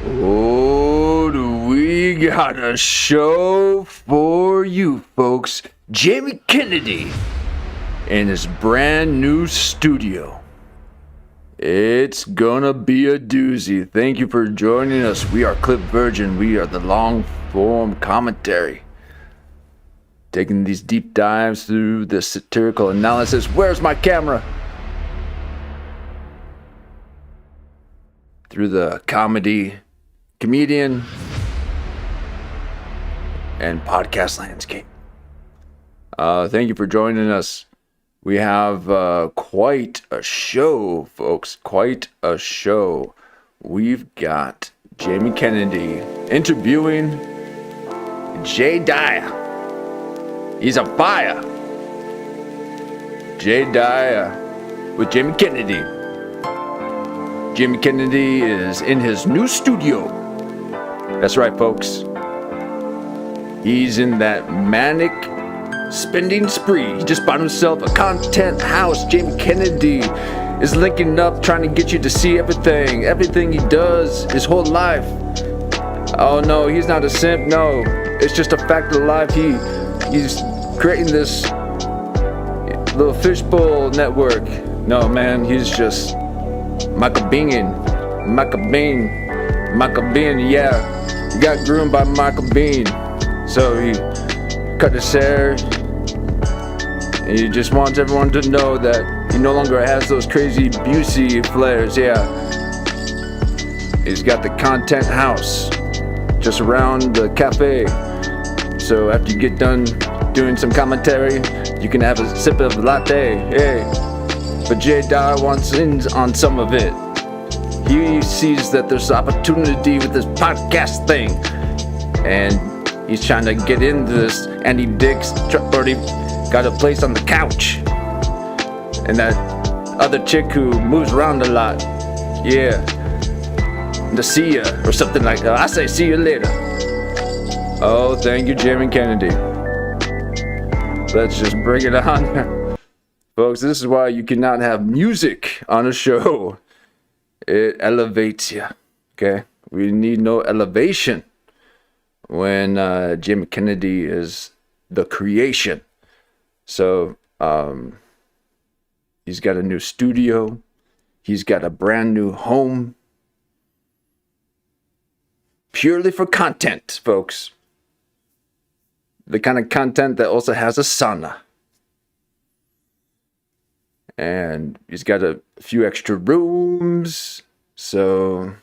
Oh, do we got a show for you folks. Jamie Kennedy in his brand new studio. It's gonna be a doozy. Thank you for joining us. We are Clip Virgin. We are the long form commentary, taking these deep dives through the satirical analysis. Where's my camera? Through the comedian, and podcast landscape. Thank you for joining us. We have quite a show, folks. Quite a show. We've got Jamie Kennedy interviewing Jay Dyer. He's a fire. Jay Dyer with Jamie Kennedy. Jamie Kennedy is in his new studio. That's right, folks. He's in that manic spending spree. He just bought himself a content house. Jamie Kennedy is linking up, trying to get you to see everything he does, his whole life. Oh no, he's not a simp. No, it's just a fact of life. He's creating this little fishbowl network. No, man, he's just Michael Bean, yeah. He got groomed by Michael Bean. So he cut his hair. And he just wants everyone to know that he no longer has those crazy Busey flares, yeah. He's got the content house just around the cafe. So after you get done doing some commentary, you can have a sip of latte, hey. But Jay Dyer wants in on some of it. He sees that there's opportunity with this podcast thing, and he's trying to get into this. Andy Dick's already got a place on the couch, and that other chick who moves around a lot, yeah, to see ya or something like that. I say see you later. Oh, thank you, Jamie Kennedy. Let's just bring it on. Folks, this is why you cannot have music on a show. It elevates you, okay? We need no elevation when Jamie Kennedy is the creation. So, he's got a new studio. He's got a brand new home. Purely for content, folks. The kind of content that also has a sauna. And he's got a few extra rooms, so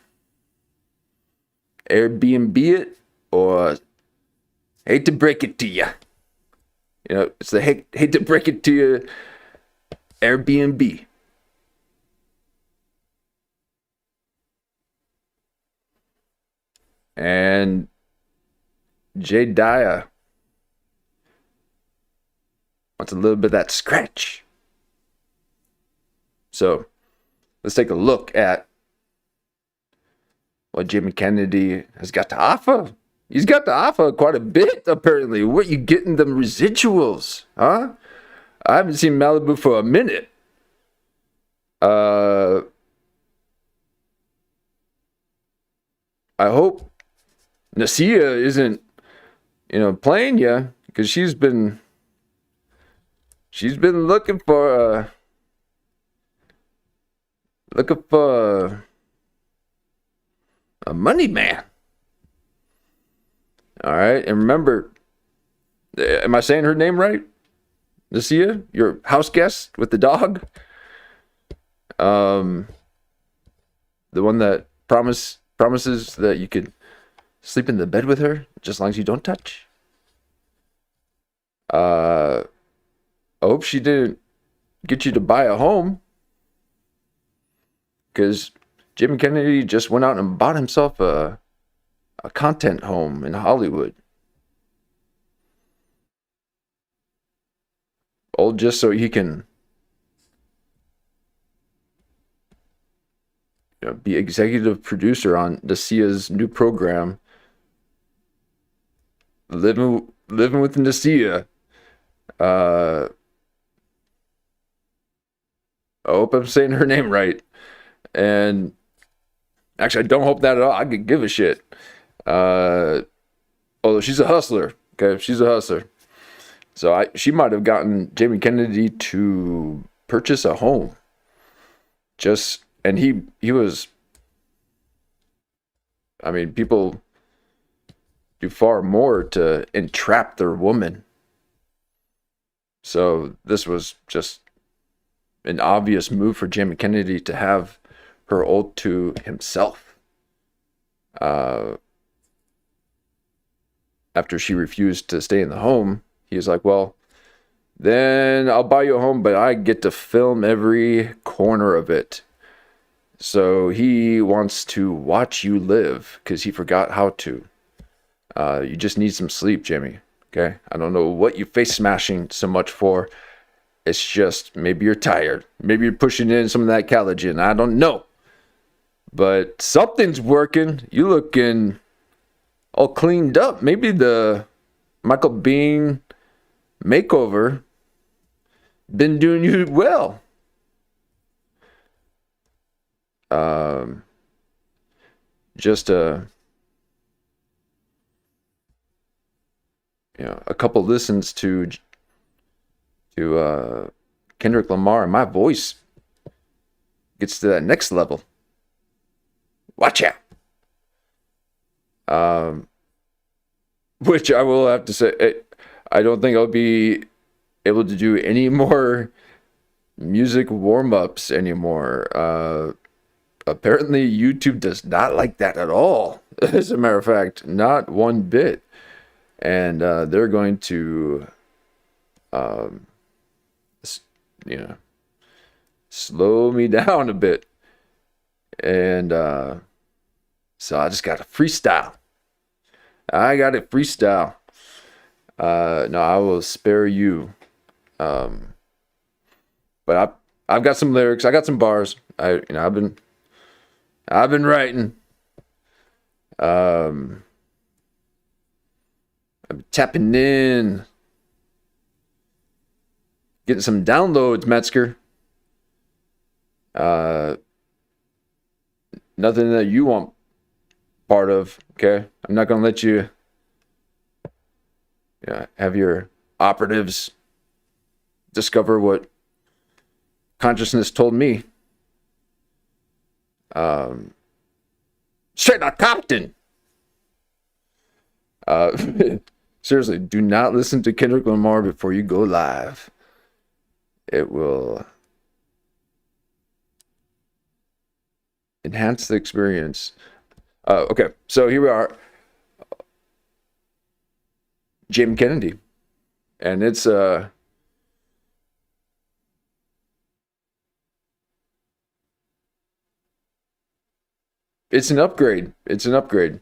Airbnb it, or hate to break it to you. You know, it's the hate to break it to you, Airbnb. And Jay Dyer wants a little bit of that scratch. So, let's take a look at what Jamie Kennedy has got to offer. He's got to offer quite a bit, apparently. What, you getting them residuals, huh? I haven't seen Malibu for a minute. I hope Nasia isn't, playing you, because she's been looking for a money man. All right, and remember, am I saying her name right? Nasia, your house guest with the dog, the one that promises that you could sleep in the bed with her just as long as you don't touch. I hope she didn't get you to buy a home, because Jimmy Kennedy just went out and bought himself a content home in Hollywood. All just so he can be executive producer on Nasia's new program, Living with Nasia. I hope I'm saying her name right. And actually, I don't hope that at all. I could give a shit. Although she's a hustler. Okay, she's a hustler. So she might have gotten Jamie Kennedy to purchase a home. And he was, people do far more to entrap their woman. So this was just an obvious move for Jamie Kennedy to have her all to himself. After she refused to stay in the home, he was like, well, then I'll buy you a home, but I get to film every corner of it. So he wants to watch you live because he forgot how to. You just need some sleep, Jimmy. Okay? I don't know what you face smashing so much for. It's just maybe you're tired. Maybe you're pushing in some of that collagen. I don't know. But something's working. You looking all cleaned up. Maybe the Michael Biehn makeover been doing you well. Just a couple listens to Kendrick Lamar, and my voice gets to that next level. Watch out. Which I will have to say, I don't think I'll be able to do any more music warm-ups anymore. Apparently YouTube does not like that at all. As a matter of fact, not one bit. And they're going to slow me down a bit. And so I just got to freestyle. No, I will spare you. But I've got some lyrics. I got some bars. I've been writing. I'm tapping in, getting some downloads, Metzger. Nothing that you want part of, okay? I'm not gonna let you have your operatives discover what consciousness told me. Straight out Compton. Seriously, do not listen to Kendrick Lamar before you go live. It will enhance the experience. Okay, so here we are. Jamie Kennedy. And it's an upgrade. It's an upgrade.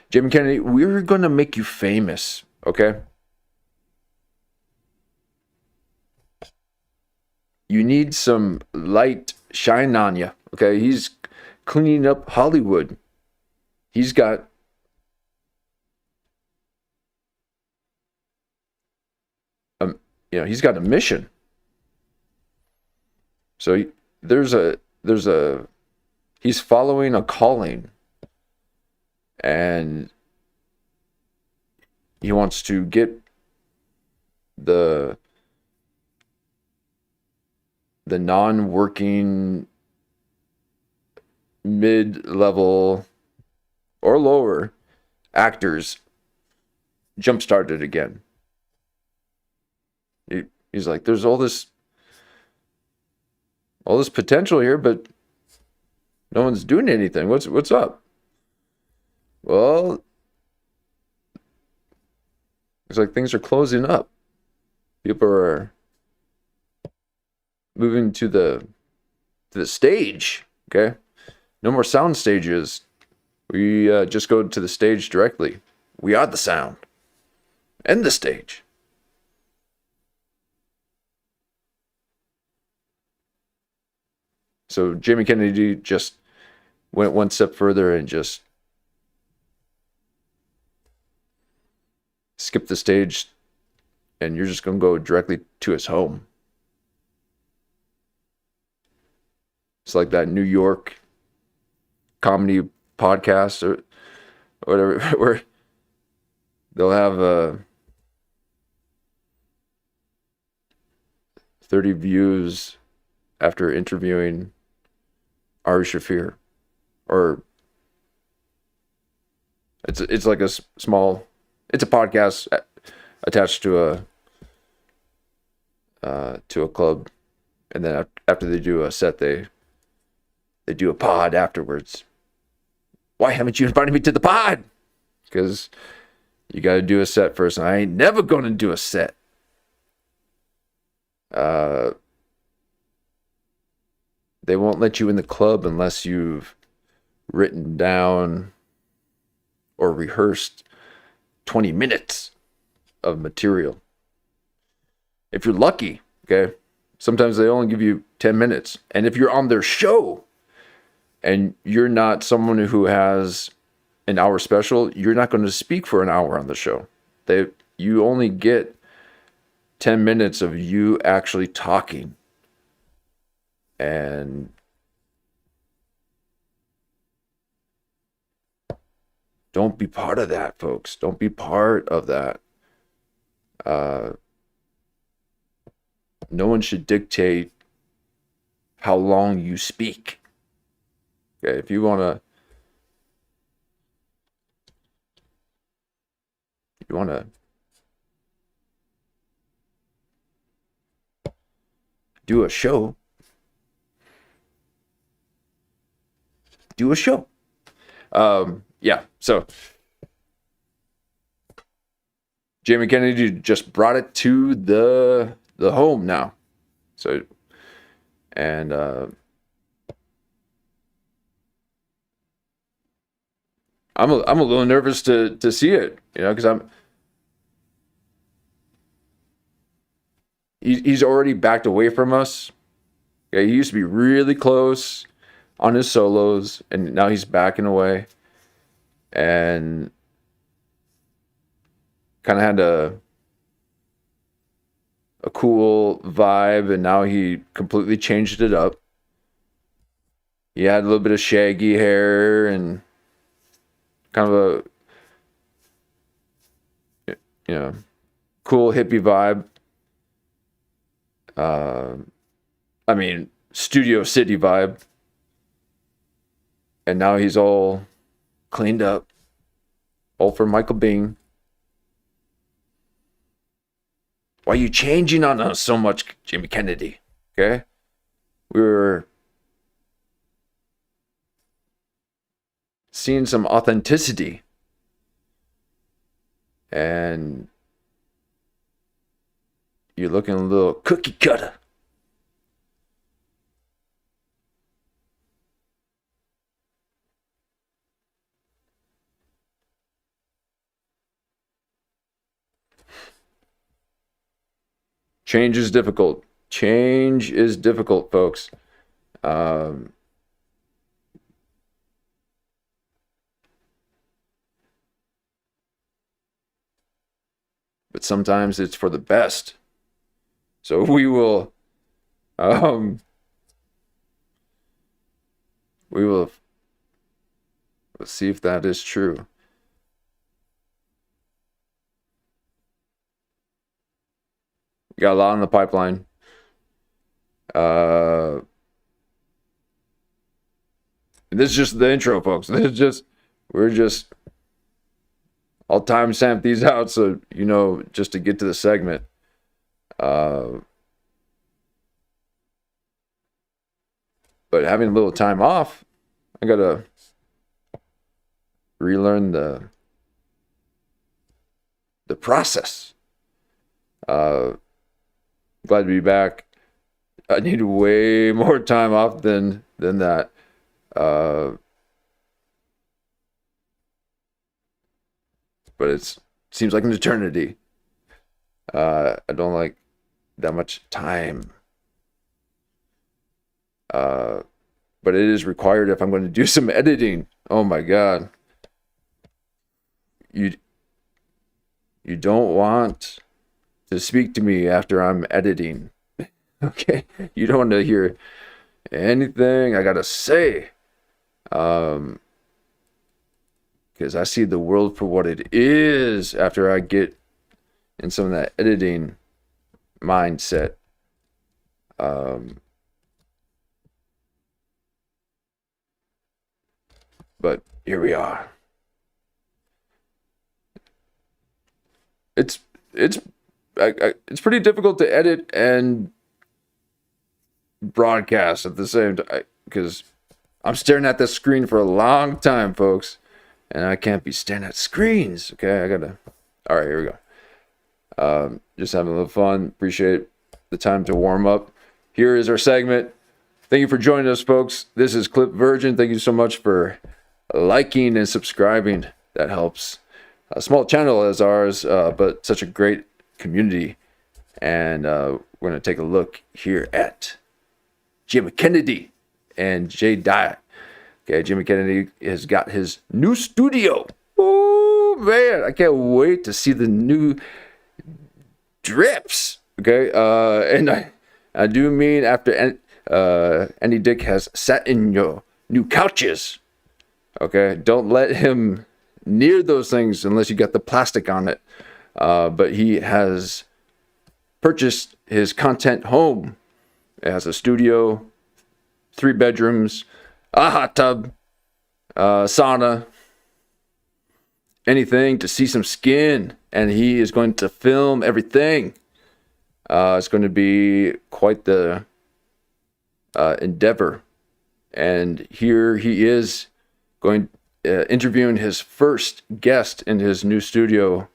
Jamie Kennedy, we're going to make you famous, okay? You need some light shine on you. Okay, he's cleaning up Hollywood. He's got he's got a mission. So there's a he's following a calling, and he wants to get the non-working mid-level or lower actors jump-started again. He's like, there's all this potential here, but no one's doing anything. What's up? Well, it's like things are closing up. People are moving to the stage. Okay, no more sound stages. We just go to the stage directly. We are the sound and the stage. So Jamie Kennedy just went one step further and just skipped the stage, and you're just going to go directly to his home. It's like that New York comedy podcast or whatever, where they'll have 30 views after interviewing Ari Shafir, or it's like a small, it's a podcast attached to a club, and then after they do a set, they do a pod afterwards. Why haven't you invited me to the pod? Because you got to do a set first. And I ain't never gonna do a set. They won't let you in the club unless you've written down or rehearsed 20 minutes of material. If you're lucky, okay, sometimes they only give you 10 minutes. And if you're on their show and you're not someone who has an hour special, you're not going to speak for an hour on the show. You only get 10 minutes of you actually talking. And don't be part of that, folks. Don't be part of that. No one should dictate how long you speak. Okay, if you want to do a show, do a show. Yeah, so Jamie Kennedy just brought it to the home now. So, and I'm a little nervous to see it, because he's already backed away from us. Okay, he used to be really close on his solos, and now he's backing away, and kind of had a cool vibe, and now he completely changed it up. He had a little bit of shaggy hair and kind of a cool hippie vibe. I mean, Studio City vibe. And now he's all cleaned up, all for Michael Biehn. Why are you changing on us so much, Jamie Kennedy? Okay? We were seeing some authenticity. And you're looking a little cookie cutter. Change is difficult. Change is difficult, folks. But sometimes it's for the best. So we will let's see if that is true. We got a lot in the pipeline. This is just the intro, folks. We're just, I'll timestamp these out so you know, just to get to the segment. But having a little time off, I gotta relearn the process. Glad to be back. I need way more time off than that. But it seems like an eternity. I don't like that much time. But it is required if I'm going to do some editing. Oh my God. You don't want to speak to me after I'm editing. Okay? You don't want to hear anything I gotta say. Because I see the world for what it is after I get in some of that editing mindset. But here we are. It's pretty difficult to edit and broadcast at the same time because I'm staring at the screen for a long time, folks, and I can't be staring at screens. Okay, all right, here we go. Just having a little fun. Appreciate the time to warm up. Here is our segment. Thank you for joining us, folks. This is Clip Virgin. Thank you so much for liking and subscribing. That helps. A small channel as ours, but such a great community. And we're going to take a look here at Jimmy Kennedy and Jay Dyack. Okay, Jimmy Kennedy has got his new studio. Oh man, I can't wait to see the new drips. Okay, and I do mean after Andy Dick has sat in your new couches. Okay, don't let him near those things unless you got the plastic on it. But he has purchased his content home. It has a studio, 3 bedrooms, a hot tub, sauna, anything to see some skin. And he is going to film everything. It's going to be quite the endeavor. And here he is interviewing his first guest in his new studio.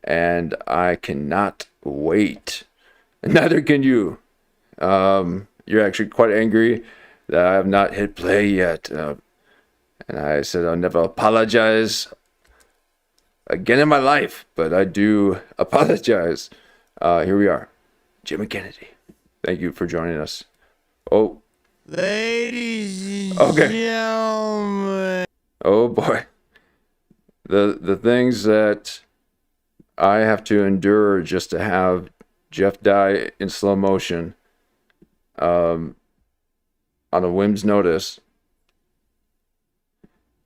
And I cannot wait. Neither can you. You're actually quite angry that I have not hit play yet. And I said I'll never apologize again in my life, but I do apologize. Here we are. Jimmy Kennedy. Thank you for joining us. Oh. Ladies and gentlemen. Oh boy. The things that I have to endure just to have Jeff die in slow motion on a whim's notice.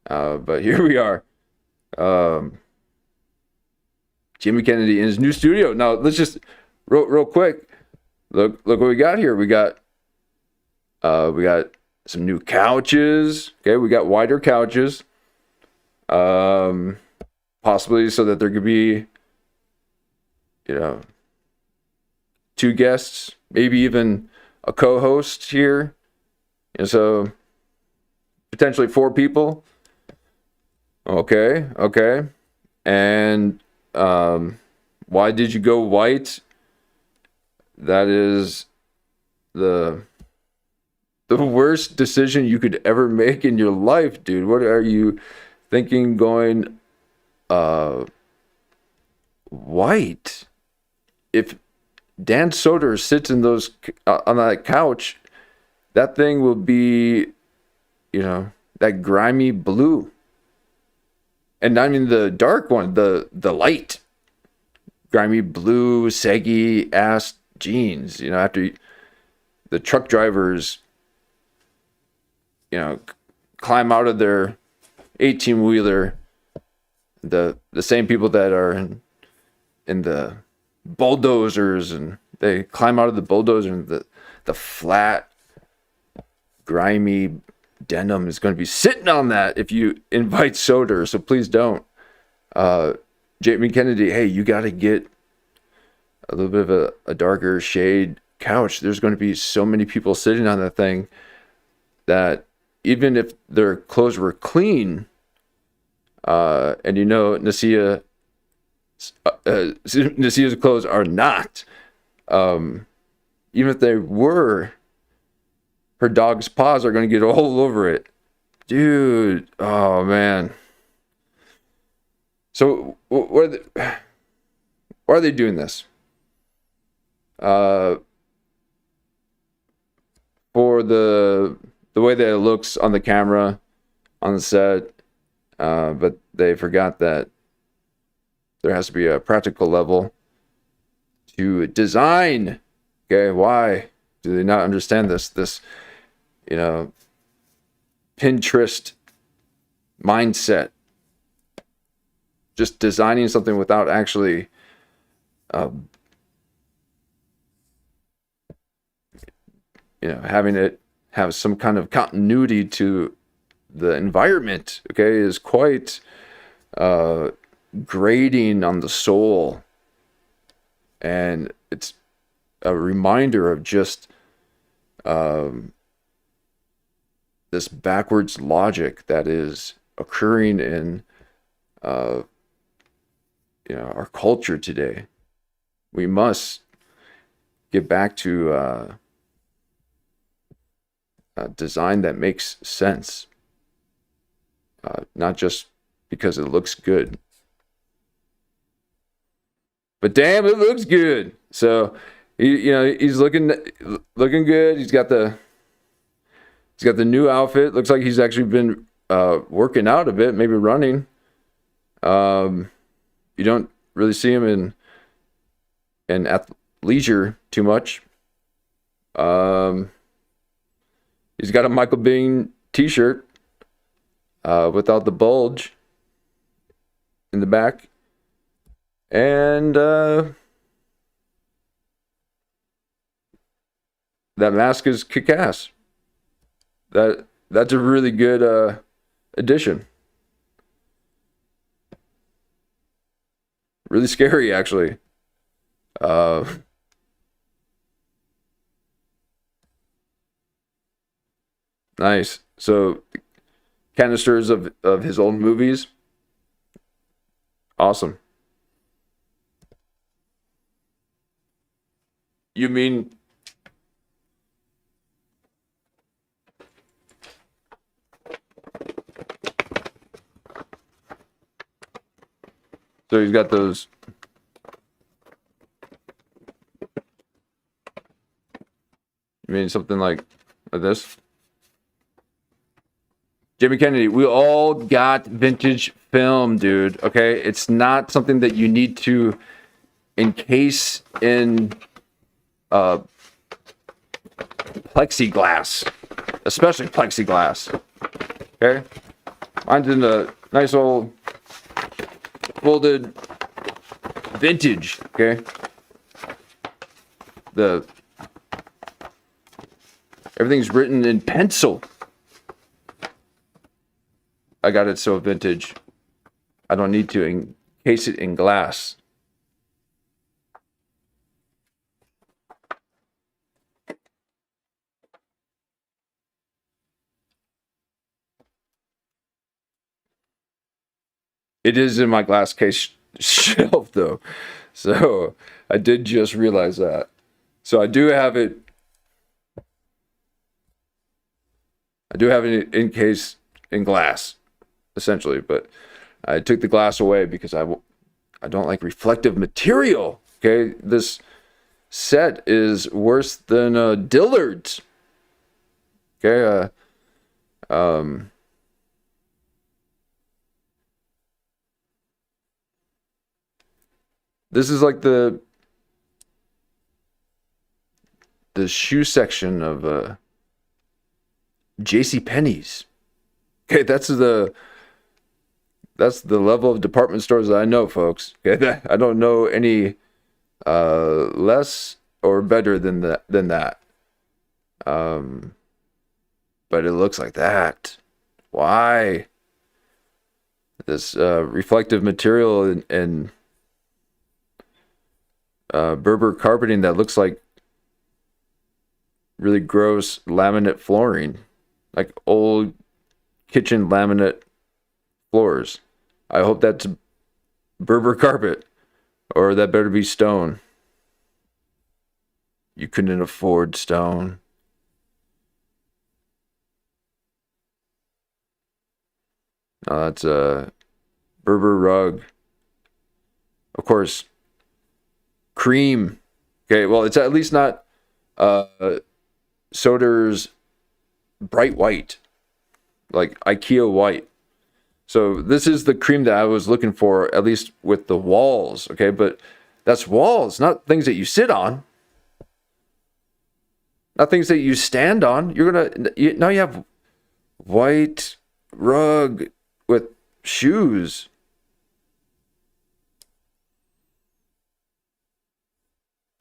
But here we are. Jimmy Kennedy in his new studio. Now let's just real quick. Look what we got here. We got some new couches. Okay, we got wider couches. Possibly so that there could be, 2 guests, maybe even a co-host here. And so potentially 4 people. Okay. And why did you go white? That is the worst decision you could ever make in your life, dude. What are you thinking going white? If Dan Soder sits in those on that couch, that thing will be, that grimy blue. And I mean the dark one, the light, grimy blue, saggy ass jeans. After the truck drivers, climb out of their 18-wheeler, the same people that are in the bulldozers, and they climb out of the bulldozer, and the flat, grimy denim is going to be sitting on that if you invite Soder. So please don't. Jamie Kennedy, hey, you got to get a little bit of a darker shade couch. There's going to be so many people sitting on that thing that even if their clothes were clean, and Nasia's clothes are not, even if they were, her dog's paws are going to get all over it. Dude, oh man. So why are they doing this? For the way that it looks on the camera, on the set, but they forgot that there has to be a practical level to design. Okay, why do they not understand this? Pinterest mindset. Just designing something without actually having it have some kind of continuity to the environment, okay, is quite grating on the soul. And it's a reminder of just this backwards logic that is occurring in our culture today. We must get back to design that makes sense, not just because it looks good. But damn, it looks good. So he's looking good. He's got the new outfit. Looks like he's actually been working out a bit, maybe running. You don't really see him in athleisure too much. He's got a Michael Biehn t-shirt without the bulge in the back. And that mask is kick-ass. That's a really good addition. Really scary, actually. Nice. So canisters of his old movies. Awesome. You mean so he's got those. You mean something like this? Jimmy Kennedy, we all got vintage film, dude. Okay, it's not something that you need to encase in plexiglass, especially plexiglass. Okay, mine's in a nice old folded vintage. Okay, everything's written in pencil. I got it so vintage. I don't need to encase it in glass. It is in my glass case shelf though. So I did just realize that. So I do have it encased in glass, essentially, but I took the glass away because I don't like reflective material. Okay, this set is worse than Dillard's. Okay, this is like the shoe section of J.C. Penney's. Okay, that's the level of department stores that I know, folks. Okay, I don't know any less or better than that. But it looks like that. Why? This reflective material and Berber carpeting that looks like really gross laminate flooring, like old kitchen laminate floors. I hope that's Berber carpet, or that better be stone. You couldn't afford stone. That's a Berber rug. Of course, cream. Okay, well, it's at least not Soder's bright white, like IKEA white. So this is the cream that I was looking for, at least with the walls. Okay, but that's walls, not things that you sit on. Not things that you stand on. Now you have white rug with shoes.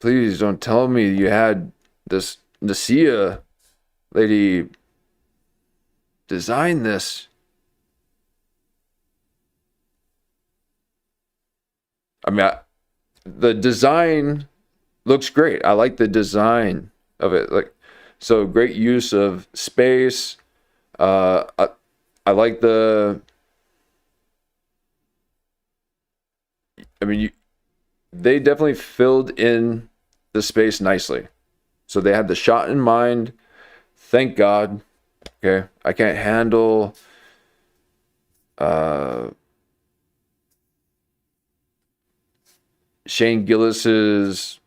Please don't tell me you had this Nasia lady design this. I mean, the design looks great. I like the design of it. Like, so great use of space. I like the. I mean, they definitely filled in the space nicely. So they had the shot in mind. Thank God. Okay, I can't handle Shane Gillis's,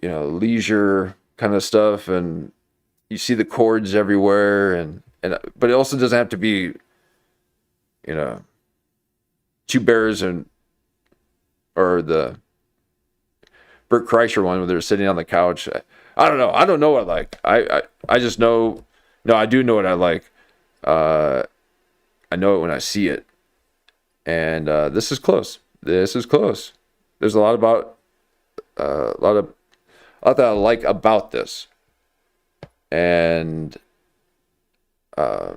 leisure kind of stuff, and you see the chords everywhere, and but it also doesn't have to be, Two Bears or the Bert Kreischer one where they're sitting on the couch. I don't know. I don't know what I like. I just know. No, I do know what I like. I know it when I see it, and this is close. This is close. There's a lot that I like about this, and I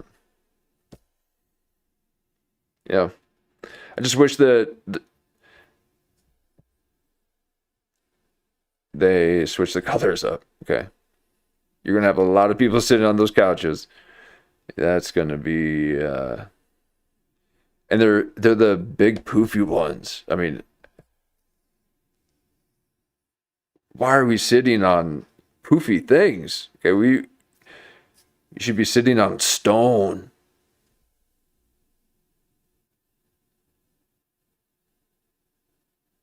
just wish that they switch the colors up. Okay, you're gonna have a lot of people sitting on those couches. That's gonna be, and they're the big poofy ones. I mean, why are we sitting on poofy things? Okay, you should be sitting on stone.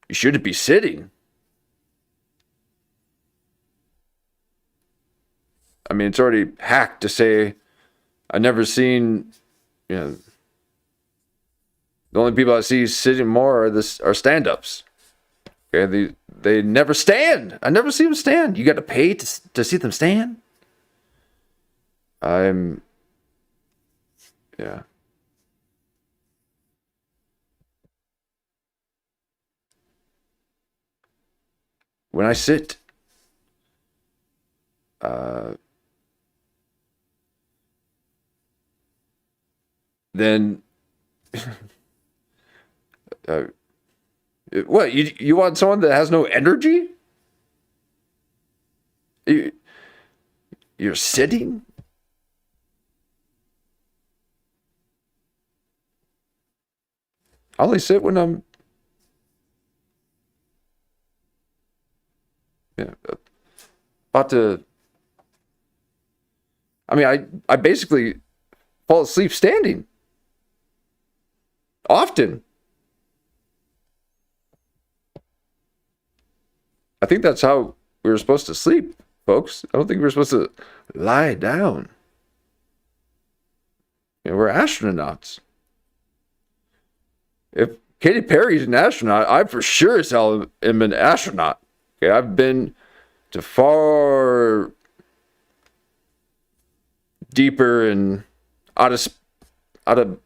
You shouldn't be sitting. I mean, it's already hacked to say I've never seen, the only people I see sitting more are stand-ups. Okay, they never stand. I never see them stand. You got to pay to see them stand. Yeah. When I sit, then what, you want someone that has no energy? You're sitting? I only sit when I'm about to. I mean, I basically fall asleep standing. Often. I think that's how we were supposed to sleep, folks. I don't think we were supposed to lie down. We're astronauts. If Katy Perry's an astronaut, I for sure as hell am an astronaut. Okay, I've been to far deeper and out of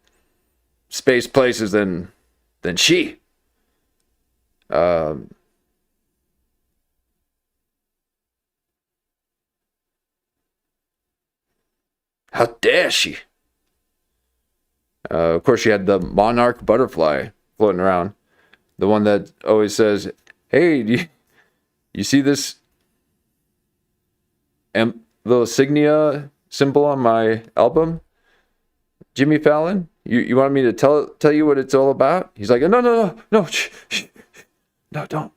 space places than she. How dare she? Of course, she had the monarch butterfly floating around. The one that always says, hey, do you see this little insignia symbol on my album? Jimmy Fallon? You want me to tell you what it's all about? He's like, no, shh, no, don't.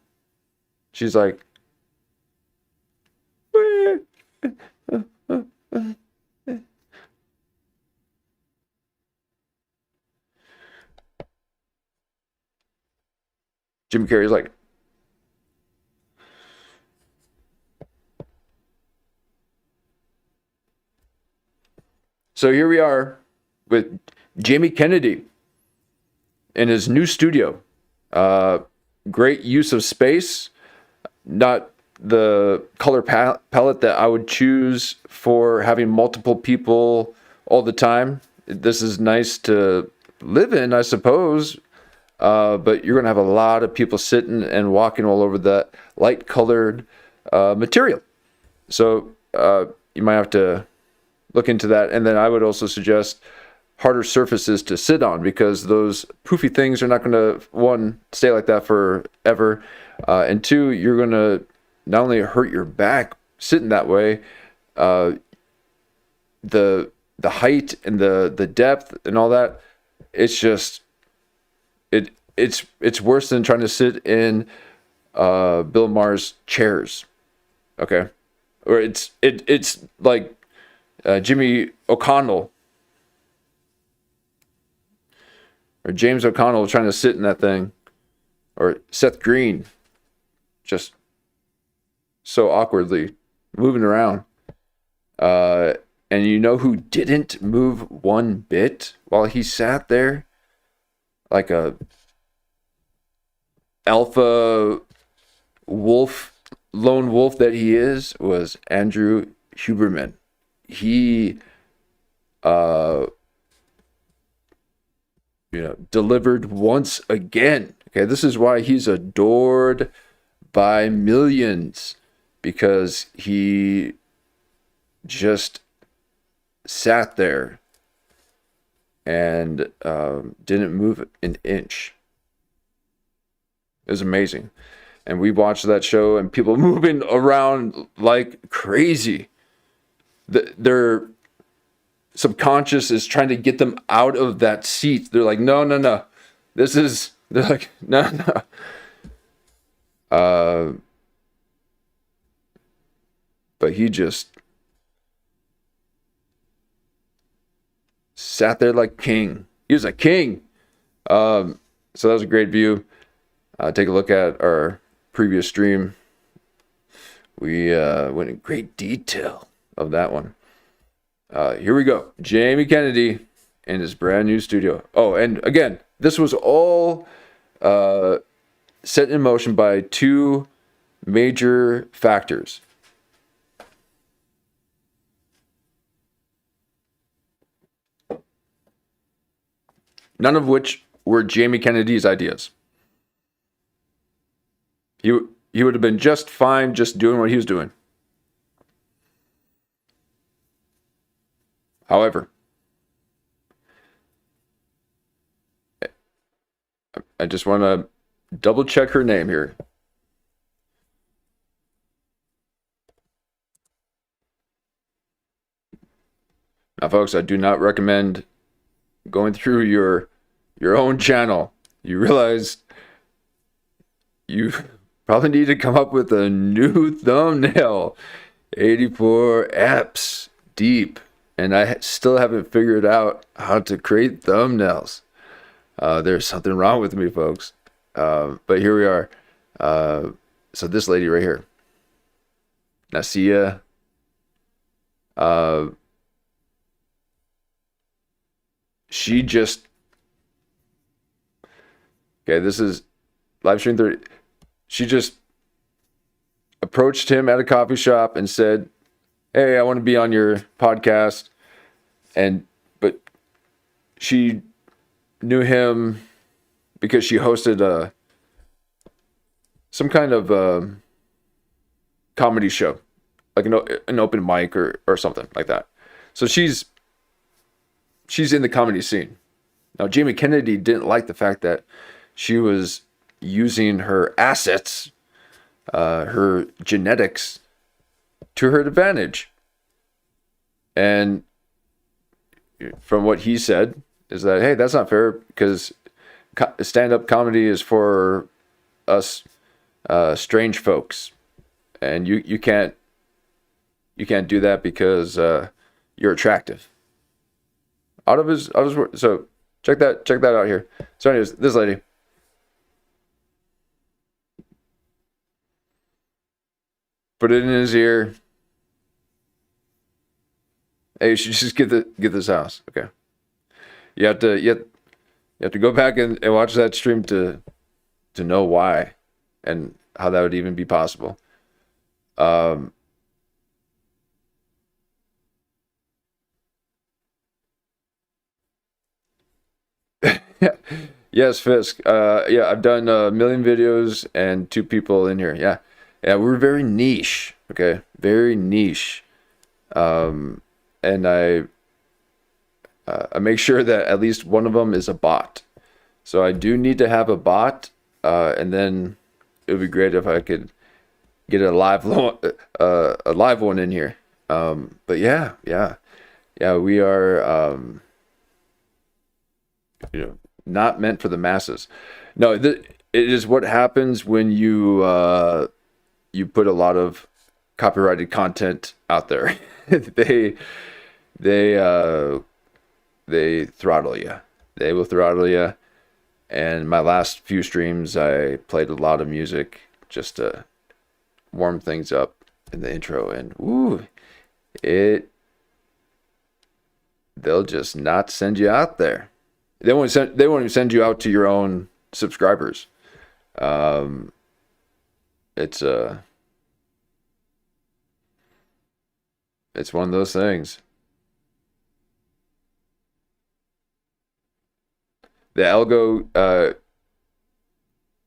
She's like, Jim Carrey's like, so here we are with Jamie Kennedy in his new studio. Great use of space, not the color palette that I would choose for having multiple people all the time. This is nice to live in, I suppose, but you're going to have a lot of people sitting and walking all over that light-colored material. So you might have to look into that. And then I would also suggest harder surfaces to sit on, because those poofy things are not going to, one, stay like that forever, and two, you're going to not only hurt your back sitting that way, the height and the depth and all that, it's just it's worse than trying to sit in Bill Maher's chairs. Okay, or it's like Jimmy O'Connell or James O'Connell trying to sit in that thing, or Seth Green, just so awkwardly moving around. And you know who didn't move one bit while he sat there, like a alpha wolf, lone wolf that he is, was Andrew Huberman. He delivered once again. Okay, this is why he's adored by millions, because he just sat there and didn't move an inch. It was amazing. And we watched that show, and people moving around like crazy. Their subconscious is trying to get them out of that seat. They're like, no. They're like, no. But he just sat there like king. He was a king. So that was a great view. Take a look at our previous stream. We went in great detail of that one. Here we go. Jamie Kennedy in his brand new studio. Oh, and again, this was all set in motion by two major factors. None of which were Jamie Kennedy's ideas. He would have been just fine just doing what he was doing. However, I just want to double check her name here. Now, folks, I do not recommend going through your own channel. You realize you probably need to come up with a new thumbnail. 84 apps deep. And I still haven't figured out how to create thumbnails. There's something wrong with me, folks. But here we are. So this lady right here, Nasia, she just, okay, this is Livestream 30. She just approached him at a coffee shop and said, "Hey, I want to be on your podcast." But she knew him because she hosted some kind of comedy show, like an open mic or something like that. So she's in the comedy scene. Now, Jamie Kennedy didn't like the fact that she was using her assets, her genetics, to her advantage. And from what he said is that, hey, that's not fair, because stand-up comedy is for us strange folks, and you can't do that because you're attractive. Out of his so check that out here. So anyways, this lady, put it in his ear. Hey, you should just get this house. Okay. You have to go back and watch that stream to know why and how that would even be possible. Yes, Fisk. Yeah, I've done a million videos and 2 people in here. Yeah, we're very niche. Okay, very niche. And I make sure that at least one of them is a bot. So I do need to have a bot, and then it would be great if I could get a live one in here. But yeah, we are not meant for the masses. No, it is what happens when you put a lot of copyrighted content out there. They throttle you. They will throttle you. And my last few streams, I played a lot of music just to warm things up in the intro, and they'll just not send you out there. They won't even send you out to your own subscribers. It's one of those things. The algo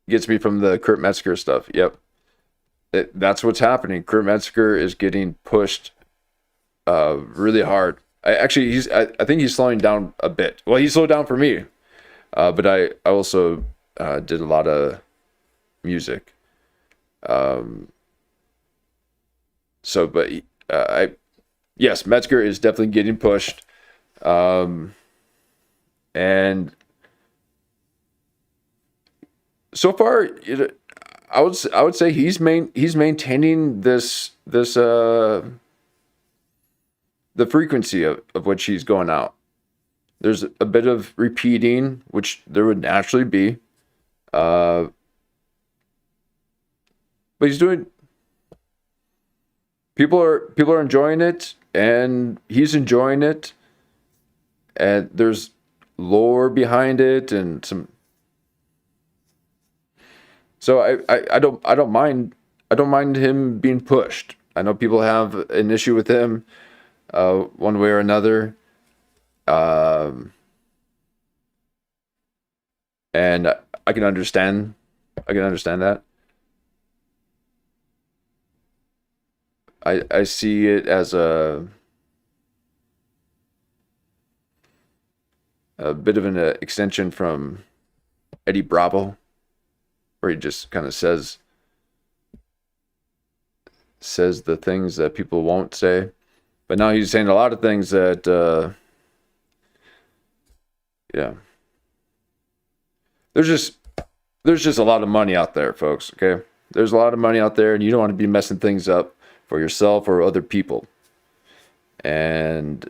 gets me from the Kurt Metzger stuff. Yep. That's what's happening. Kurt Metzger is getting pushed really hard. I think he's slowing down a bit. Well, he slowed down for me. But I also did a lot of music. Yes, Metzger is definitely getting pushed. And so far, I would say he's maintaining this the frequency of which he's going out. There's a bit of repeating, which there would naturally be, but he's doing. People are enjoying it, and he's enjoying it, and there's lore behind it and some. So I don't mind him being pushed. I know people have an issue with him, one way or another, and I can understand that. I see it as a bit of an extension from Eddie Bravo, where he just kind of says the things that people won't say, but now he's saying a lot of things that there's just a lot of money out there, folks. Okay, there's a lot of money out there, and you don't want to be messing things up for yourself or other people. And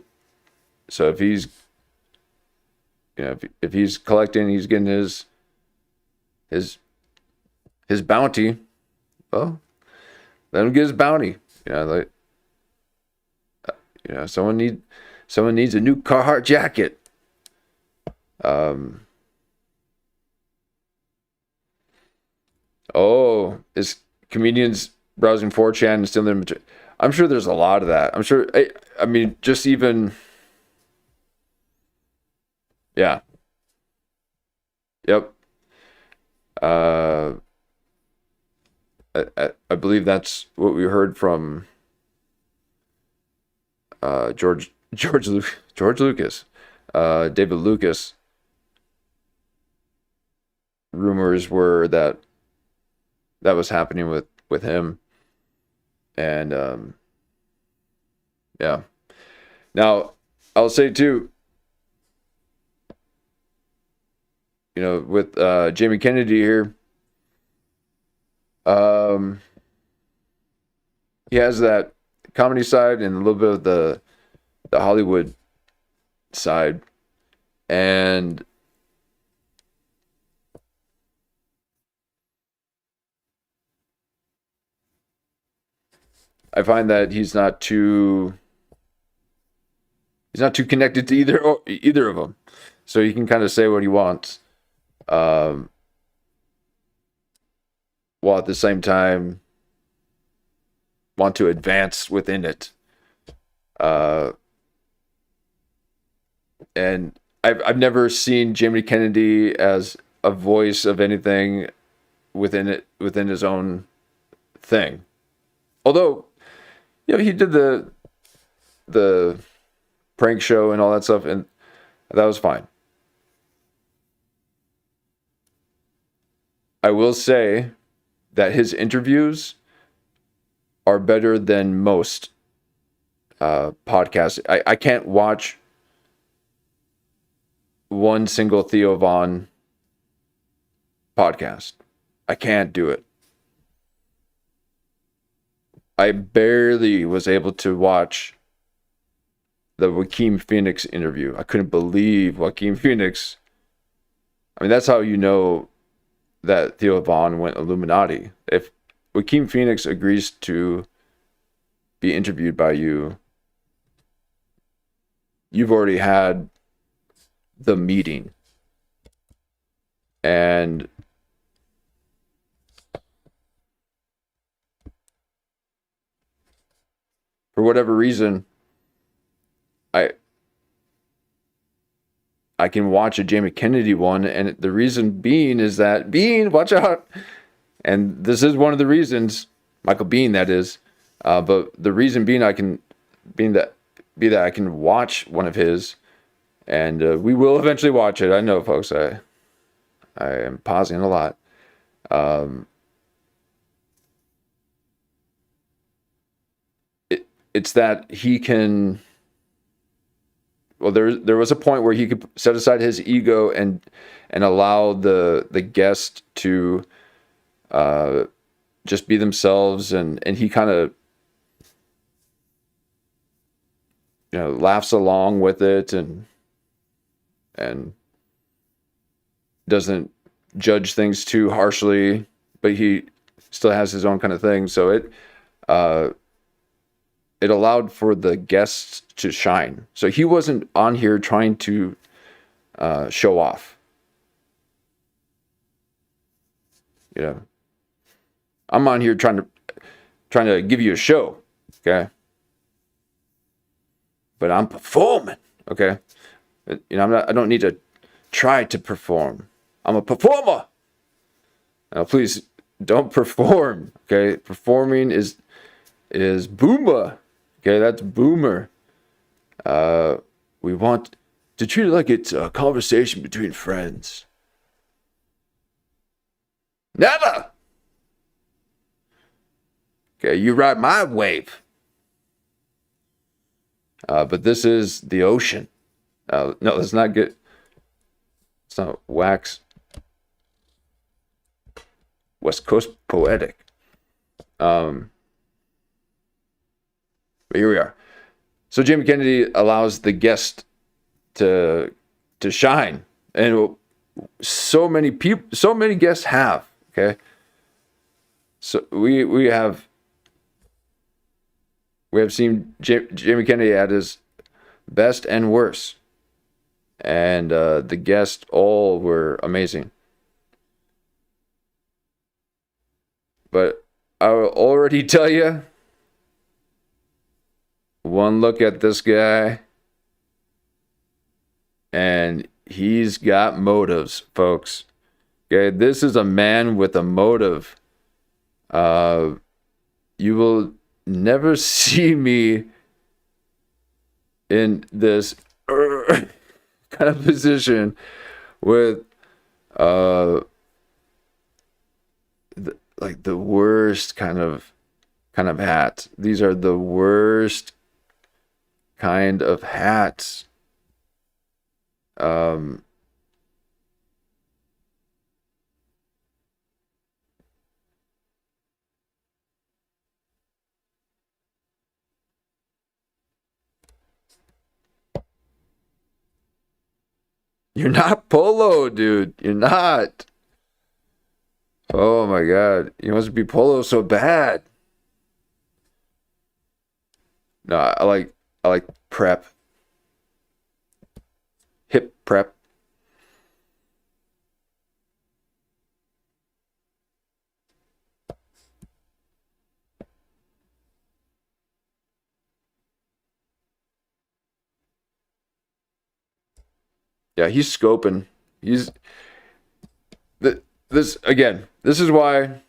so if he's if he's collecting, he's getting his bounty, well, let him get his bounty. Someone needs a new Carhartt jacket. Is comedians browsing 4chan and stealing their material? I'm sure there's a lot of that. I'm sure. I mean, just even. Yeah. Yep. I believe that's what we heard from George Lucas, David Lucas. Rumors were that was happening with him, and yeah. Now I'll say too, with Jamie Kennedy here, he has that comedy side and a little bit of the Hollywood side, and I find that he's not too connected to either of them, so he can kind of say what he wants, while at the same time want to advance within it. And I've never seen Jamie Kennedy as a voice of anything within his own thing. Although, he did the prank show and all that stuff, and that was fine. I will say that his interviews are better than most podcasts. I can't watch one single Theo Von podcast. I can't do it. I barely was able to watch the Joaquin Phoenix interview. I couldn't believe Joaquin Phoenix. I mean, that's how you know that Theo Von went Illuminati. If Joaquin Phoenix agrees to be interviewed by you, you've already had the meeting. And for whatever reason, I can watch a Jamie Kennedy one, and the reason being is that watch out. And this is one of the reasons, Michael Biehn, that is. But the reason being I can watch one of his, and we will eventually watch it. I know, folks. I am pausing a lot. It's that he can. Well, there was a point where he could set aside his ego and allow the guest to just be themselves, and he kind of laughs along with it and doesn't judge things too harshly, but he still has his own kind of thing. So it allowed for the guests to shine. So he wasn't on here trying to show off. I'm on here trying to give you a show, okay? But I'm performing, okay? I don't need to try to perform. I'm a performer. Now, please don't perform, okay? Performing is boomer, okay? That's boomer. We want to treat it like it's a conversation between friends. Never. Okay, you ride my wave. But this is the ocean. No, that's not good. It's not wax. West Coast Poetic. But here we are. So Jamie Kennedy allows the guest to shine, and so many guests have. Okay, So we have seen Jamie Kennedy at his best and worst, and the guests all were amazing. But I will already tell you, one look at this guy, and he's got motives, folks. Okay, this is a man with a motive. You will never see me in this kind of position with the worst kind of hats. These are the worst kind of hats. You're not Polo, dude. You're not. Oh my God. You must be Polo so bad. No, I like prep. Hip prep. Yeah, he's scoping. He's this again. This is why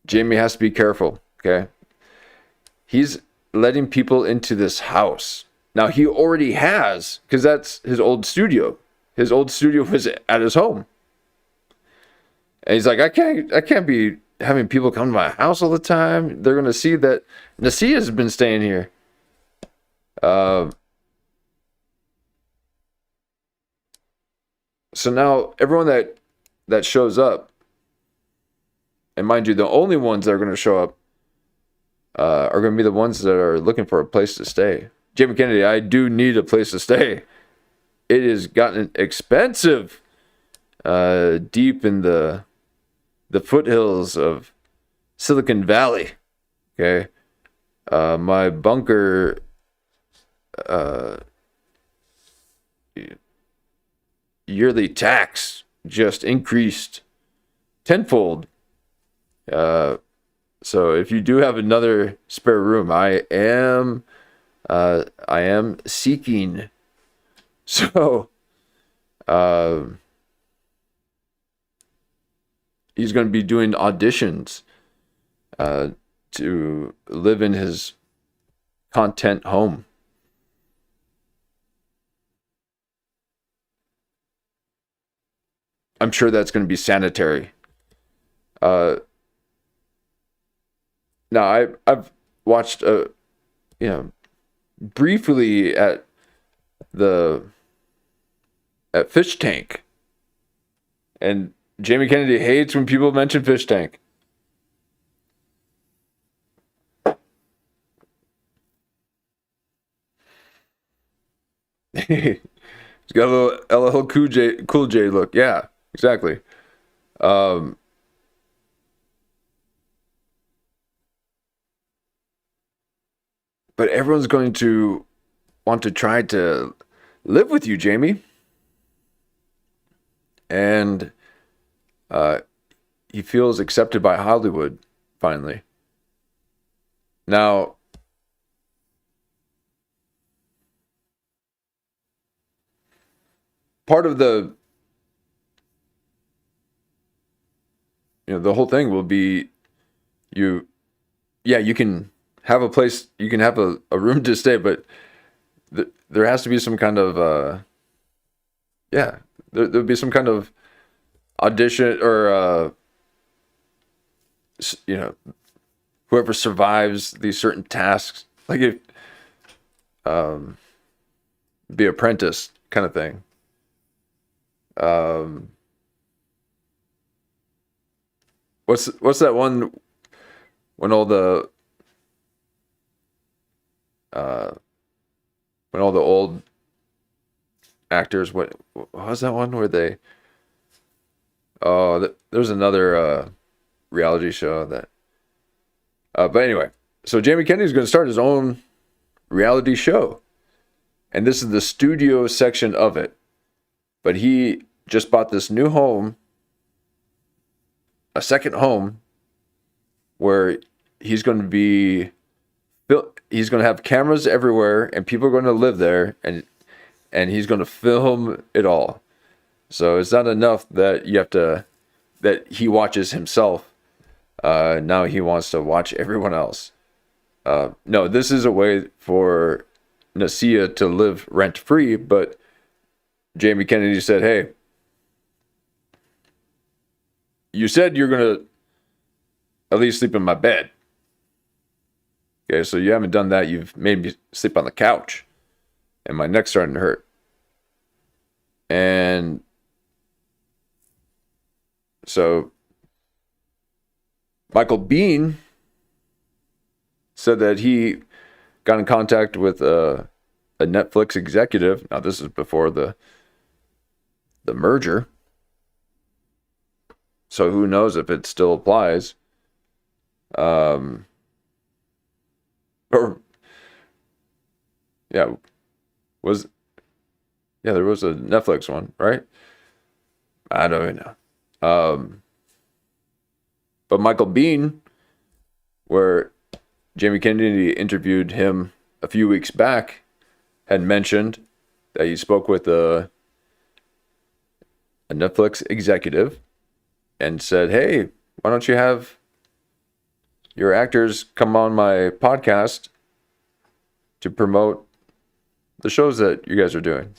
Jamie has to be careful. Okay, he's letting people into this house. Now he already has, because that's his old studio. His old studio was at his home, and he's like, I can't be having people come to my house all the time. They're gonna see that Nasia's been staying here. So now everyone that shows up, and mind you, the only ones that are going to show up are going to be the ones that are looking for a place to stay. Jamie Kennedy, I do need a place to stay. It has gotten expensive deep in the foothills of Silicon Valley. Okay, my bunker yearly tax just increased tenfold. So if you do have another spare room, I am seeking. So he's going to be doing auditions to live in his content home. I'm sure that's going to be sanitary. Now I've watched briefly at Fish Tank, and Jamie Kennedy hates when people mention Fish Tank. He's got a little LL Cool J look. Yeah, exactly. But everyone's going to want to try to live with you, Jamie. And he feels accepted by Hollywood, finally. Now, part of the whole thing will be you can have a place, you can have a room to stay, but there has to be some kind of there'll be some kind of audition, or whoever survives these certain tasks, like if be apprentice kind of thing. What's that one when all the old actors, what was that one where they there's another reality show that. But anyway, so Jamie Kennedy is going to start his own reality show, and this is the studio section of it. But he just bought this new home, a second home, where he's going to have cameras everywhere, and people are going to live there, and he's going to film it all. So it's not enough that that he watches himself. Now he wants to watch everyone else. No, this is a way for Nasia to live rent-free, but Jamie Kennedy said, hey, you said you're going to at least sleep in my bed. Okay, so you haven't done that. You've made me sleep on the couch, and my neck's starting to hurt. And so Michael Biehn said that he got in contact with a Netflix executive. Now, this is before the merger, so who knows if it still applies. There was a Netflix one, right? I don't even know. But Michael Biehn, where Jamie Kennedy interviewed him a few weeks back, had mentioned that he spoke with a Netflix executive and said, hey, why don't you have your actors come on my podcast to promote the shows that you guys are doing?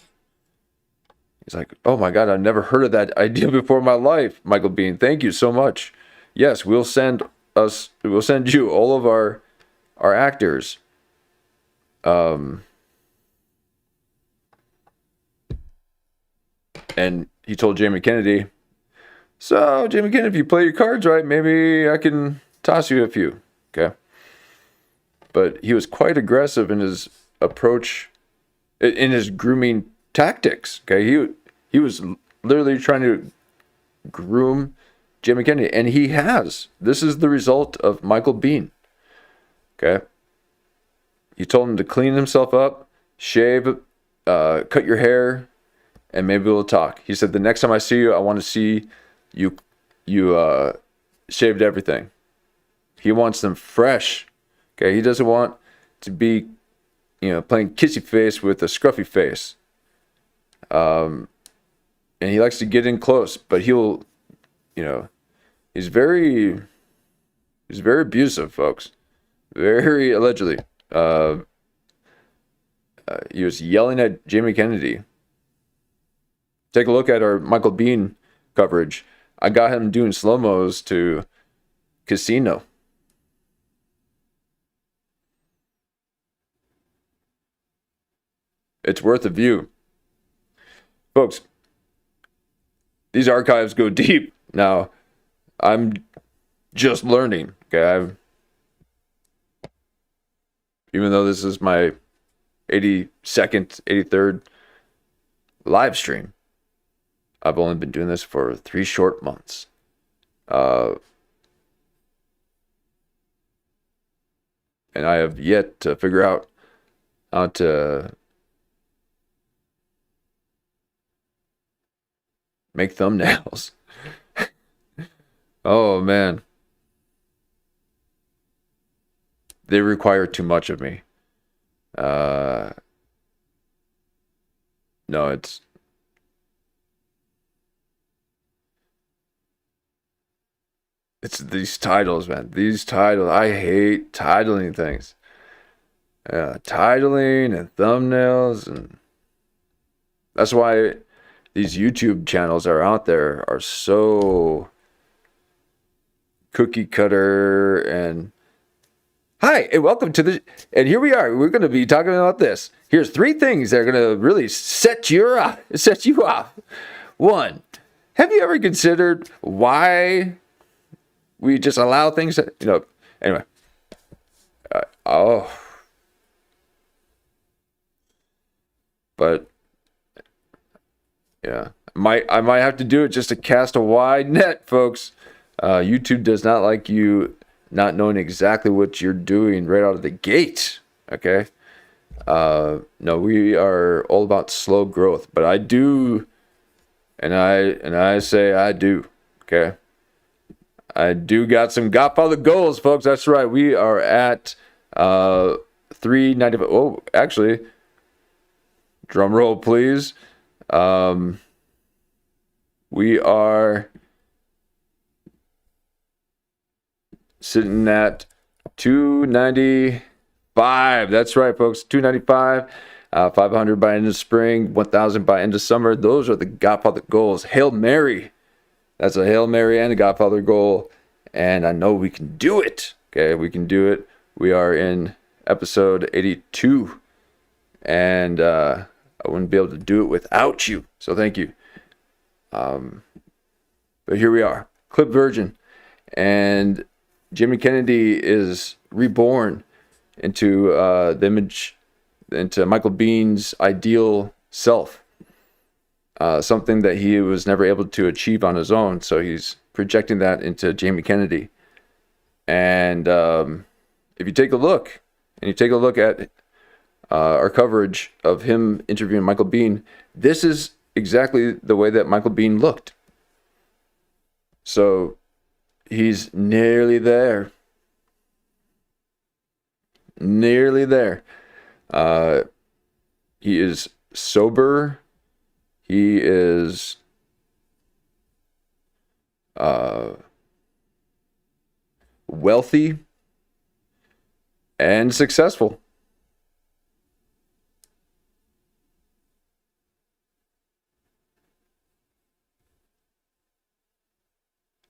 He's like, oh my God, I've never heard of that idea before in my life. Michael Biehn, thank you so much. Yes, we'll send you all of our actors. And he told Jamie Kennedy, so Jamie Kennedy, if you play your cards right, maybe I can toss you a few. Okay. But he was quite aggressive in his approach, in his grooming tactics. Okay. He was literally trying to groom Jamie Kennedy, and he has. This is the result of Michael Biehn. Okay. He told him to clean himself up, shave, cut your hair, and maybe we'll talk. He said, the next time I see you, I want to see you shaved everything. He wants them fresh. Okay, he doesn't want to be, playing kissy face with a scruffy face. And he likes to get in close, but he'll, he's very abusive, folks. Very allegedly. He was yelling at Jamie Kennedy. Take a look at our Michael Biehn coverage. I got him doing slow-mos to Casino. It's worth a view. Folks, these archives go deep. Now, I'm just learning. Okay, even though this is my 82nd, 83rd live stream, I've only been doing this for 3 short months. And I have yet to figure out how to make thumbnails. Oh, man. They require too much of me. No, it's these titles, man. These titles. I hate titling things. Titling and thumbnails, and that's why these YouTube channels are out there are so cookie cutter and hi and welcome to the, and here we are. We're going to be talking about this. Here's 3 things that are going to really set you off. 1, have you ever considered why we just allow things to, anyway. But yeah, I might have to do it just to cast a wide net, folks. YouTube does not like you not knowing exactly what you're doing right out of the gate. Okay. No, we are all about slow growth, but I do, and I say I do. Okay. I do got some Godfather goals, folks. That's right. We are at 395. Oh, actually, drum roll, please. We are sitting at 295. That's right, folks. 295. 500 by end of spring. 1,000 by end of summer. Those are the Godfather goals. Hail Mary. That's a Hail Mary and a Godfather goal. And I know we can do it. Okay, we can do it. We are in episode 82. And I wouldn't be able to do it without you. So thank you. But here we are. Clip Virgin. And Jamie Kennedy is reborn into the image, into Michael Bihn's ideal self. Something that he was never able to achieve on his own. So he's projecting that into Jamie Kennedy. And if you take a look, at our coverage of him interviewing Michael Biehn, this is exactly the way that Michael Biehn looked. So he's nearly there. Nearly there. He is sober. He is wealthy and successful.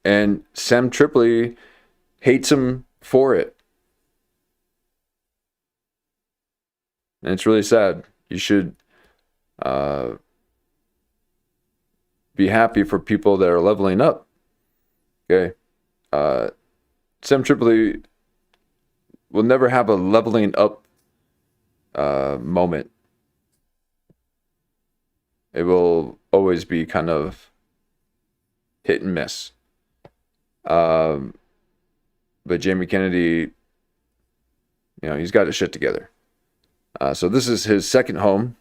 And Sam Tripoli hates him for it. And it's really sad. You should be happy for people that are leveling up. Okay. Sam Tripoli will never have a leveling up moment. It will always be kind of hit and miss. But Jamie Kennedy, he's got his shit together. So this is his second home,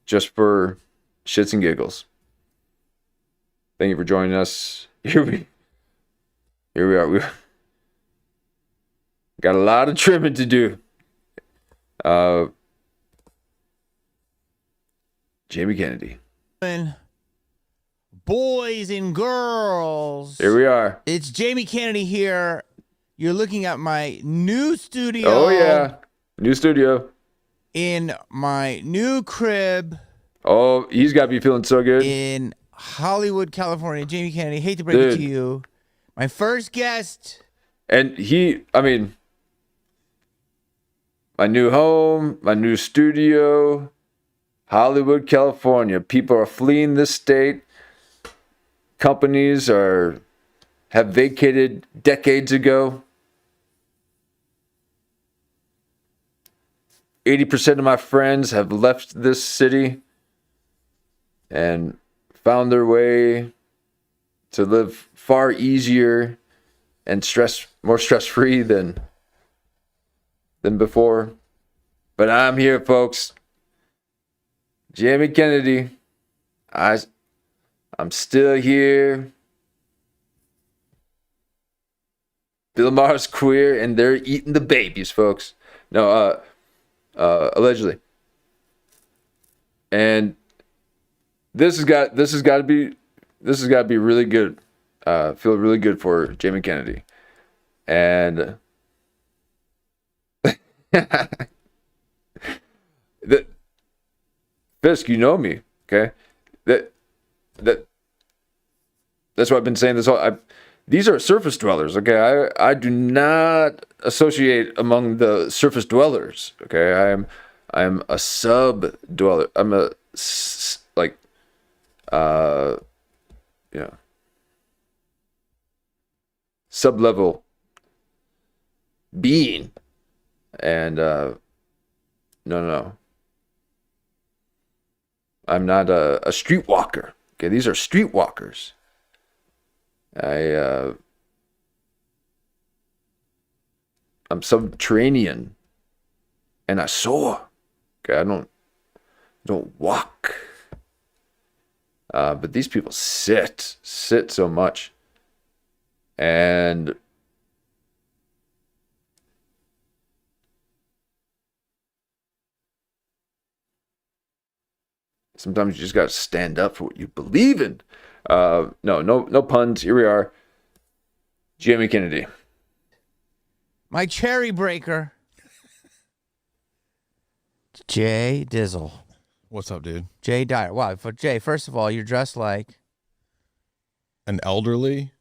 just for shits and giggles. Thank you for joining us. Here we are. We got a lot of trimming to do. Jamie Kennedy. Boys and girls. Here we are. It's Jamie Kennedy here. You're looking at my new studio. Oh, yeah. New studio. In my new crib. Oh, he's got to be feeling so good. In Hollywood, California. Jamie Kennedy, hate to break it to you. My first guest. And my new home, my new studio, Hollywood, California. People are fleeing this state. Companies have vacated decades ago. 80% of my friends have left this city and found their way to live far easier and more stress-free than before. But I'm here, folks. Jamie Kennedy. I'm still here. Bill Maher's queer, and they're eating the babies, folks. No, allegedly. And this has got to be really good. Feel really good for Jamie Kennedy. And Fisk, you know me, okay? That's what I've been saying this whole. These are surface dwellers, okay? I do not associate among the surface dwellers, okay? I'm a sub dweller. I'm a sub-level being. And no. I'm not a streetwalker. Okay, these are streetwalkers. I'm subterranean, and I soar. Okay, I don't walk. But these people sit so much, and sometimes you just gotta stand up for what you believe in. No puns. Here we are. Jamie Kennedy. My cherry breaker. Jay Dizzle. What's up, dude? Jay Dyer. Wow, for Jay, first of all, you're dressed like An elderly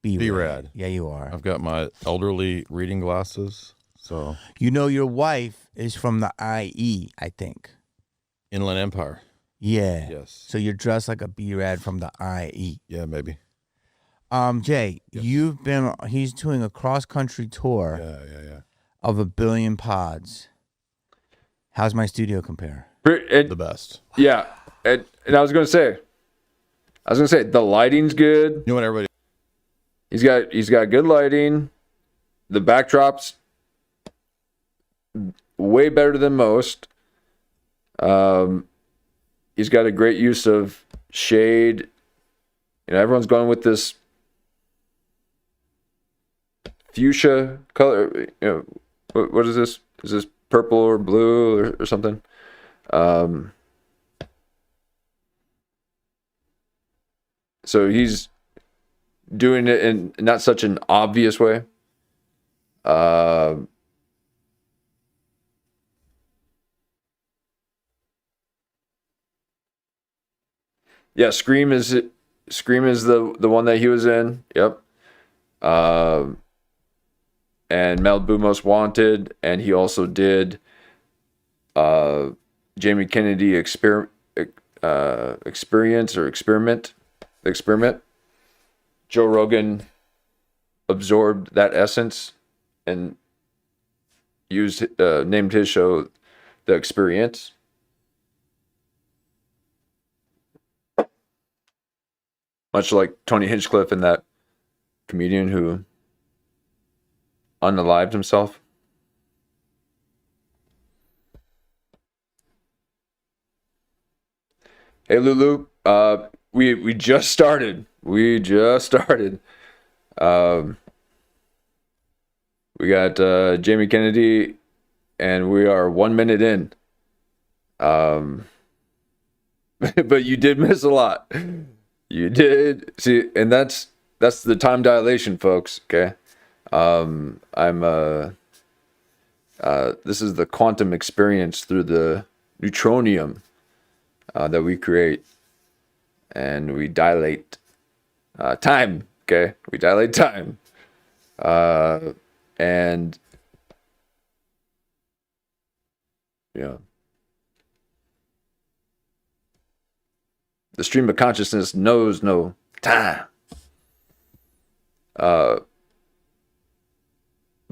B-Rad. Yeah, you are. I've got my elderly reading glasses. So You know your wife is from the IE, I think. Inland Empire. Yeah. Yes. So you're dressed like a B-Rad from the IE. Yeah, maybe. Jay, Yes. he's doing a cross-country tour Yeah. of 1 billion pods. How's my studio compare? The best. Yeah, and I was gonna say the lighting's good. You know what, everybody? He's got good lighting. The backdrop's way better than most. He's got a great use of shade. You know, everyone's going with this fuchsia color. You know, what is this? Is this purple or blue or something? So he's doing it in not such an obvious way. Yeah, Scream is the one that he was in. Yep. And Malibu Most Wanted, and he also did Jamie Kennedy Experiment. Joe Rogan absorbed that essence and named his show The Experience. Much like Tony Hinchcliffe and that comedian who unalived himself. Hey Lulu, we just started. We got Jamie Kennedy, and we are 1 minute in. But you did miss a lot. You did see, and that's the time dilation, folks. Okay, this is the quantum experience through the neutronium that we create, and we dilate time. Okay, we dilate time, and the stream of consciousness knows no time. But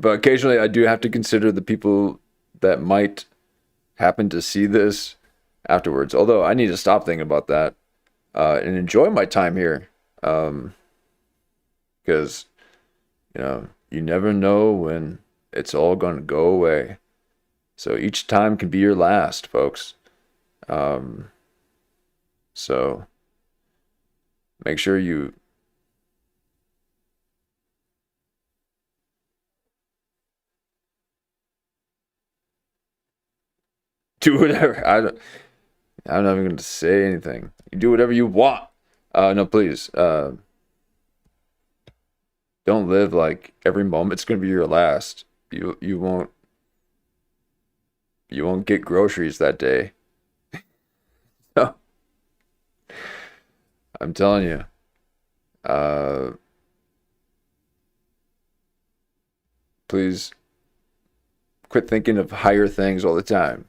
occasionally I do have to consider the people that might happen to see this afterwards. Although I need to stop thinking about that and enjoy my time here. Because, you never know when it's all going to go away. So each time can be your last, folks. So make sure you do whatever. I'm not even going to say anything. You do whatever you want. No, please. Don't live like every moment's going to be your last. You won't get groceries that day. No. I'm telling you. Please quit thinking of higher things all the time.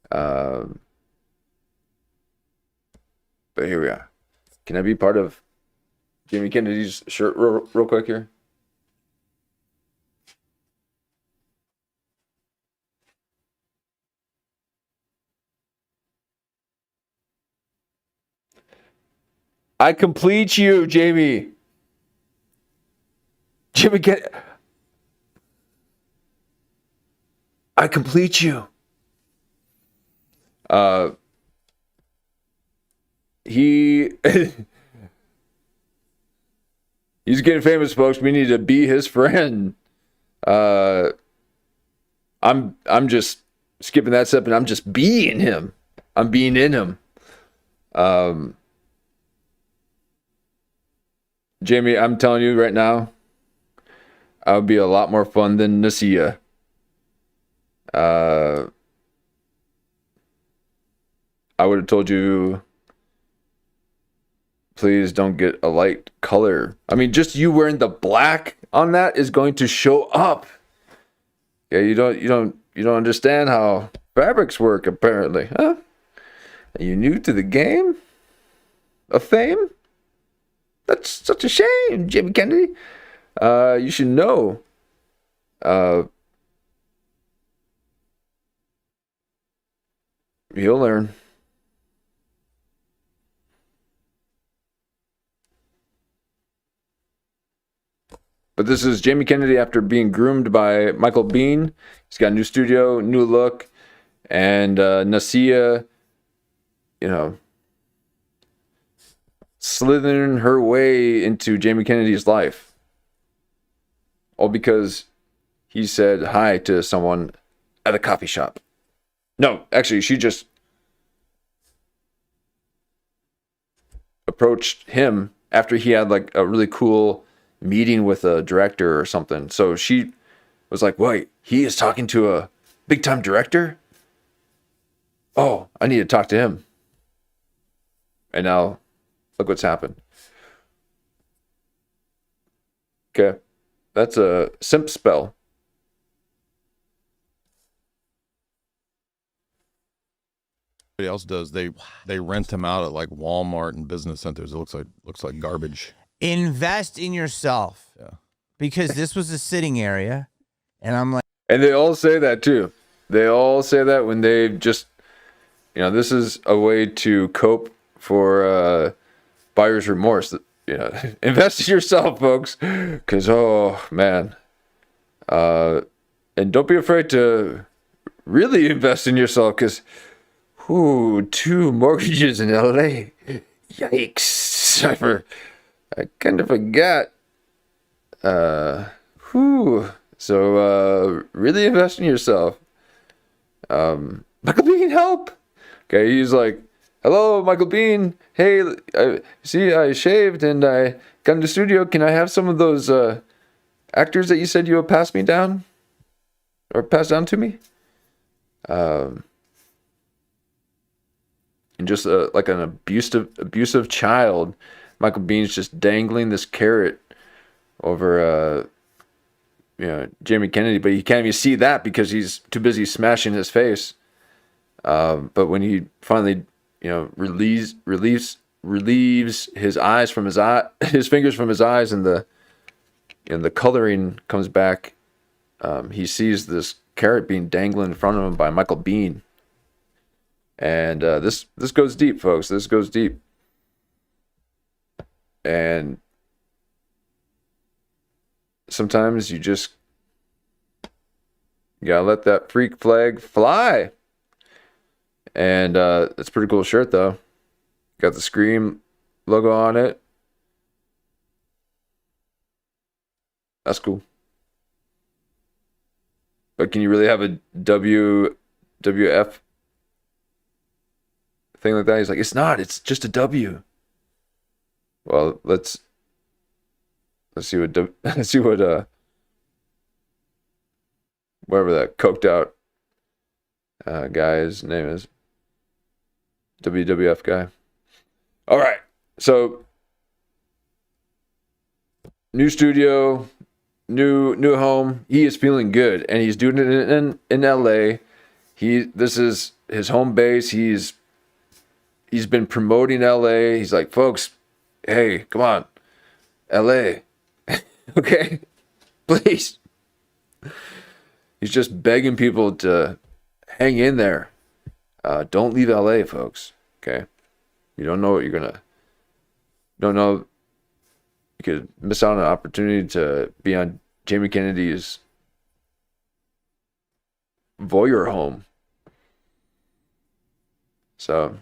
But here we are. Can I be part of Jamie Kennedy's shirt real quick here? I complete you, Jamie. Jimmy Kennedy, I complete you. He he's getting famous, folks. We need to be his friend. I'm just skipping that step, and I'm just being him. I'm being in him. Jamie, I'm telling you right now, I would be a lot more fun than Nasia. I would have told you, please don't get a light color. I mean, just you wearing the black on that is going to show up. Yeah, you don't understand how fabrics work, apparently, huh? Are you new to the game of fame? That's such a shame, Jimmy Kennedy. You should know. You'll learn. But this is Jamie Kennedy after being groomed by Michael Biehn. He's got a new studio, new look, and Nasia, slithering her way into Jamie Kennedy's life. All because he said hi to someone at a coffee shop. No, actually, she just approached him after he had like a really cool meeting with a director or something. So she was like, wait, he is talking to a big time director? Oh, I need to talk to him. And now look what's happened. Okay. That's a simp spell. Everybody else does. They rent them out at like Walmart and business centers. It looks like garbage. Invest in yourself. Yeah. Because this was a sitting area, and I'm like, and they all say that too. They all say that when they just, this is a way to cope for buyer's remorse. Invest in yourself, folks, because oh man, and don't be afraid to really invest in yourself, because 2 mortgages in LA, yikes! I kind of forgot. So really invest in yourself. Michael Biehn, help! Okay, he's like, hello, Michael Biehn. Hey, I shaved and I got in the studio. Can I have some of those actors that you said you would pass me down? Or pass down to me? And just like an abusive child, Michael Bihn's just dangling this carrot over Jamie Kennedy, but he can't even see that because he's too busy smashing his face. But when he finally relieves his eyes from his fingers from his eyes, and the coloring comes back, he sees this carrot being dangled in front of him by Michael Biehn. And this goes deep, folks. This goes deep. And sometimes you gotta let that freak flag fly. And it's a pretty cool shirt, though. Got the Scream logo on it. That's cool. But can you really have a WWF thing like that? He's like, it's not. It's just a W. Well, let's see what whatever that coked out guy's name is. WWF guy. All right. So new studio, new home. He is feeling good, and he's doing it in LA. This is his home base. He's been promoting LA. He's like, folks, hey, come on, LA. Okay? Please. He's just begging people to hang in there. Don't leave LA, folks. Okay? You don't know what you could miss out on an opportunity to be on Jamie Kennedy's voyeur home. So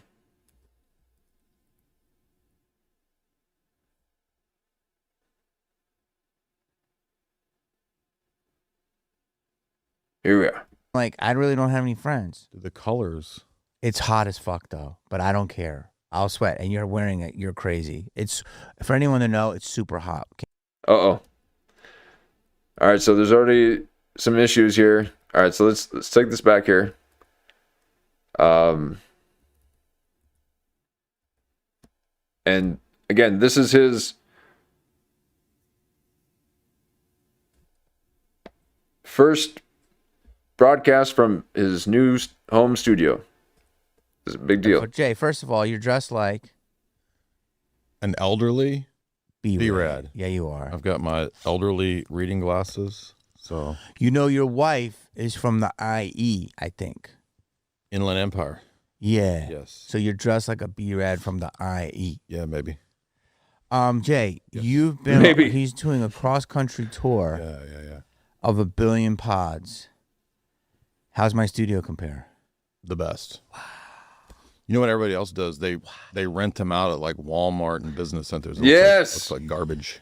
here we are. Like, I really don't have any friends. The colors. It's hot as fuck though, but I don't care. I'll sweat, and you're wearing it. You're crazy. It's, for anyone to know, it's super hot. Uh-oh. All right, so there's already some issues here. All right, so let's take this back here. And again, this is his first broadcast from his new home studio. It's a big deal. So, Jay, first of all, you're dressed like An elderly B-Rad. Yeah, you are. I've got my elderly reading glasses. So You know your wife is from the IE, I think. Inland Empire. Yeah. Yes. So you're dressed like a B-Rad from the IE. Yeah, maybe. Jay, Yes. you've been. Maybe. He's doing a cross-country tour Yeah. of 1 billion pods. How's my studio compare? The best. Wow. You know what everybody else does? They rent them out at like Walmart and business centers. It Yes. looks like garbage.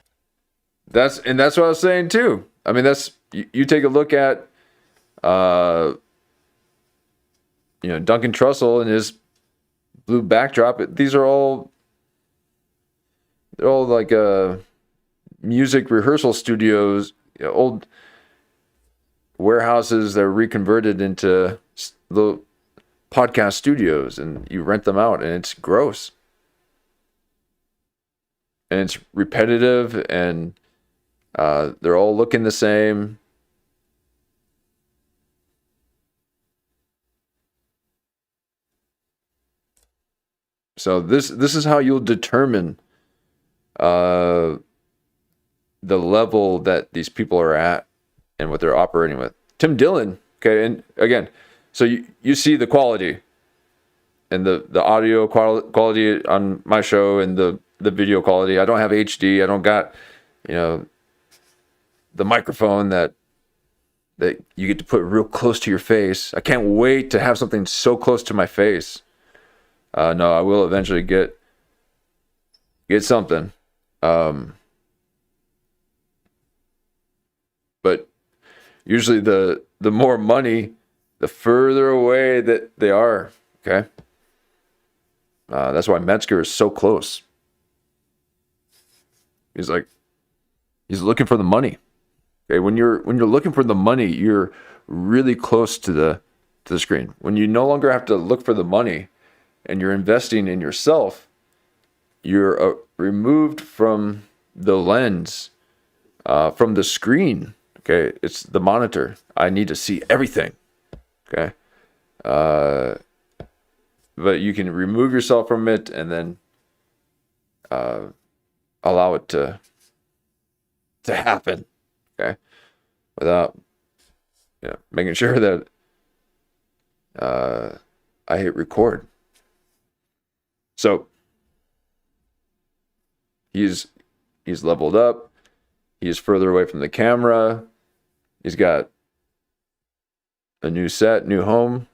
That's what I was saying too. I mean, that's you take a look at Duncan Trussell and his blue backdrop. These are all like music rehearsal studios, old warehouses that are reconverted into the podcast studios, and you rent them out, and it's gross. And it's repetitive, and they're all looking the same. So this is how you'll determine the level that these people are at and what they're operating with. Tim Dillon, okay, and again, so you see the quality and the audio quality on my show and the video quality. I don't have HD. I don't got, the microphone that you get to put real close to your face. I can't wait to have something so close to my face. No, I will eventually get something. But usually the more money, the further away that they are. Okay. That's why Metzger is so close. He's looking for the money. Okay. When you're looking for the money, you're really close to the screen. When you no longer have to look for the money and you're investing in yourself, you're removed from the lens, from the screen. Okay. It's the monitor. I need to see everything. Okay. But you can remove yourself from it and then allow it to happen. Okay. Without making sure that I hit record. So he's leveled up. He's further away from the camera. He's got a new set, new home,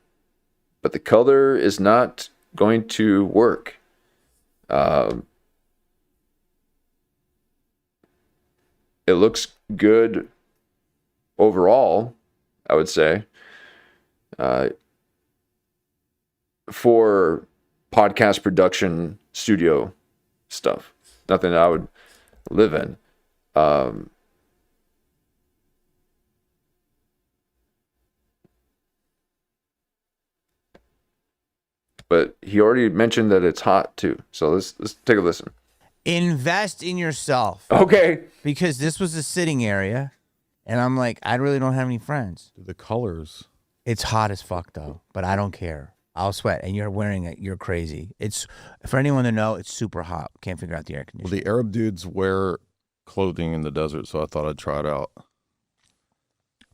but the color is not going to work. It looks good overall, I would say, for podcast production studio stuff. Nothing that I would live in. But he already mentioned that it's hot too. So let's take a listen. Invest in yourself. Okay. Because this was a sitting area, and I'm like, I really don't have any friends. The colors. It's hot as fuck though, but I don't care. I'll sweat, and you're wearing it. You're crazy. It's, for anyone to know, it's super hot. Can't figure out the air Well, conditioning. the Arab dudes wear clothing in the desert, so I thought I'd try it out.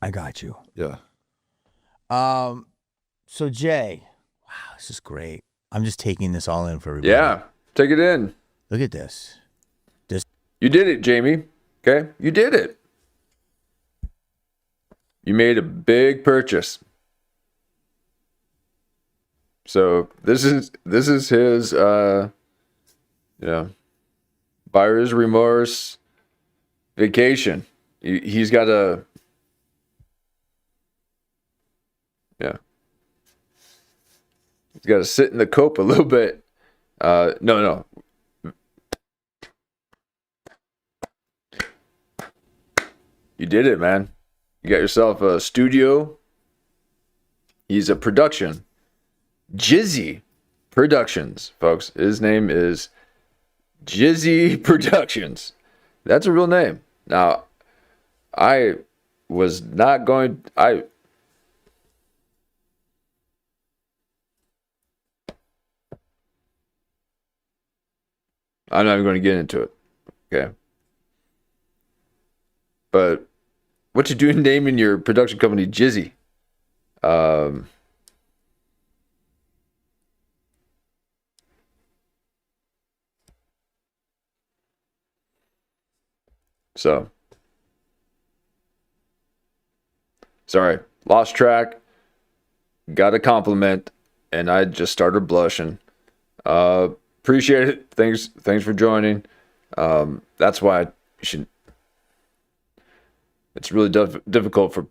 I got you. Yeah. So Jay, wow, this is great. I'm just taking this all in for everybody. Yeah. Take it in. Look at this. You did it, Jamie. Okay? You did it. You made a big purchase. So this is his buyer's remorse vacation. He's got a he's got to sit in the cope a little bit. No. You did it, man. You got yourself a studio. He's a production. Jizzy Productions, folks. His name is Jizzy Productions. That's a real name. Now, I was not going... I'm not even going to get into it. Okay. But what you doing naming your production company Jizzy? So, sorry, lost track. Got a compliment, and I just started blushing. Appreciate it. Thanks for joining. That's why you should. It's really difficult for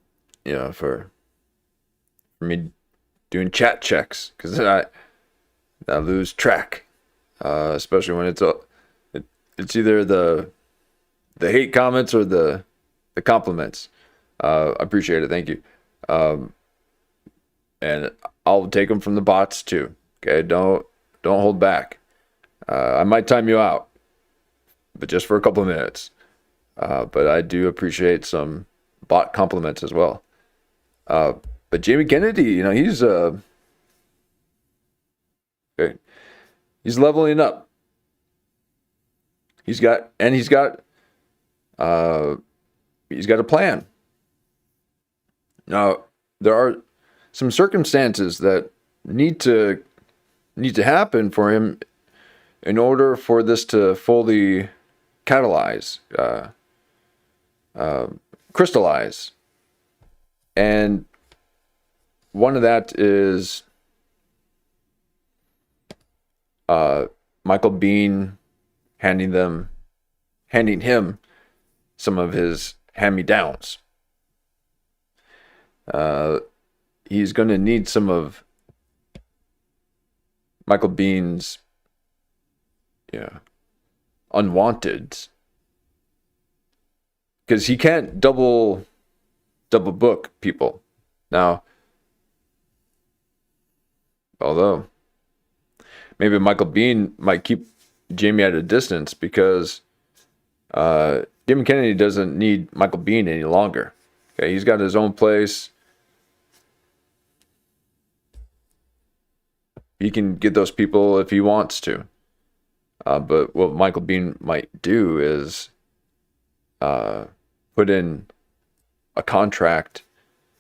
me doing chat checks because then I lose track, especially when it's either the hate comments or the compliments. I appreciate it. Thank you. And I'll take them from the bots too. Okay, don't hold back. I might time you out, but just for a couple of minutes. But I do appreciate some bot compliments as well. But Jamie Kennedy, he's leveling up. He's got a plan. Now, there are some circumstances that need to happen for him in order for this to fully catalyze, crystallize. And one of that is Michael Biehn handing him some of his hand-me-downs. He's going to need some of Michael Biehn's unwanted, because he can't double book people. Now, although maybe Michael Biehn might keep Jamie at a distance because Jamie Kennedy doesn't need Michael Biehn any longer. Okay, he's got his own place. He can get those people if he wants to. But what Michael Biehn might do is put in a contract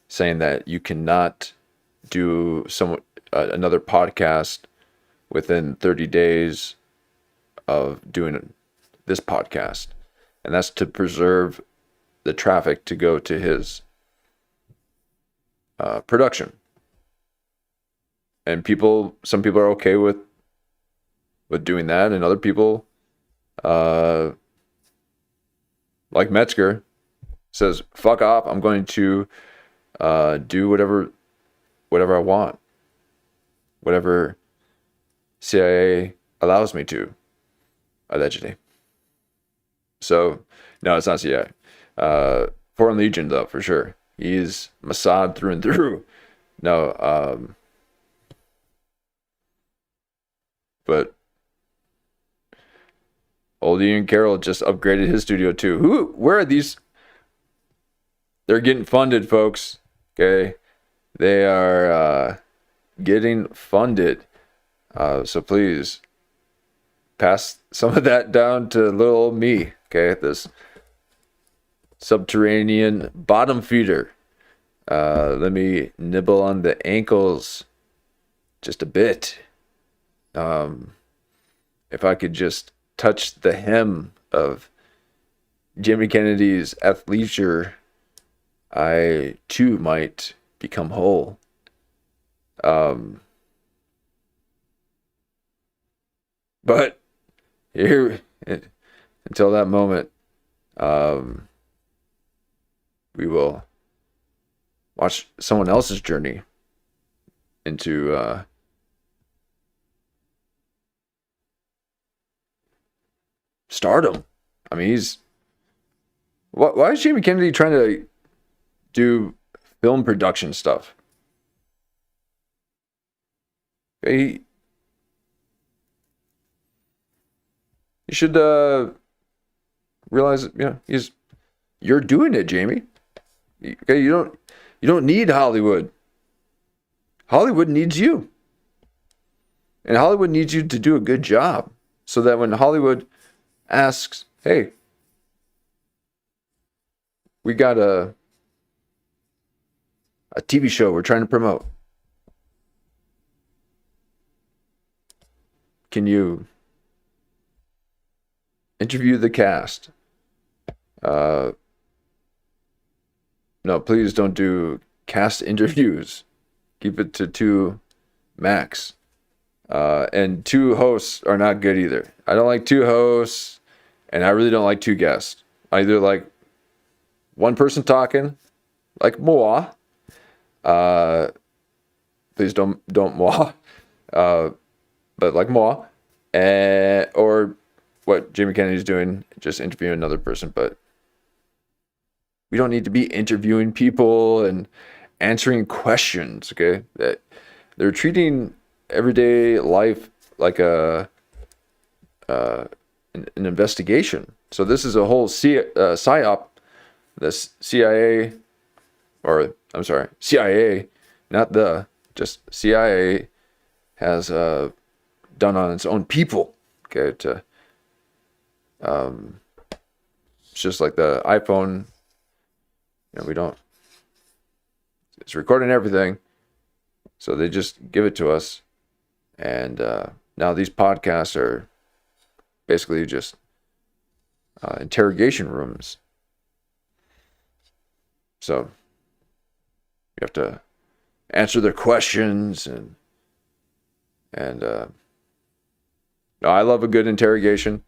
saying that you cannot do another podcast within 30 days of doing this podcast. And that's to preserve the traffic to go to his production. And some people are okay with doing that, and other people, like Metzger, says, "Fuck off! I'm going to do whatever I want, whatever CIA allows me to, allegedly." So, no, it's not CIA. Foreign Legion, though, for sure. He's Mossad through and through. No, but old Ian Carroll just upgraded his studio too. Where are these? They're getting funded, folks. Okay, they are getting funded. So please pass some of that down to little old me. Okay, this subterranean bottom feeder. Let me nibble on the ankles just a bit. If I could just touch the hem of Jamie Kennedy's athleisure, I too might become whole. But here, until that moment, we will watch someone else's journey into stardom. I mean, why is Jamie Kennedy trying to do film production stuff? You should realize, you're doing it, Jamie. Okay, you don't need Hollywood. Hollywood needs you. And Hollywood needs you to do a good job so that when Hollywood asks, hey, we got a TV show we're trying to promote. Can you interview the cast? No, please don't do cast interviews. Keep it to 2 max. And 2 hosts are not good either. I don't like 2 hosts, and I really don't like 2 guests. I either like one person talking, like moi. Please don't moi. But like moi. Or what Jamie Kennedy's doing, just interviewing another person. But we don't need to be interviewing people and answering questions, okay? That they're treating everyday life like an investigation. So this is a whole psyop. The CIA, or I'm sorry, CIA, just CIA has done on its own people. Okay, it's just like the iPhone. It's recording everything, so they just give it to us, and now these podcasts are basically just interrogation rooms. So you have to answer their questions, and no, I love a good interrogation.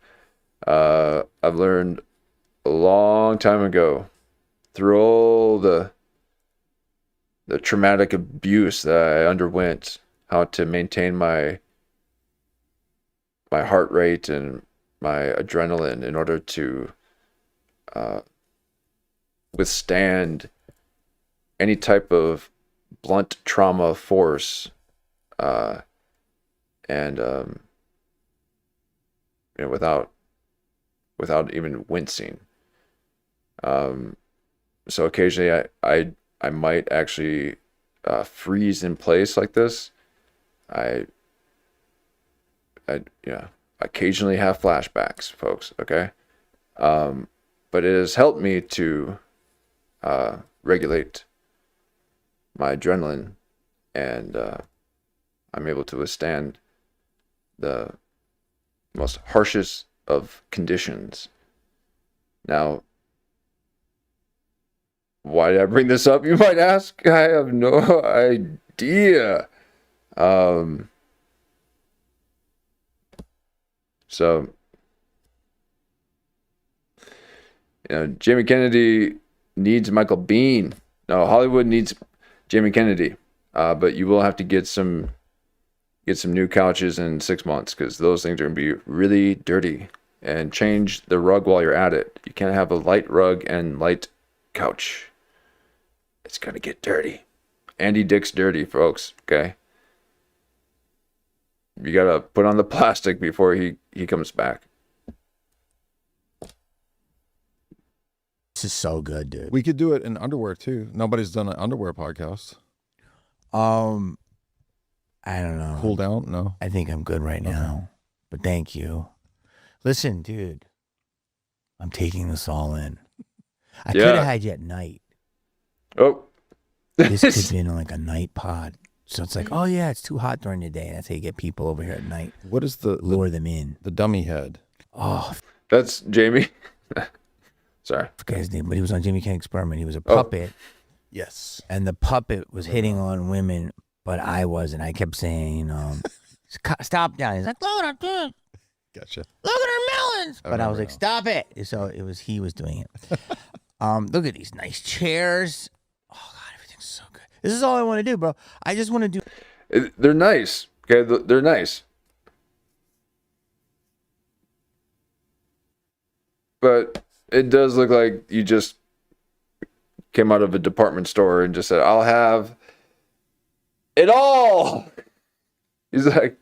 I've learned a long time ago, through all the traumatic abuse that I underwent, how to maintain my heart rate and my adrenaline in order to withstand any type of blunt trauma force, and without even wincing. So occasionally I might actually freeze in place like this. I occasionally have flashbacks, folks, okay? But it has helped me to regulate my adrenaline, and I'm able to withstand the most harshest of conditions. Now, why did I bring this up, you might ask? I have no idea. So, Jamie Kennedy needs Michael Biehn. No, Hollywood needs Jamie Kennedy. But you will have to get some new couches in 6 months, because those things are going to be really dirty. And change the rug while you're at it. You can't have a light rug and light couch. It's going to get dirty. Andy Dick's dirty, folks, okay? You got to put on the plastic before he comes back. This is so good, dude. We could do it in underwear too. Nobody's done an underwear podcast. I don't know. Cool down? No. I think I'm good right now. But thank you. Listen, dude. I'm taking this all in. I could have had you at night. Oh. This could have been like a night pod. So it's like, oh yeah, it's too hot during the day. That's how you get people over here at night. What is lure them in? The dummy head. Oh, that's Jamie. Sorry. I forget his name, but he was on Jimmy Kimmel Experiment. He was a puppet. Yes. And the puppet was hitting on women, but I wasn't. I kept saying, stop down. He's like, look at her, Gotcha. look at her melons. But I was like, now. stop it. So he was doing it. Look at these nice chairs. Oh God, everything's so good. This is all I want to do, bro. I just want to do. They're nice. Okay, they're nice. But it does look like you just came out of a department store and just said, I'll have it all. He's like,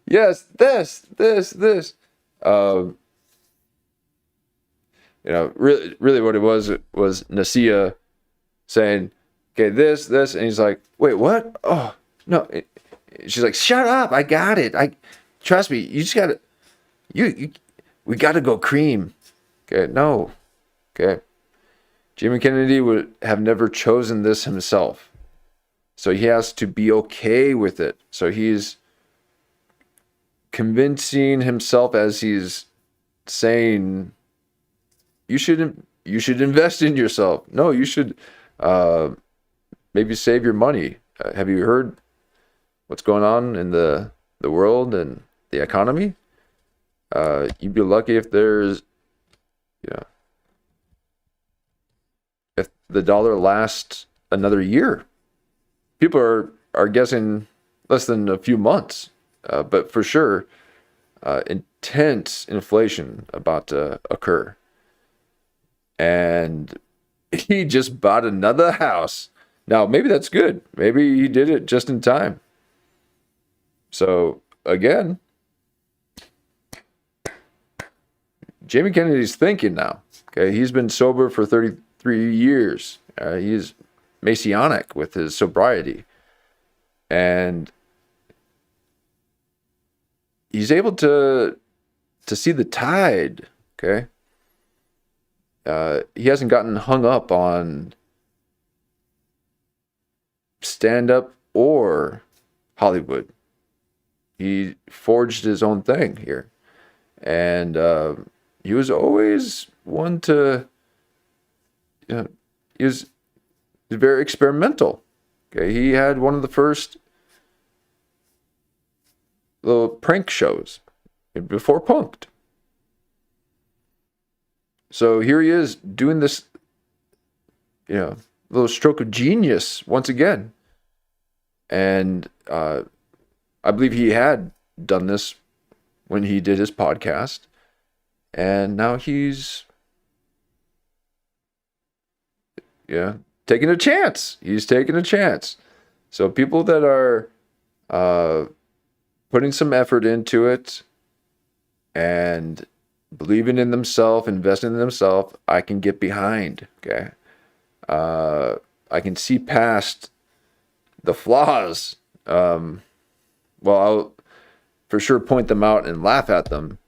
yes, this. Really what it was Nasia saying, okay, this, and he's like, wait, what? Oh, no. She's like, shut up, I got it. Trust me, you just gotta, we gotta go cream. Okay, no. Okay. Jimmy Kennedy would have never chosen this himself. So he has to be okay with it. So he's convincing himself as he's saying, you should invest in yourself. No, you should maybe save your money. Have you heard what's going on in the world and the economy? You'd be lucky if there's, if the dollar lasts another year. People are guessing less than a few months, but for sure, intense inflation about to occur. And he just bought another house. Now, maybe that's good. Maybe he did it just in time. So, again, Jamie Kennedy's thinking now. Okay, he's been sober for 33 years. He's Masonic with his sobriety. And he's able to see the tide, okay? He hasn't gotten hung up on stand-up or Hollywood. He forged his own thing here. And he was always one to, he was very experimental. Okay, he had one of the first little prank shows before Punk'd. So here he is doing this, little stroke of genius once again. And I believe he had done this when he did his podcast. And now he's, taking a chance. He's taking a chance. So people that are putting some effort into it and believing in themselves, investing in themselves, I can get behind. Okay, I can see past the flaws. Well, I'll for sure point them out and laugh at them,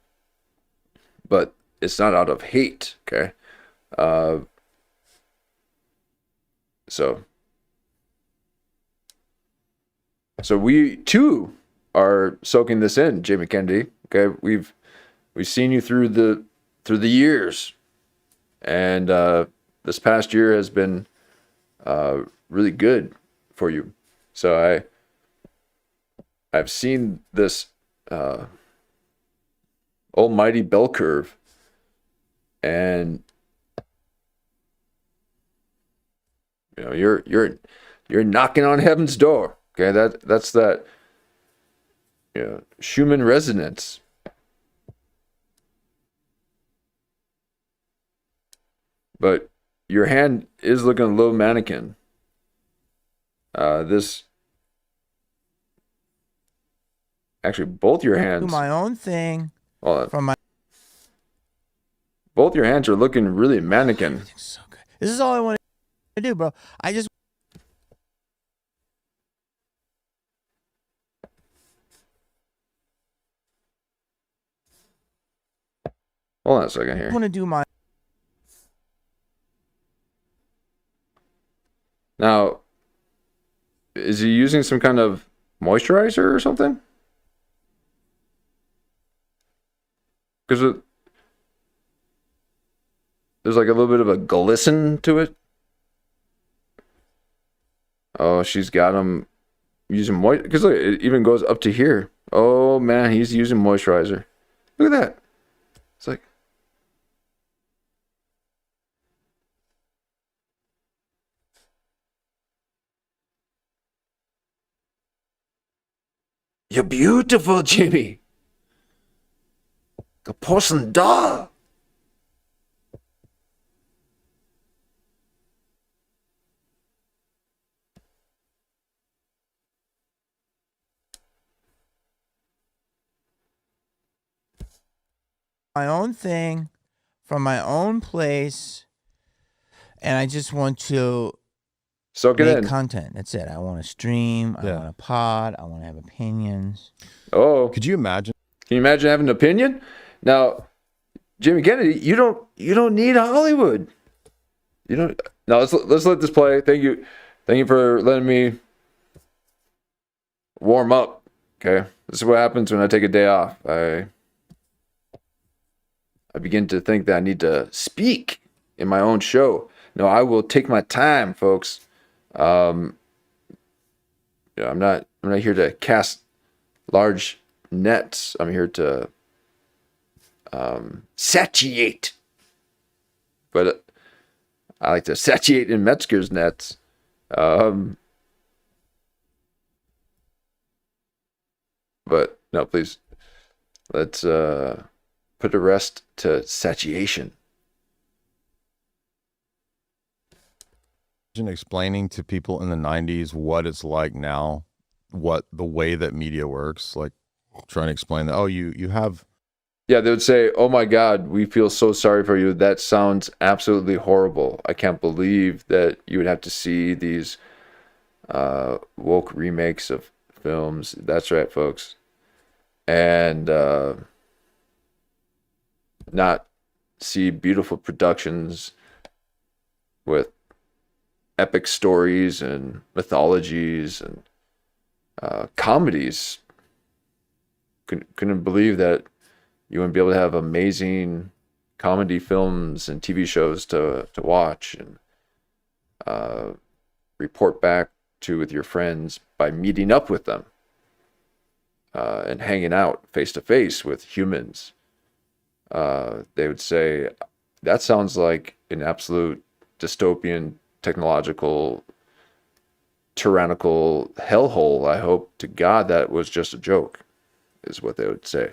but it's not out of hate. Okay, so we too are soaking this in, Jamie Kennedy. Okay, we've seen you through the years, and this past year has been really good for you. So I've seen this almighty bell curve, and you're knocking on heaven's door. Okay, that's that Schumann resonance. But your hand is looking a little mannequin. This actually both your hands. Do my own thing. Well, From my. both your hands are looking really mannequin. Everything's so good. This is all I want to do, bro. I just. Hold on a second here. Want to do my. Now, is he using some kind of moisturizer or something? Because there's like a little bit of a glisten to it. Oh, she's got him using moist, because look, it even goes up to here. Oh man, he's using moisturizer. Look at that. It's like, you're beautiful, Jimmy. The porcelain doll. My own thing from my own place, and I just want to Soak it make in. content. That's it. I want to stream. I Yeah. want to pod. I want to have opinions. Oh, Could you imagine? can you imagine having an opinion? Now, Jimmy Kennedy, you don't need Hollywood. You don't. Now let's let this play. Thank you for letting me warm up. Okay, this is what happens when I take a day off. I begin to think that I need to speak in my own show. No, I will take my time, folks. I'm not here to cast large nets. I'm here to satiate. But I like to satiate in Metzger's nets. But no, please, let's put a rest to satiation. Imagine explaining to people in the 90s what it's like now, what the way that media works, like trying to explain that, oh, you have. Yeah, they would say, oh my God, we feel so sorry for you. That sounds absolutely horrible. I can't believe that you would have to see these woke remakes of films. That's right, folks. And not see beautiful productions with epic stories and mythologies and comedies. Couldn't believe that you wouldn't be able to have amazing comedy films and TV shows to watch and report back to with your friends by meeting up with them and hanging out face to face with humans. They would say, that sounds like an absolute dystopian, technological, tyrannical hellhole. I hope to God that was just a joke, is what they would say.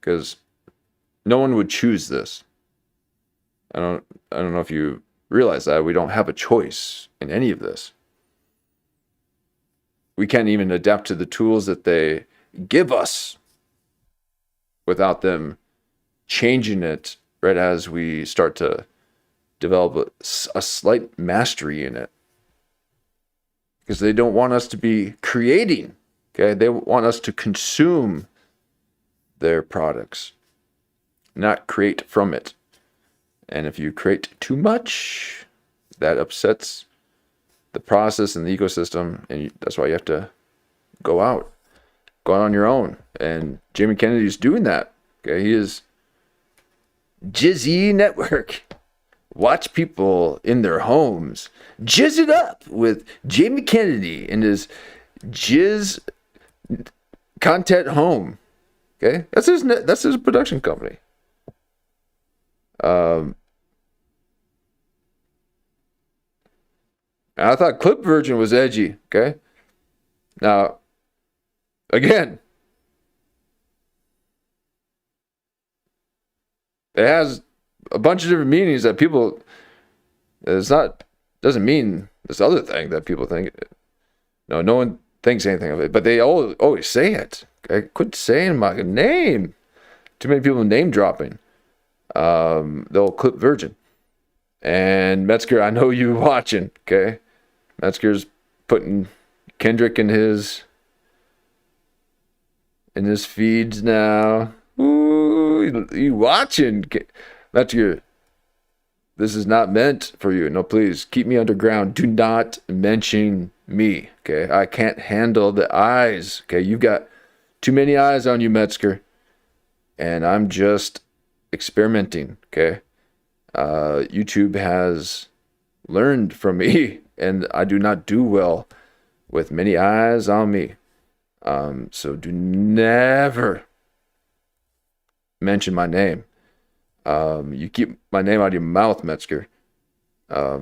Because no one would choose this. I don't know if you realize that we don't have a choice in any of this. We can't even adapt to the tools that they give us without them changing it right as we start to develop a slight mastery in it. Because they don't want us to be creating, okay? They want us to consume their products, not create from it. And if you create too much, that upsets the process and the ecosystem, and that's why you have to go out on your own. And Jamie Kennedy's doing that. Okay, he is Jizzy Network. Watch people in their homes jizz it up with Jamie Kennedy and his jizz content home. Okay, that's his production company. I thought Clip Virgin was edgy. Okay, now again, it has a bunch of different meanings that people. Doesn't mean this other thing that people think. No one thinks anything of it, but they always say it. Okay, quit saying my name. Too many people name dropping. They'll Clip Virgin. And Metzger, I know you watching. Okay, Metzger's putting Kendrick in his feeds now. Ooh, you watching, Metzger? This is not meant for you. No, please keep me underground. Do not mention me. Okay, I can't handle the eyes. Okay, you've got too many eyes on you, Metzger. And I'm just experimenting, okay? YouTube has learned from me, and I do not do well with many eyes on me. So do never mention my name. You keep my name out of your mouth, Metzger. I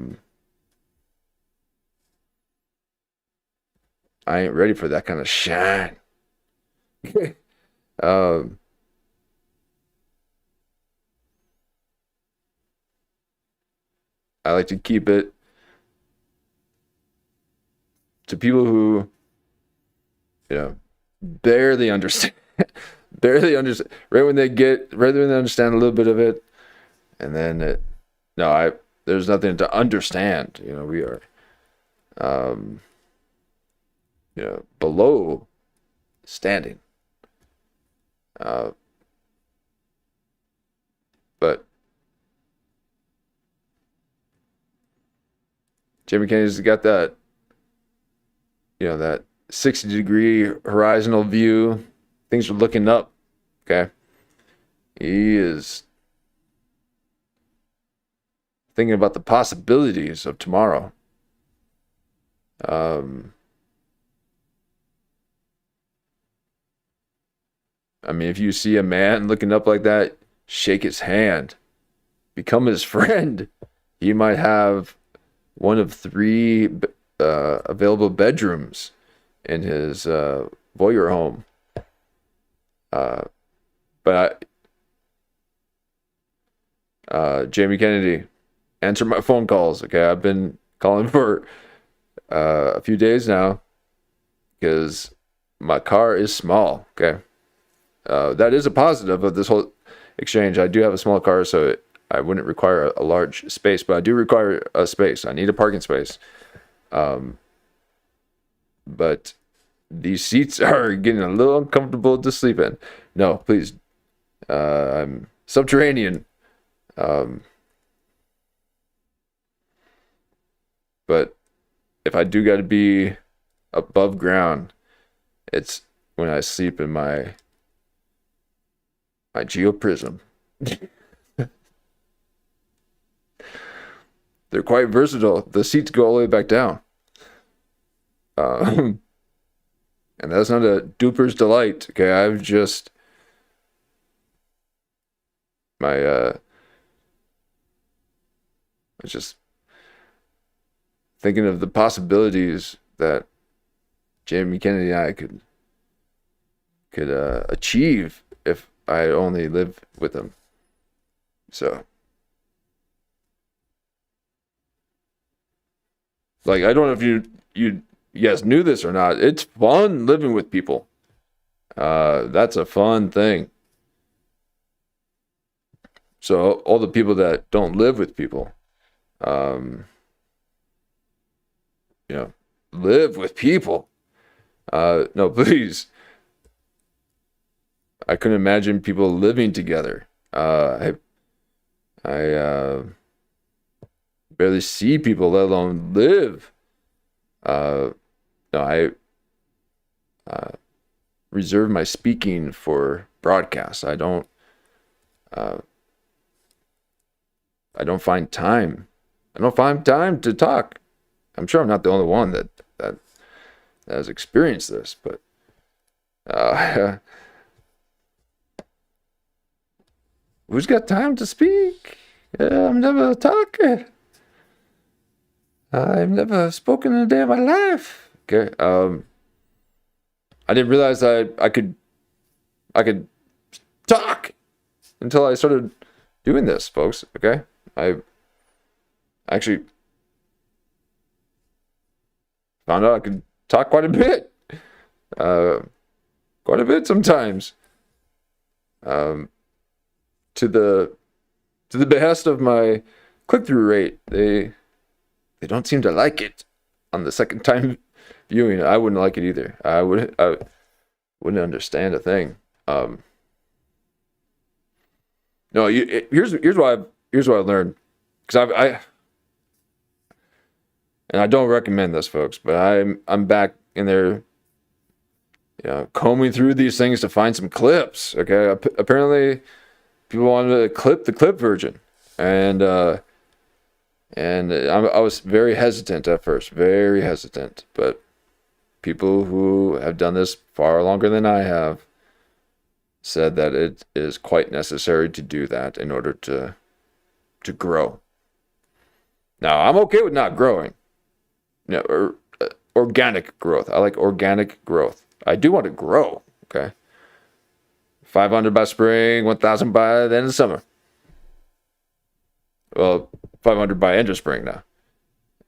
ain't ready for that kind of shine. I like to keep it to people who, barely understand. Barely understand. Right when they understand a little bit of it, and then there's nothing to understand. We are, below standing. But Jamie Kennedy's got that, that 60-degree horizontal view. Things are looking up. Okay. He is thinking about the possibilities of tomorrow. I mean, if you see a man looking up like that, shake his hand. Become his friend. He might have one of 3 available bedrooms in his voyeur home. But Jamie Kennedy, answer my phone calls. Okay, I've been calling for a few days now because my car is small. Okay, that is a positive of this whole exchange. I do have a small car, so I wouldn't require a large space, but I do require a space. I need a parking space. But these seats are getting a little uncomfortable to sleep in. No, please. I'm subterranean. But if I do got to be above ground, it's when I sleep in my geoprism. They're quite versatile. The seats go all the way back down. And that's not a duper's delight. Okay, I've just I was just thinking of the possibilities that Jamie Kennedy and I could achieve if I only lived with him. So, like, I don't know if you guys knew this or not. It's fun living with people. That's a fun thing. So all the people that don't live with people, live with people. No, please. I couldn't imagine people living together. I barely see people, let alone live. No, I reserve my speaking for broadcasts. I don't find time. I don't find time to talk. I'm sure I'm not the only one that has experienced this, but who's got time to speak? I'm never a talker. I've never spoken in a day of my life. Okay. I didn't realize I could talk until I started doing this, folks. Okay. I actually found out I could talk quite a bit. Quite a bit sometimes. To the behest of my click-through rate. They don't seem to like it on the second time viewing. I wouldn't like it either. I wouldn't understand a thing. No, here's what I learned, because and I don't recommend this, folks, but I'm back in there combing through these things to find some clips. Okay, apparently people wanted to clip the clip version, and I was very hesitant at first, very hesitant. But people who have done this far longer than I have said that it is quite necessary to do that in order to grow. Now, I'm okay with not growing. Organic growth. I like organic growth. I do want to grow, okay? 500 by spring, 1,000 by the end of summer. Well, 500 by end of spring now.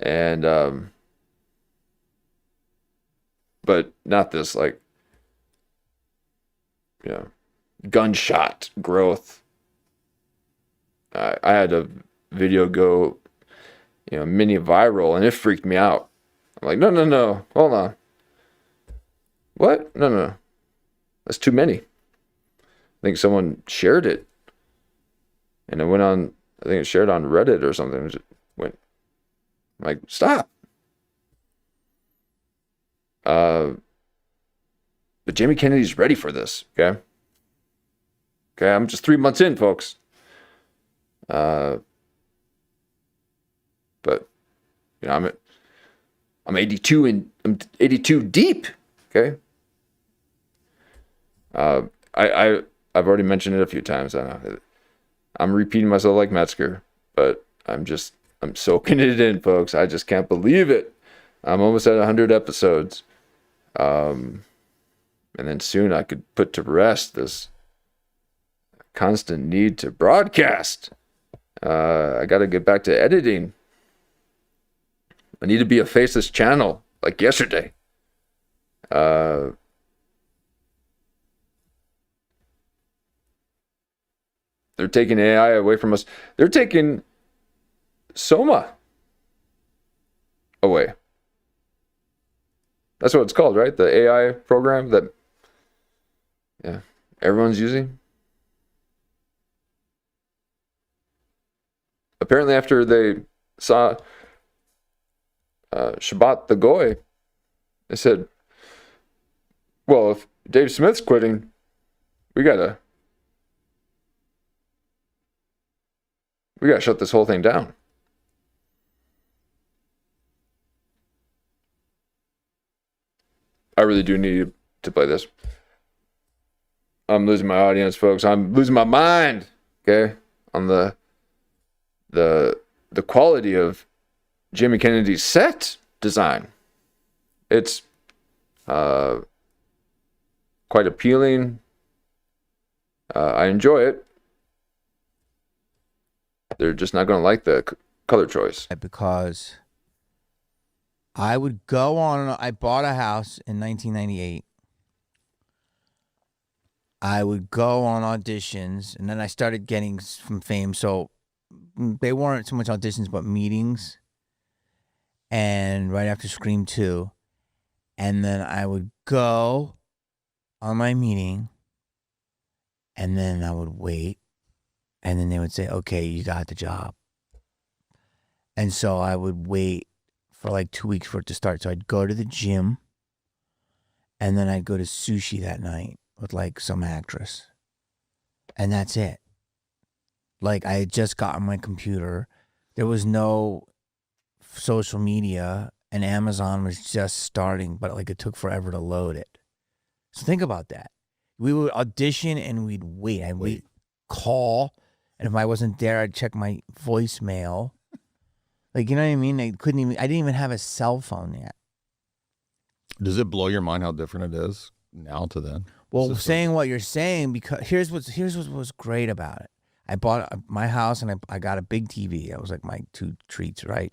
And, but not this, like, gunshot growth. I had a video go, mini viral, and it freaked me out. I'm like, no, hold on. What? No. That's too many. I think someone shared it. And it went on, I think it shared on Reddit or something. It just went, I'm like, stop. But Jamie Kennedy's ready for this, okay? Okay, I'm just 3 months in, folks. But, I'm 82 and I'm 82 deep, okay? I've already mentioned it a few times. I'm repeating myself like Metzger, but I'm soaking it in, folks. I just can't believe it. I'm almost at 100 episodes. And then soon I could put to rest this constant need to broadcast. I got to get back to editing. I need to be a faceless channel like yesterday. They're taking AI away from us. They're taking Soma away. That's what it's called, right? The AI program that everyone's using. Apparently after they saw Shabbat the Goy, they said, well, if Dave Smith's quitting, we gotta shut this whole thing down. I really do need to play this. I'm losing my audience, folks. I'm losing my mind, okay, on the quality of Jimmy Kennedy's set design. It's quite appealing. I enjoy it. They're just not going to like the color choice. Because I would go on, I bought a house in 1998. I would go on auditions, and then I started getting some fame. So they weren't so much auditions, but meetings. And right after Scream 2. And then I would go on my meeting, and then I would wait. And then they would say, okay, you got the job. And so I would wait for like 2 weeks for it to start. So I'd go to the gym, and then I'd go to sushi that night with like some actress. And that's it. Like I had just gotten my computer. There was no social media, and Amazon was just starting, but like it took forever to load it. So think about that. We would audition and we'd wait. I'd wait, call. And if I wasn't there, I'd check my voicemail. Like, you know what I mean? I didn't even have a cell phone yet. Does it blow your mind how different it is now to then? Well, saying what you're saying, because here's what was great about it. I bought my house, and I got a big TV. That was like my two treats, right?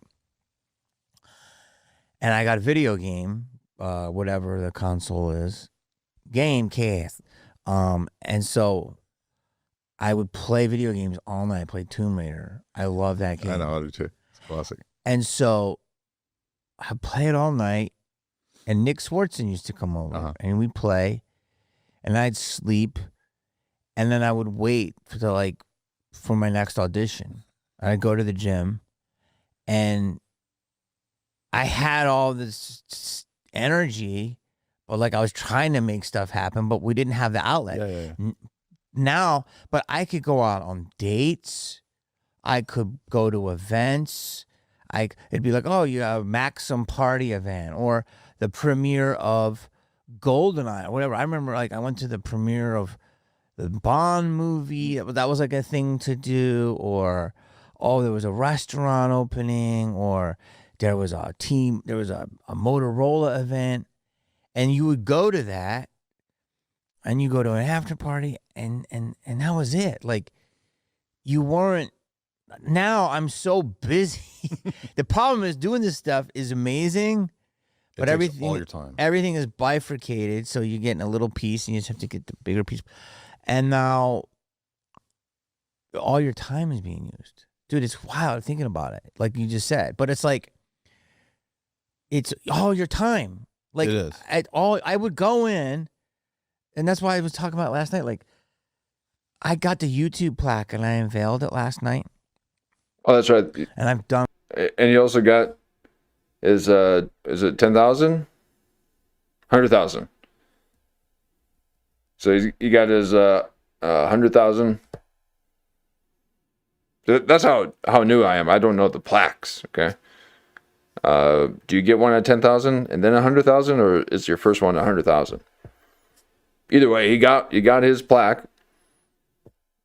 And I got a video game, whatever the console is, Gamecast. And so I would play video games all night. I played Tomb Raider. I love that game. I know, I do too. It's classic. And so I play it all night, and Nick Swartzen used to come over, and we'd play, and I'd sleep, and then I would wait for my next audition. I'd go to the gym, and I had all this energy, or like I was trying to make stuff happen, but we didn't have the outlet. Yeah. Now, but I could go out on dates. I could go to events. It'd be like, oh, you have a Maxim party event or the premiere of Goldeneye or whatever. I remember like I went to the premiere of the Bond movie. That was like a thing to do. Or, oh, there was a restaurant opening, or there was a Motorola event. And you would go to that and you go to an after party and that was it. Like you weren't. Now I'm so busy. The problem is doing this stuff is amazing, but It takes all your time. Everything is bifurcated, so you're getting a little piece, and you just have to get the bigger piece. And now all your time is being used, dude. It's wild thinking about it, like you just said. But it's like it's all your time. Like It is. I would go in, and that's why I was talking about last night. Like I got the YouTube plaque, and I unveiled it last night. Oh, that's right. And I've done. And he also got is it 10,000? 100,000. So he got his 100,000. That's how new I am. I don't know the plaques. Okay. Do you get one at 10,000 and then 100,000, or is your first one 100,000? Either way, he got his plaque.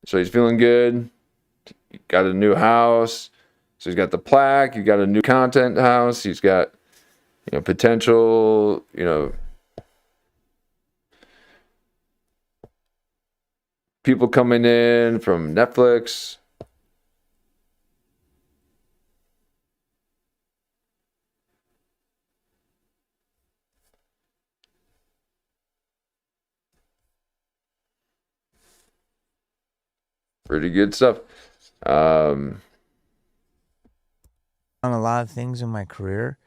So he's feeling good. He got a new house. So he's got the plaque. He got a new content house. He's got, potential, people coming in from Netflix. Pretty good stuff. On a lot of things in my career,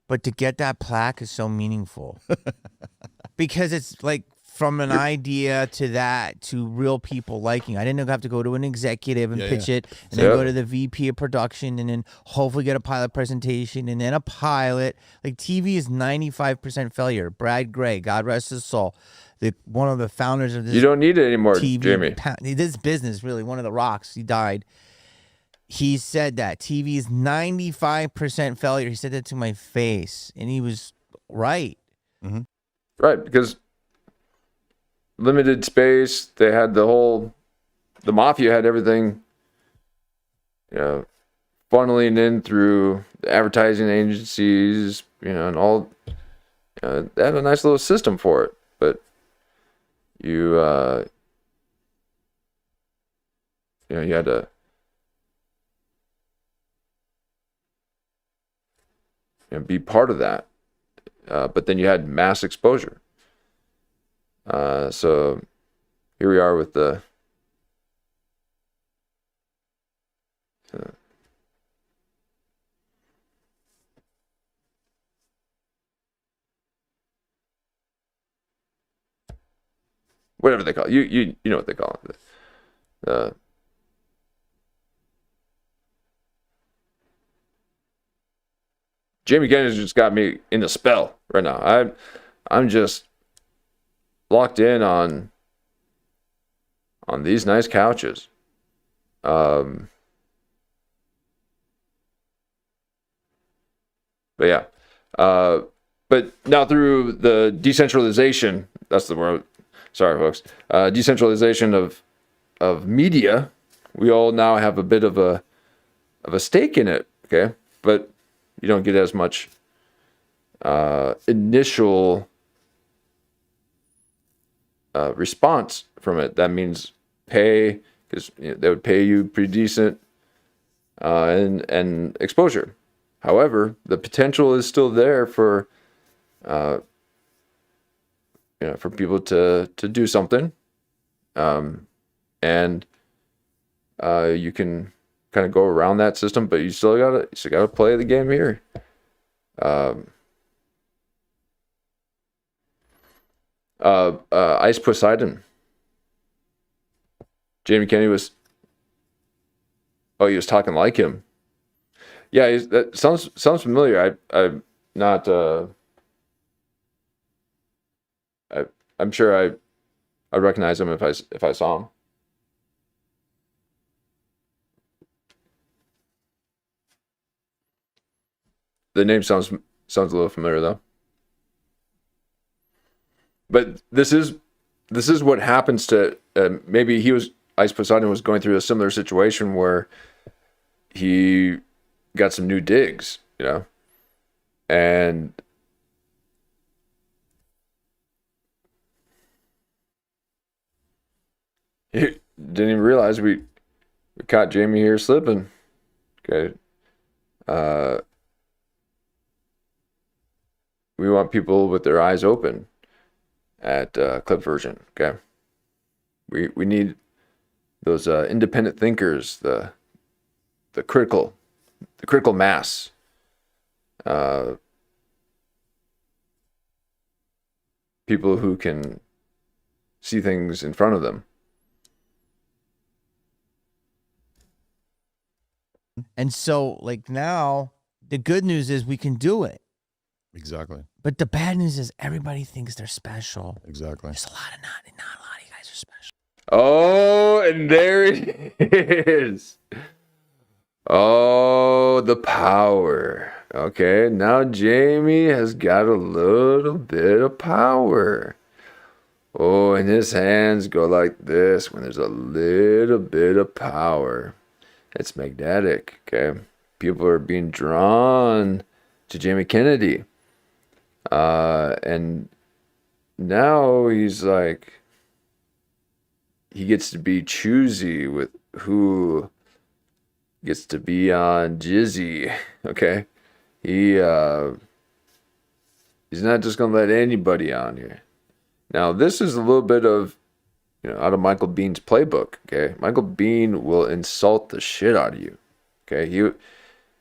but to get that plaque is so meaningful because it's like from an idea to that to real people liking. I didn't have to go to an executive and pitch it, and then go to the VP of production, and then hopefully get a pilot presentation, and then a pilot. Like TV is 95% failure. Brad Gray, God rest his soul, one of the founders of this. You don't need it anymore, TV Jamie. This business, really, one of the rocks. He died. He said that TV is 95% failure. He said that to my face, and he was right. Mm-hmm. Right, because limited space. They had the mafia had everything, funneling in through the advertising agencies, and all. They had a nice little system for it, but you had to. Be part of that, but then you had mass exposure. So here we are with the whatever they call it. You know what they call it. Jamie Kennedy's just got me in a spell right now. I'm just locked in on these nice couches. But yeah. But now through the decentralization, that's the word. Sorry, folks. Decentralization of media, we all now have a bit of a stake in it. Okay, but you don't get as much initial response from it. That means pay, because they would pay you pretty decent, and exposure. However, the potential is still there for for people to do something, and you can kind of go around that system, but you still gotta play the game here. Ice Poseidon. Jamie Kennedy was. Oh, he was talking like him. Yeah, that sounds familiar. I'm not. I'm sure I'd recognize him if I saw him. The name sounds a little familiar though. But this is what happens to maybe Ice Poseidon was going through a similar situation where he got some new digs, you know, and he didn't even realize we caught Jamie here slipping. Okay. We want people with their eyes open at clip version. Okay. We need those independent thinkers, the critical mass. People who can see things in front of them. And so, like, now, the good news is we can do it. Exactly. But the bad news is everybody thinks they're special. Exactly. There's not a lot of you guys are special. Oh, and there it is. Oh, the power. Okay, now Jamie has got a little bit of power. Oh, and his hands go like this when there's a little bit of power. It's magnetic, okay? People are being drawn to Jamie Kennedy. And now he's like, he gets to be choosy with who gets to be on Jizzy, okay? He's not just gonna let anybody on here. Now, this is a little bit of, out of Michael Bihn's playbook, okay? Michael Biehn will insult the shit out of you, okay?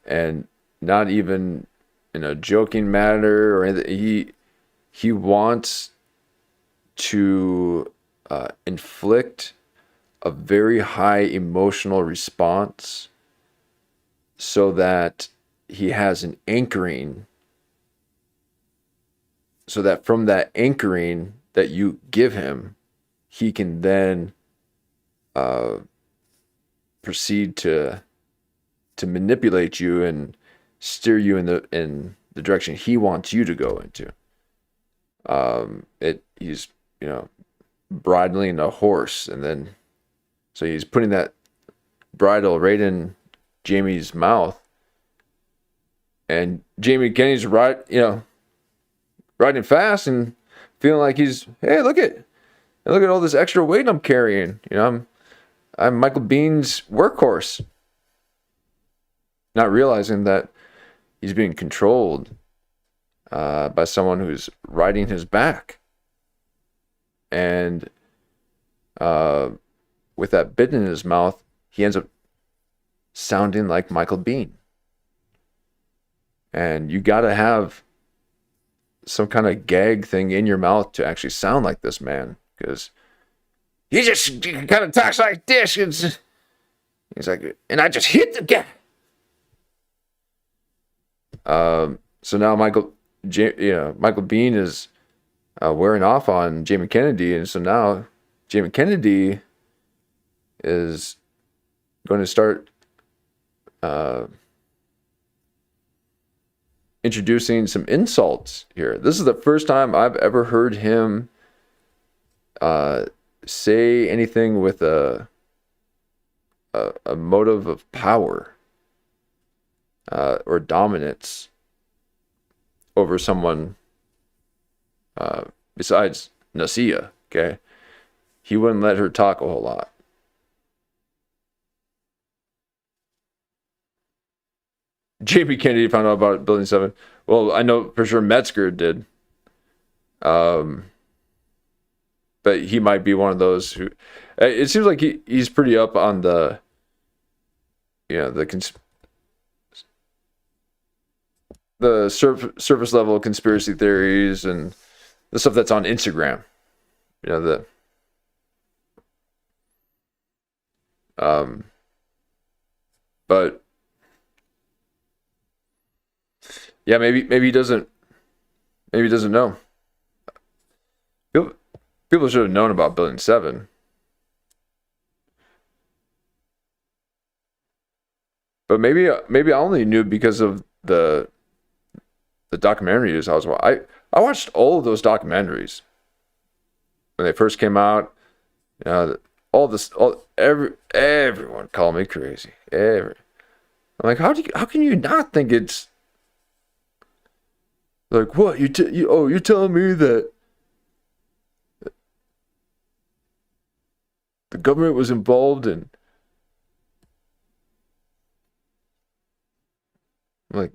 And not even in a joking manner or anything. He wants to inflict a very high emotional response so that he has an anchoring, so that from that anchoring that you give him, he can then proceed to manipulate you and steer you in the direction he wants you to go into. He's bridling a horse, and then so he's putting that bridle right in Jamie's mouth, and Jamie Kennedy's riding fast and feeling like he's, hey, look at all this extra weight I'm carrying. I'm Michael Bihn's workhorse. Not realizing that he's being controlled by someone who's riding his back. And with that bit in his mouth, he ends up sounding like Michael Biehn. And you got to have some kind of gag thing in your mouth to actually sound like this man, because he just kind of talks like this. He's like, and I just hit the guy. So now Michael Biehn is wearing off on Jamie Kennedy, and so now Jamie Kennedy is going to start introducing some insults here. This is the first time I've ever heard him say anything with a motive of power or dominance over someone besides Nasia. Okay, he wouldn't let her talk a whole lot. Jamie Kennedy found out about Building 7. Well, I know for sure Metzger did. But he might be one of those who... It seems like he's pretty up on the... the surface level conspiracy theories and the stuff that's on Instagram. But... yeah, maybe he doesn't know. People should have known about Building 7. But maybe I only knew because of the documentaries I was watching. I watched all of those documentaries when they first came out. You know, everyone called me crazy. I'm like, how can you not think it's like, what you're telling me that the government was involved in? I'm like,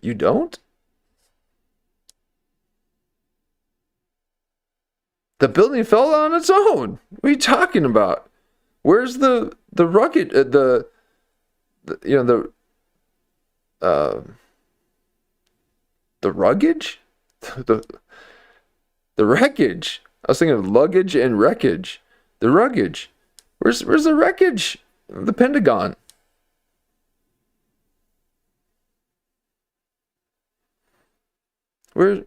you don't? The building fell on its own. What are you talking about? Where's the rugged the ruggage? The wreckage. I was thinking of luggage and wreckage. The ruggage. Where's the wreckage? The Pentagon. Where?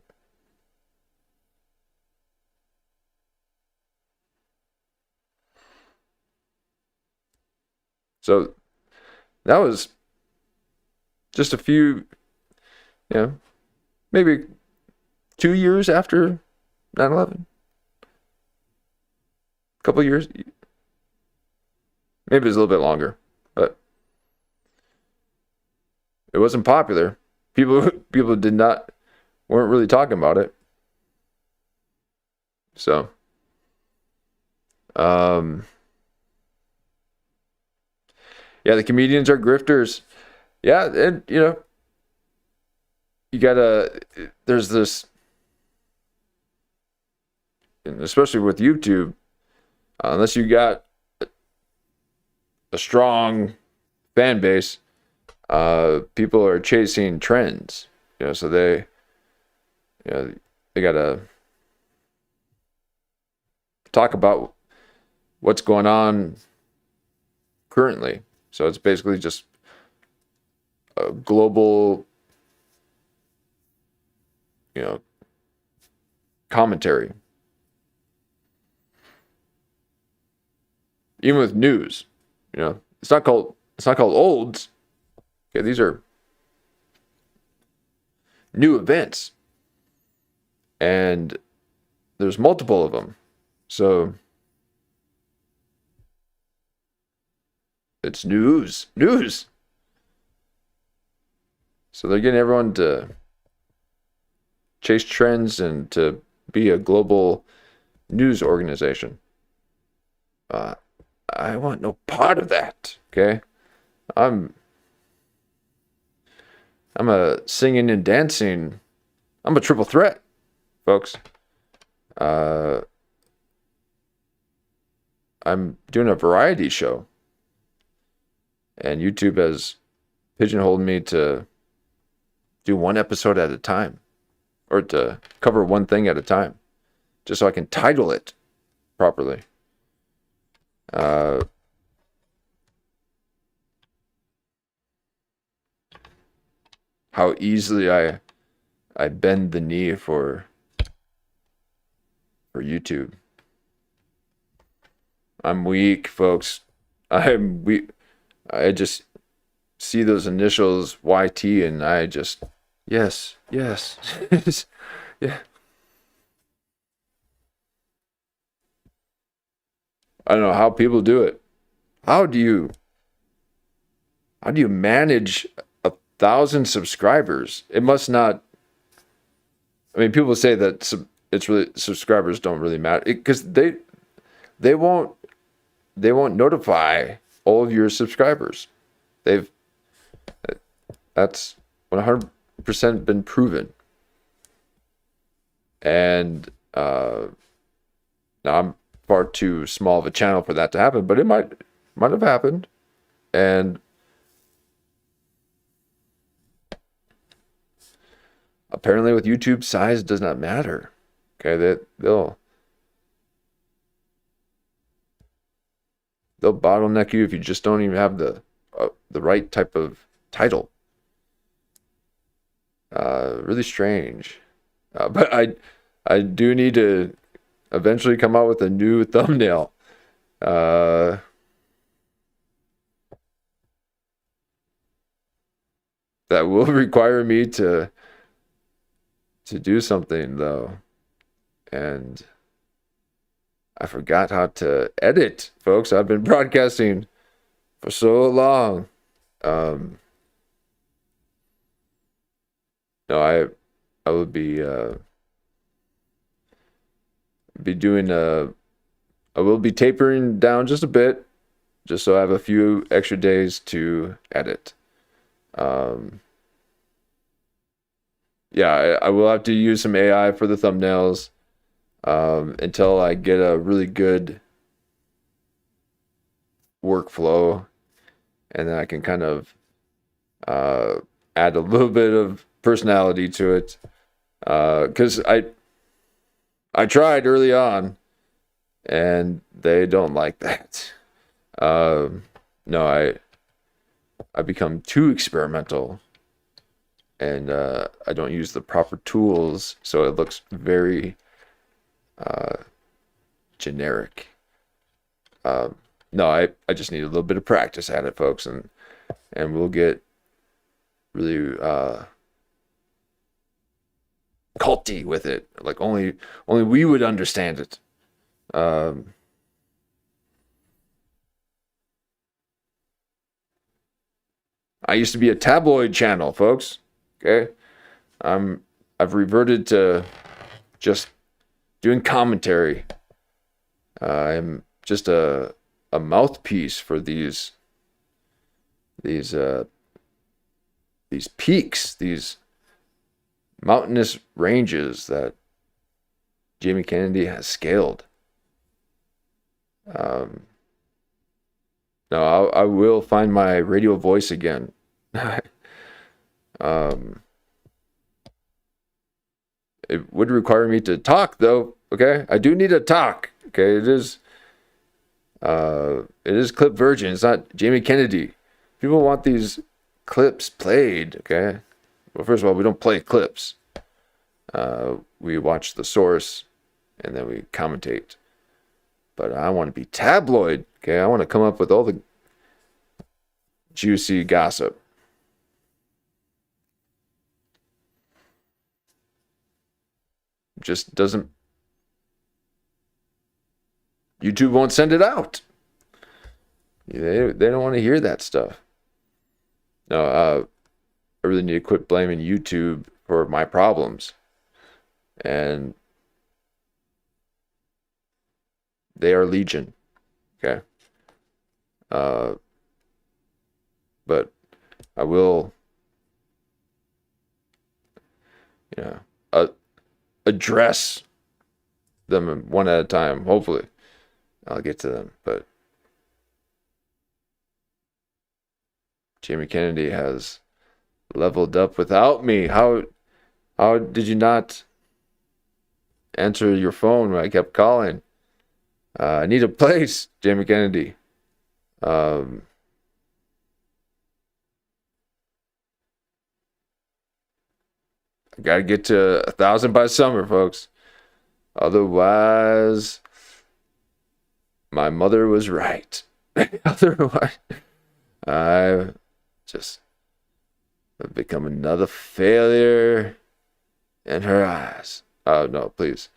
So that was just a few, maybe 2 years after 9/11. A couple years. Maybe it was a little bit longer, but it wasn't popular. People weren't really talking about it. So, yeah, the comedians are grifters. Yeah, and you gotta, there's this, and especially with YouTube, unless you got a strong fan base, people are chasing trends. So they gotta talk about what's going on currently. So it's basically just a global, commentary. Even with news, it's not called olds. Okay, these are new events, and there's multiple of them. So it's news. So they're getting everyone to chase trends and to be a global news organization. I want no part of that. Okay, I'm a singing and dancing. I'm a triple threat, folks. I'm doing a variety show, and YouTube has pigeonholed me to do one episode at a time, or to cover one thing at a time, just so I can title it properly. How easily I bend the knee for YouTube. I'm weak, folks. I'm weak. I just see those initials YT and I just, yes. Yeah. I don't know how people do it. How do you manage 1,000 subscribers? It must not. I mean, people say that it's really, subscribers don't really matter because they won't notify all of your subscribers. That's 100% been proven. And now I'm far too small of a channel for that to happen, but it might have happened. And apparently with YouTube, size does not matter. Okay, they'll bottleneck you if you just don't even have the right type of title. Really strange. But I do need to eventually come out with a new thumbnail. That will require me to do something though. And I forgot how to edit, folks. I've been broadcasting for so long. No, I will be doing I will be tapering down just a bit, just so I have a few extra days to edit. Yeah, I will have to use some AI for the thumbnails until I get a really good workflow, and then I can kind of add a little bit of personality to it. Because I tried early on, and they don't like that. No, I become too experimental, and I don't use the proper tools, so it looks very generic. No, I just need a little bit of practice at it, folks, and we'll get really culty with it. Like only we would understand it. I used to be a tabloid channel, folks. Okay, I've reverted to just doing commentary. I'm just a mouthpiece for these peaks, these mountainous ranges that Jamie Kennedy has scaled. No, I will find my radio voice again. It would require me to talk, though. Okay, I do need to talk. Okay, it is Clip Virgin. It's not Jamie Kennedy. People want these clips played. Okay, well, first of all, we don't play clips. We watch the source, and then we commentate. But I want to be tabloid. Okay, I want to come up with all the juicy gossip. Just doesn't. YouTube won't send it out. They don't want to hear that stuff. No, I really need to quit blaming YouTube for my problems. And they are legion. Okay. But I will, address them one at a time. Hopefully, I'll get to them. But Jamie Kennedy has leveled up without me. How did you not answer your phone when I kept calling? I need a place, Jamie Kennedy. I gotta get to 1,000 by summer, folks. Otherwise, my mother was right. Otherwise, I just have become another failure in her eyes. No, please.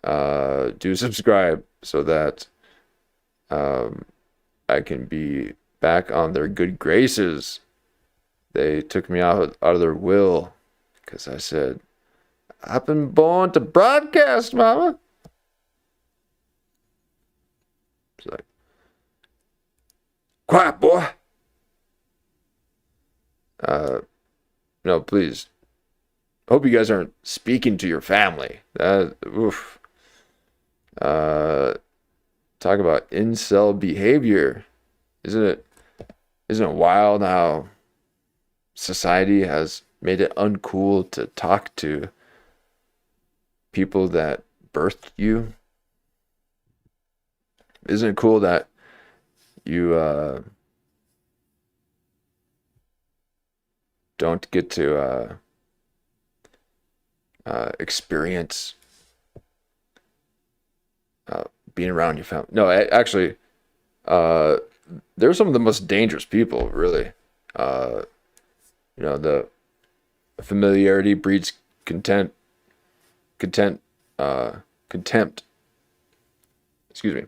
Do subscribe so that I can be back on their good graces. They took me out of their will because I said, I've been born to broadcast, mama. It's like, quiet, boy. No, please. Hope you guys aren't speaking to your family. Oof. Talk about incel behavior. Isn't it wild how society has made it uncool to talk to people that birthed you? Isn't it cool that you don't get to experience being around your family. No, actually, they're some of the most dangerous people, really. The familiarity breeds contempt. Contempt. Excuse me,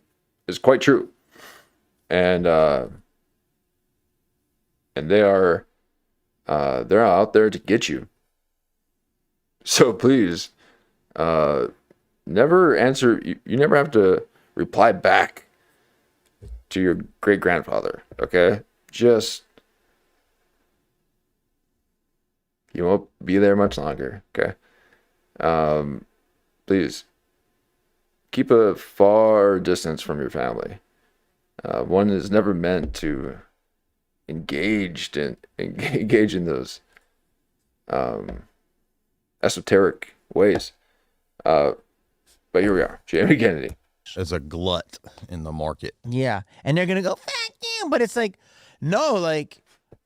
is quite true, and they're out there to get you. So please, never answer. You never have to reply back to your great grandfather. Okay, just you won't be there much longer. Okay, please keep a far distance from your family. One is never meant to engage in those esoteric ways. But here we are, Jamie Kennedy. As a glut in the market. Yeah, and they're gonna go fuck you, but it's like, no, like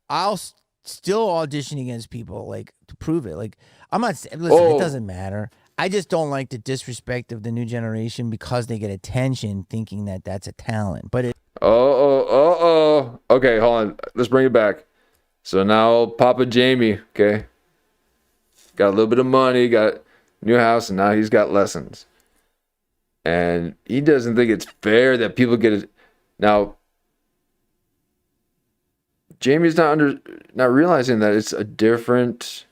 I'll still audition against people like to prove it. Like I'm not. Listen, it doesn't matter. I just don't like the disrespect of the new generation because they get attention thinking that that's a talent. But it. Okay, hold on. Let's bring it back. So now Papa Jamie, okay, got a little bit of money, got a new house, and now he's got lessons. And he doesn't think it's fair that people get it. Now, Jamie's not realizing that it's a different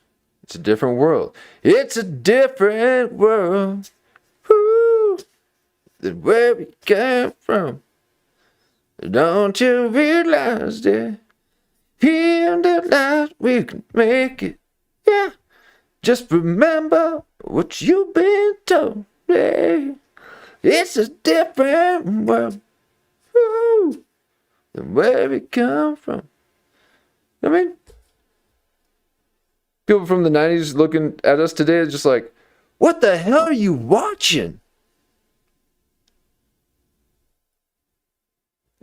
world. It's a different world. Woo, than where we came from. Don't you realize that in the life we can make it? Yeah. Just remember what you've been told. Yeah. It's a different world. Woo, than where we come from. I mean, people from the 90s looking at us today is just like, what the hell are you watching?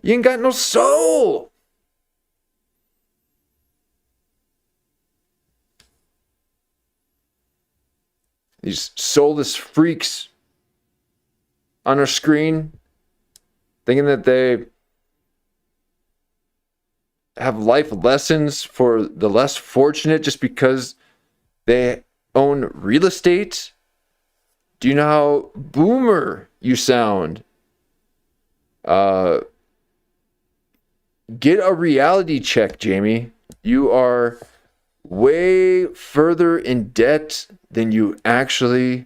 You ain't got no soul. These soulless freaks on our screen thinking that they have life lessons for the less fortunate just because they own real estate. Do you know how boomer you sound? Get a reality check, Jamie. You are way further in debt than you actually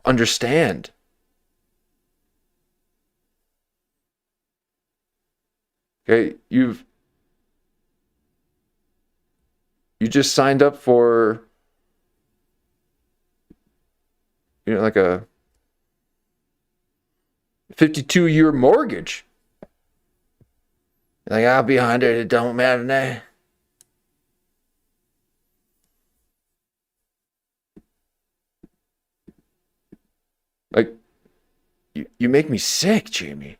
understand. Okay, you just signed up for, like a 52-year mortgage. Like, I'll be 100, it don't matter now. Like, you make me sick, Jamie.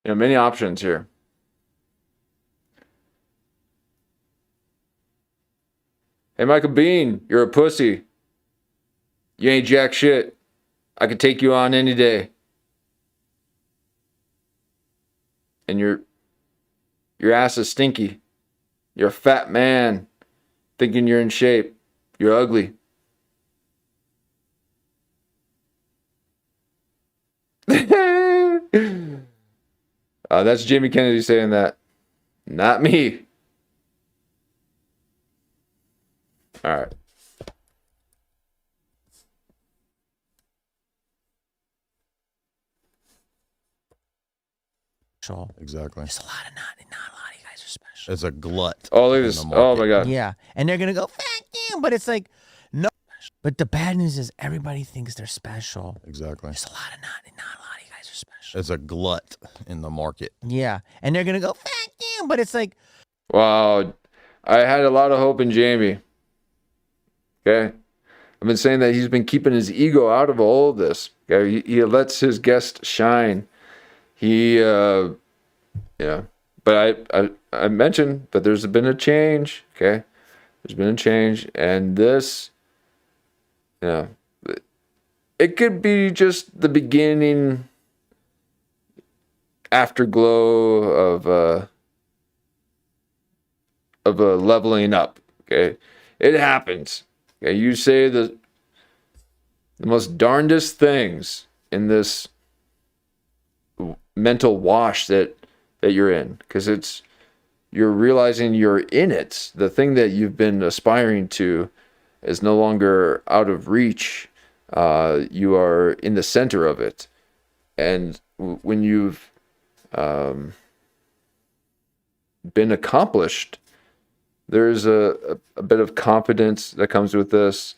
Many options here. Hey, Michael Bean, you're a pussy. You ain't jack shit. I could take you on any day. And your ass is stinky. You're a fat man thinking you're in shape. You're ugly. That's Jamie Kennedy saying that. Not me. All right. Exactly. There's not a lot of you guys are special. It's a glut. Oh, look at in this. the Oh market. my God. Yeah, and they're gonna go fuck you, but it's like no. But the bad news is everybody thinks they're special. Exactly. There's not a lot of you guys are special. It's a glut in the market. Yeah, and they're gonna go fuck you, but it's like Wow. I had a lot of hope in Jamie. Okay. I've been saying that he's been keeping his ego out of all of this. Okay. He lets his guest shine. Yeah. But I mentioned that there's been a change. Okay. There's been a change. And this, it could be just the beginning afterglow of a leveling up. Okay. It happens. Okay. You say the most darndest things in this mental wash that you're in, because you're realizing you're in it. The thing that you've been aspiring to is no longer out of reach. You are in the center of it, and when you've been accomplished, there's a bit of confidence that comes with this,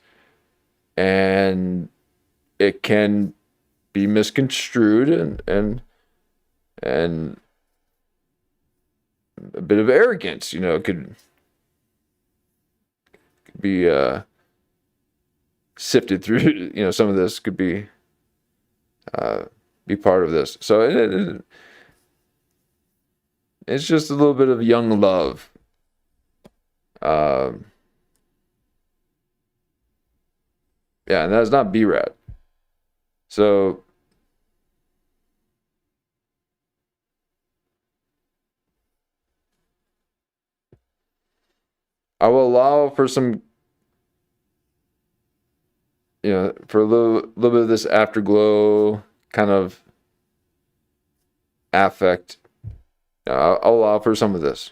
and it can be misconstrued and a bit of arrogance, could be sifted through. Some of this could be part of this. So it's just a little bit of young love. Yeah, and that's not B-Rad. So I will allow for some, for a little bit of this afterglow kind of affect. I'll allow for some of this.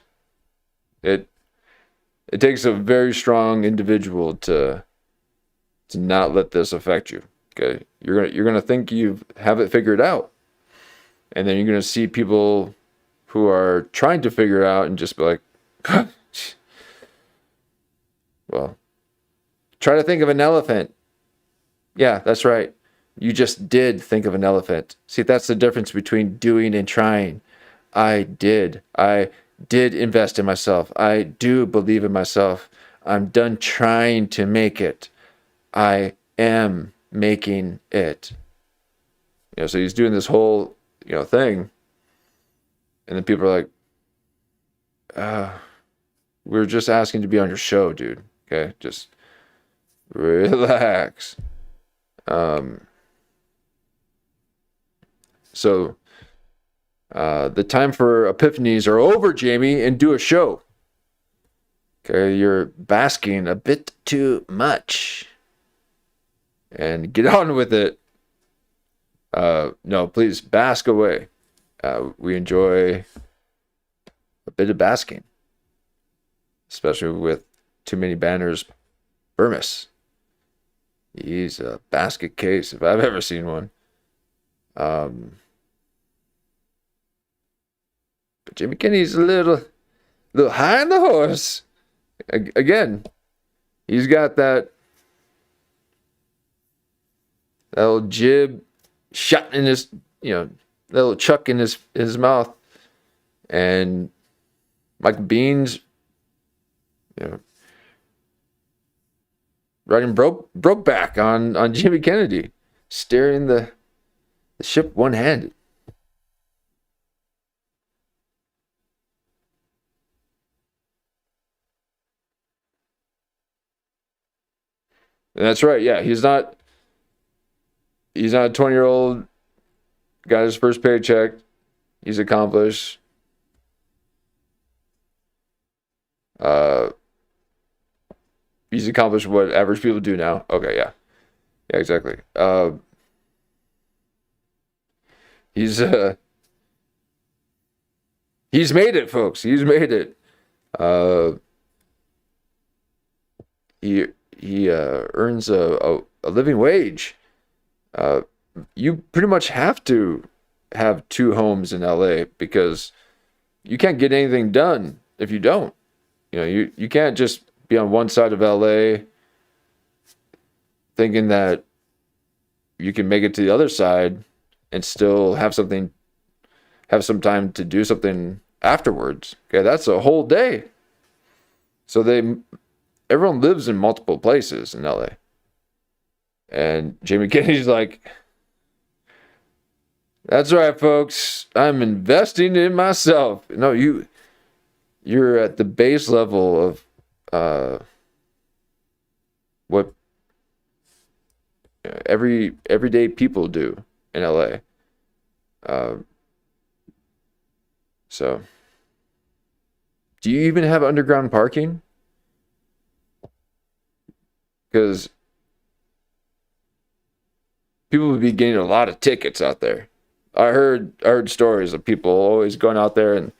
It takes a very strong individual to not let this affect you. Okay, you're gonna think you have it figured out, and then you're gonna see people who are trying to figure it out and just be like, well, try to think of an elephant. Yeah, that's right. You just did think of an elephant. See, that's the difference between doing and trying. I did invest in myself. I do believe in myself. I'm done trying to make it. I am making it. So he's doing this whole, thing. And then people are like, we're just asking to be on your show, dude. Okay, just relax. So the time for epiphanies are over, Jamie, and do a show. Okay, you're basking a bit too much. And get on with it. No, please bask away. We enjoy a bit of basking, especially with too many banners. Burmis. He's a basket case if I've ever seen one. But Jimmy Kenny's a little high on the horse. Again, he's got that little jib shot in his, that little chuck in his mouth. And Michael Bean's, riding broke back on Jimmy Kennedy, steering the ship one-handed. And that's right. Yeah, he's not a 20-year-old, got his first paycheck. He's accomplished. He's accomplished what average people do now. Okay, yeah. Yeah, exactly. He's He's made it, folks. He's made it. He earns a living wage. You pretty much have to have 2 homes in LA because you can't get anything done if you don't. You know, you can't just be on one side of LA thinking that you can make it to the other side and still have some time to do something afterwards. Okay, that's a whole day. So everyone lives in multiple places in LA. And Jamie Kennedy's like, that's right, folks. I'm investing in myself. No, you're at the base level of what everyday people do in LA. So, do you even have underground parking? Because people would be getting a lot of tickets out there. I heard stories of people always going out there and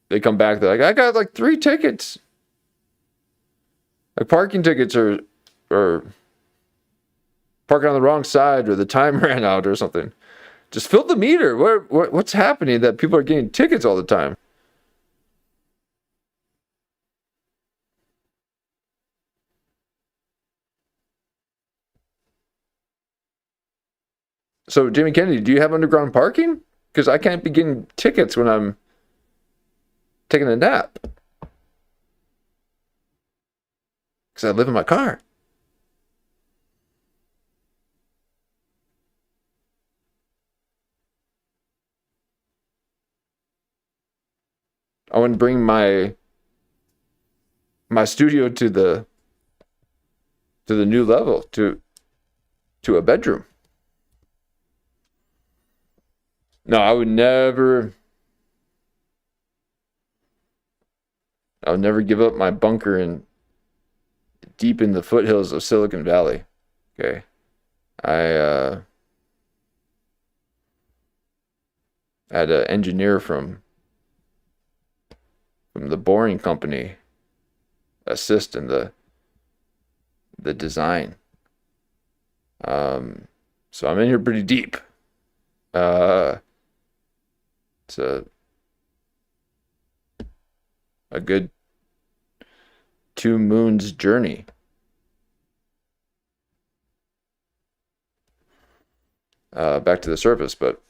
they come back, they're like, I got like 3 tickets. Like parking tickets or parking on the wrong side or the time ran out or something. Just fill the meter. What's happening that people are getting tickets all the time? So, Jimmy Kennedy, do you have underground parking? Because I can't be getting tickets when I'm taking a nap. Because I live in my car. I want to bring my studio to the new level, to a bedroom. No, I would never give up my bunker deep in the foothills of Silicon Valley. Okay. I had an engineer from the Boring Company assist in the design. So I'm in here pretty deep. It's a good 2 moons journey. Back to the surface, but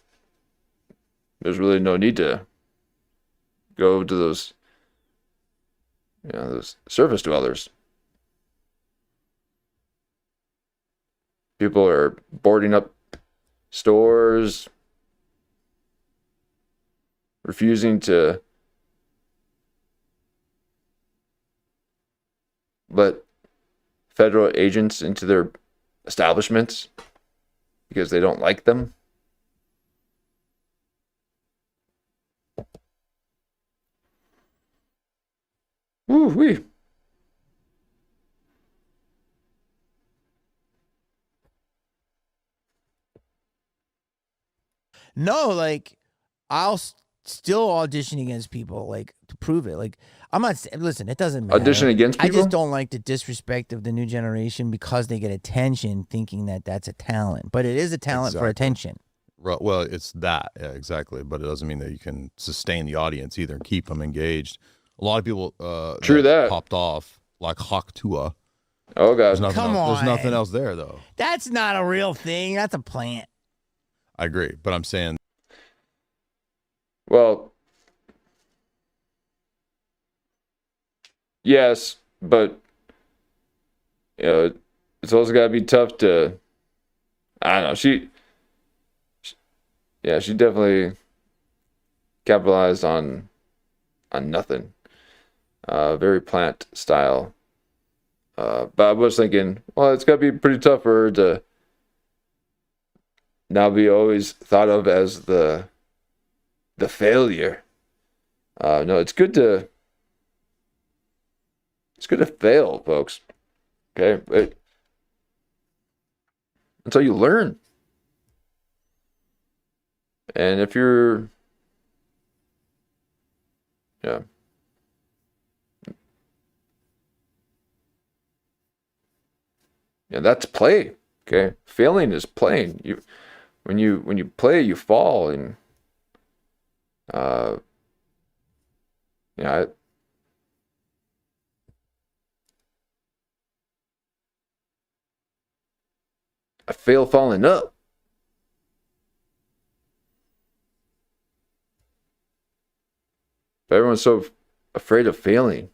there's really no need to go to those surface dwellers. People are boarding up stores, refusing to let federal agents into their establishments because they don't like them. Woo-wee. No, like I'll still audition against people, like to prove it. Like I'm not. Listen, it doesn't matter. Audition against people? I just don't like the disrespect of the new generation because they get attention, thinking that that's a talent, but it is a talent for attention. Well, it's that, yeah, exactly. But it doesn't mean that you can sustain the audience either and keep them engaged. A lot of people, True that popped off like Hawk Tua. Oh God, Come on. There's nothing else there though. That's not a real thing. That's a plant. I agree, but I'm saying, well, yes, but it's also got to be tough to. I don't know. She definitely capitalized on nothing. Very plant style. But I was thinking, well, it's got to be pretty tough for her to now be always thought of as the failure. No, it's good to fail, folks. Okay, until you learn. And if you're Yeah. Yeah, that's play. Okay. Failing is playing. When you play, you fall, and uh yeah, I fail falling up. But everyone's so afraid of failing.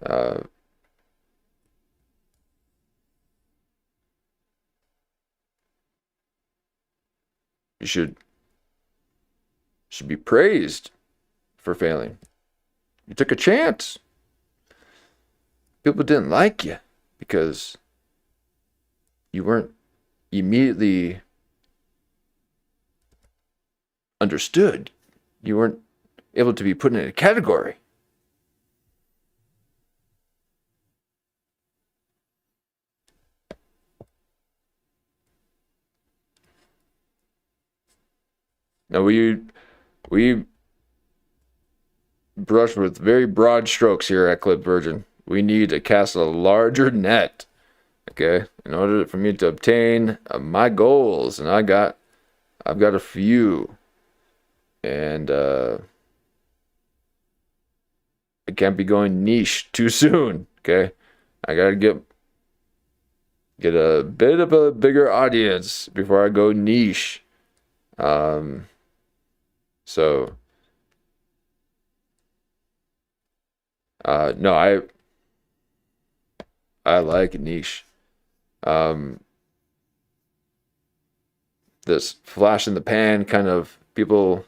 Uh you should be praised for failing. You took a chance. People didn't like you because you weren't immediately understood. You weren't able to be put in a category. Now we brush with very broad strokes here at Clip Virgin. We need to cast a larger net, okay, in order for me to obtain my goals, and I've got a few, and I can't be going niche too soon, okay. I gotta get a bit of a bigger audience before I go niche. So no, I like niche. This flash in the pan kind of people.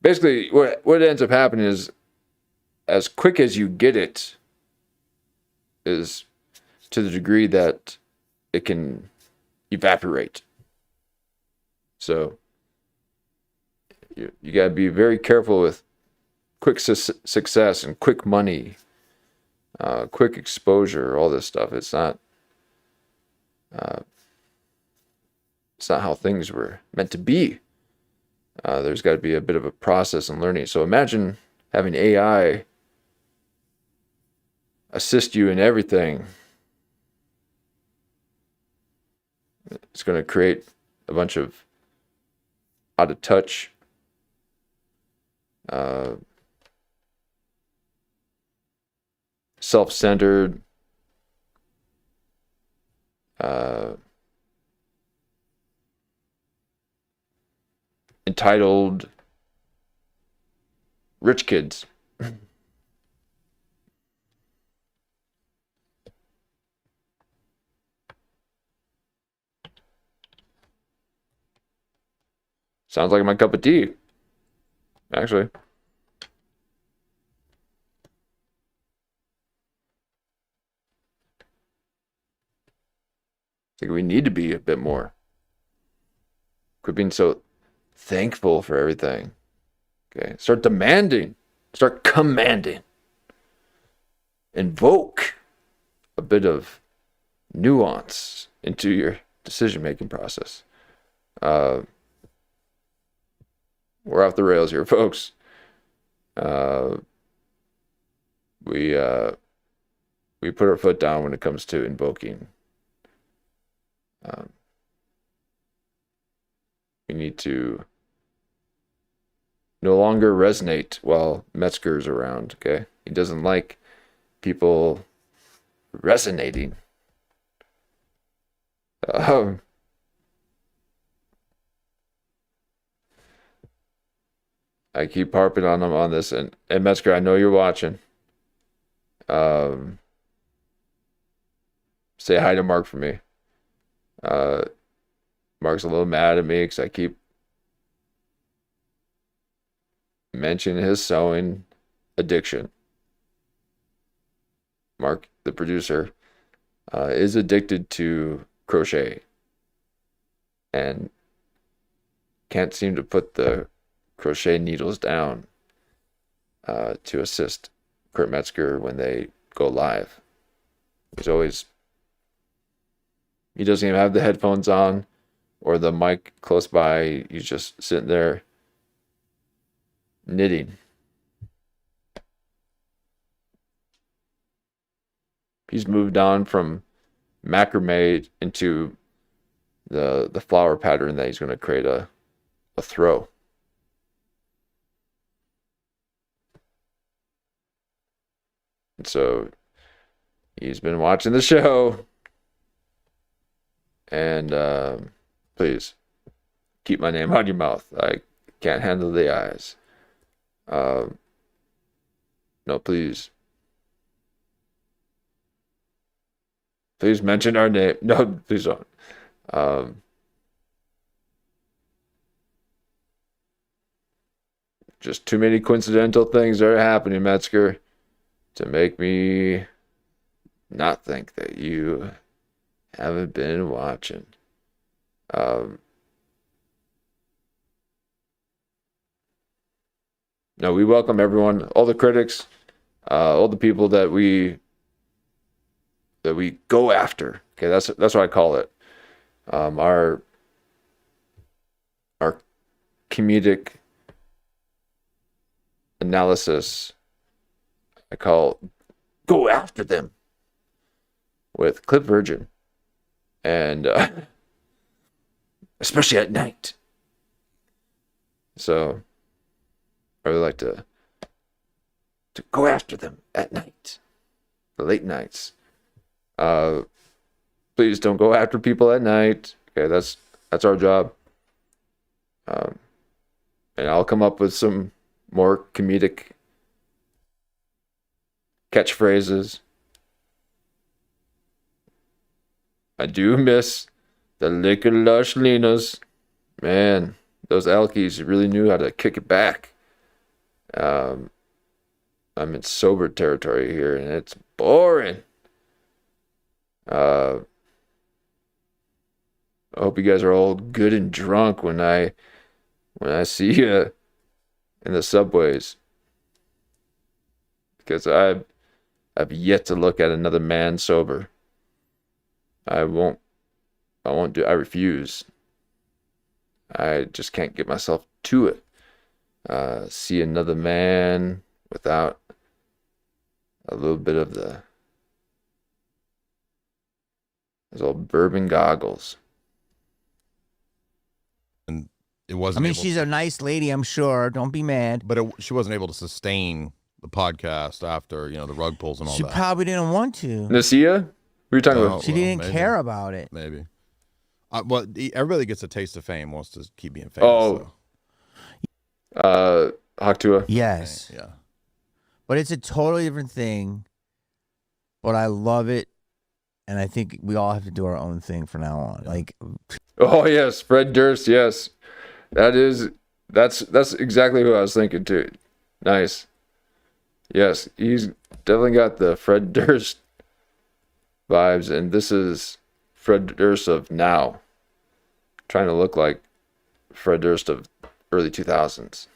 Basically, what ends up happening is, as quick as you get it, is to the degree that it can evaporate. So you got to be very careful with quick success and quick money, quick exposure, all this stuff. It's not how things were meant to be. There's got to be a bit of a process and learning. So imagine having AI assist you in everything. It's going to create a bunch of out of touch, self-centered, entitled rich kids. Sounds like my cup of tea, actually. I think we need to be a bit more. Quit being so thankful for everything. Okay, start demanding. Start commanding. Invoke a bit of nuance into your decision-making process. We're off the rails here, folks. We put our foot down when it comes to invoking. We need to no longer resonate while Metzger's around, okay? He doesn't like people resonating. I keep harping on him on this, and Metzger, I know you're watching. Say hi to Mark for me. Mark's a little mad at me because I keep mentioning his sewing addiction. Mark, the producer, is addicted to crochet and can't seem to put the crochet needles down to assist Kurt Metzger when they go live. He doesn't even have the headphones on or the mic close by. He's just sitting there knitting. He's moved on from macrame into the flower pattern that he's going to create a throw. And so he's been watching the show. And please keep my name out of your mouth. I can't handle the eyes. No, please. Please mention our name. No, please don't. Just too many coincidental things are happening, Metzger, to make me not think that you haven't been watching. No, we welcome everyone, all the critics, all the people that we go after. Okay, that's what I call it. Our comedic analysis, I call go after them with Clip Virgin, and especially at night. So I really like to go after them at night, the late nights. Please don't go after people at night. Okay, that's our job. And I'll come up with some more comedic catchphrases. I do miss the Liquor Lush Linas. Man, those Alkies really knew how to kick it back. I'm in sober territory here, and it's boring. I hope you guys are all good and drunk when I see you in the subways, because I've yet to look at another man sober. I refuse. I just can't get myself to it. See another man without a little bit of those old bourbon goggles. And it wasn't. I mean, she's a nice lady, I'm sure. Don't be mad. But she wasn't able to sustain the podcast after the rug pulls and all She that. probably didn't want to. Nasia? What are you talking about? She didn't care about it. Maybe. Well, everybody gets a taste of fame, wants to keep being famous. Haktua. Yes. Yeah. But it's a totally different thing. But I love it. And I think we all have to do our own thing from now on. Like, oh yes, Fred Durst. Yes, that's exactly who I was thinking too. Nice. Yes, he's definitely got the Fred Durst vibes, and this is Fred Durst of now, trying to look like Fred Durst of early 2000s.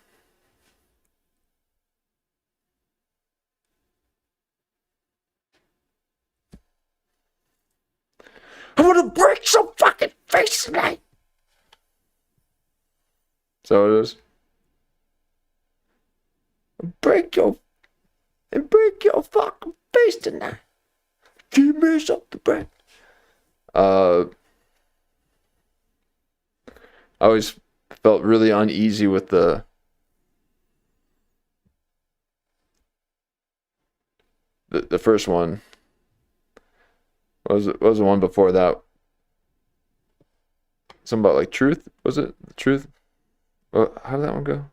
I want to break your fucking face tonight. So it is. Break your fucking face tonight. Give me something, bread. I always felt really uneasy with the first one. What was the one before that? Something about like truth? Was it the truth? Well, how did that one go?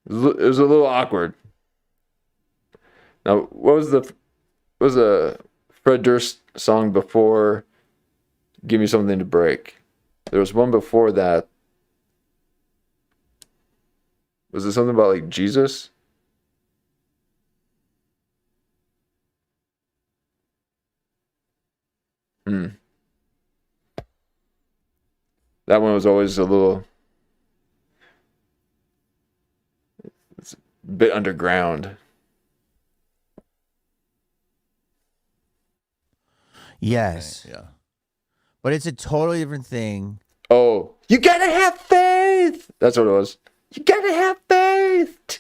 It was a little awkward. Now, what was the Fred Durst song before Give Me Something to Break? There was one before that. Was it something about like Jesus? That one was always a bit underground. yes. Yeah. But it's a totally different thing. Oh, you gotta have faith. That's what it was. You gotta have faith.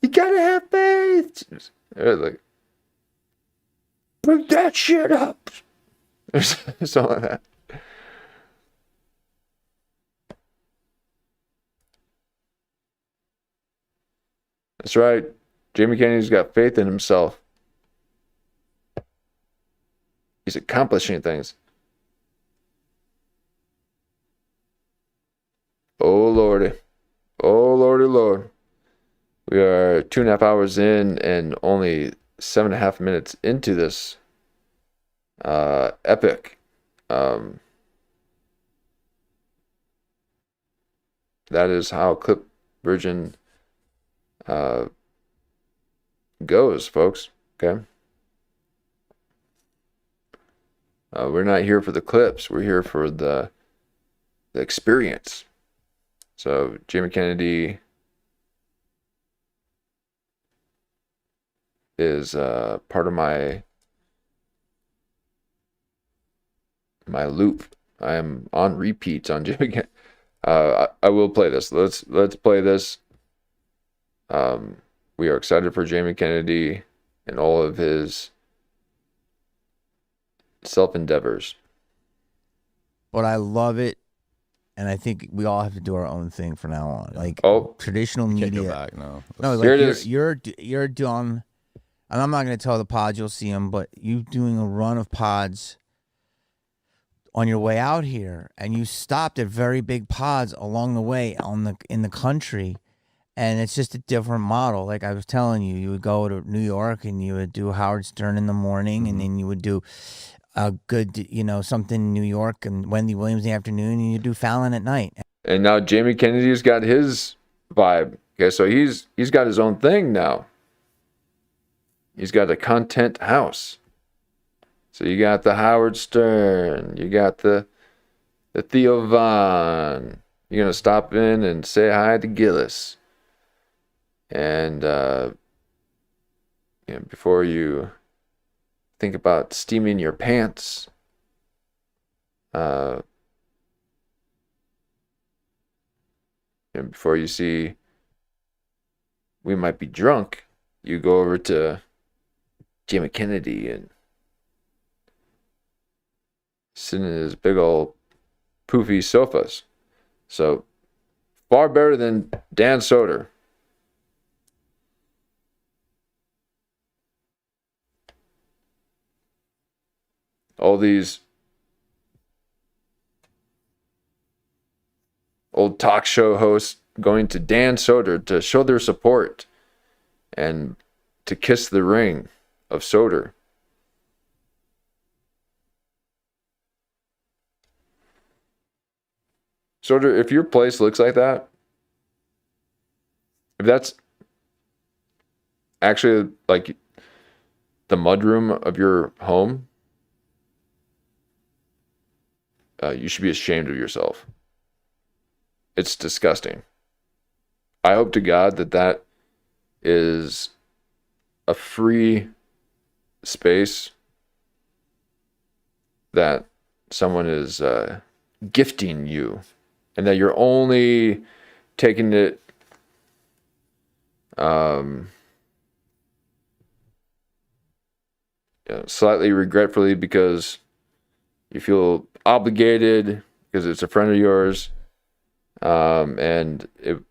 You gotta have faith. It was like, put that shit up. Something like that. That's right. Jamie Kennedy's got faith in himself. He's accomplishing things. Oh, Lordy. Oh, Lordy, Lord. We are 2.5 hours in and only 7.5 minutes into this epic. That is how Clip Virgin goes, folks. Okay. We're not here for the clips. We're here for the experience. So Jamie Kennedy is part of my loop. I am on repeat on Jamie Kennedy. I will play this. Let's play this. We are excited for Jamie Kennedy and all of his self-endeavors. But I love it, and I think we all have to do our own thing from now on. Like traditional Can't media. go back, no. No, like Here it is. you're done, and I'm not going to tell the pods, you'll see them, but you doing a run of pods on your way out here, and you stopped at very big pods along the way in the country, and it's just a different model. Like I was telling you, you would go to New York and you would do Howard Stern in the morning, and then you would do a good, something in New York and Wendy Williams in the afternoon, and you do Fallon at night. And now Jamie Kennedy's got his vibe. Okay, so he's got his own thing now. He's got a content house. So you got the Howard Stern, you got the Theo Von. You're gonna stop in and say hi to Gillis. And before you think about steaming your pants, before you see we might be drunk, you go over to Jamie Kennedy and sit in his big old poofy sofas. So far better than Dan Soder. All these old talk show hosts going to Dan Soder to show their support and to kiss the ring of Soder. Soder, if your place looks like that, if that's actually like the mudroom of your home, you should be ashamed of yourself. It's disgusting. I hope to God that is a free space that someone is gifting you, and that you're only taking it slightly regretfully because you feel obligated because it's a friend of yours, and it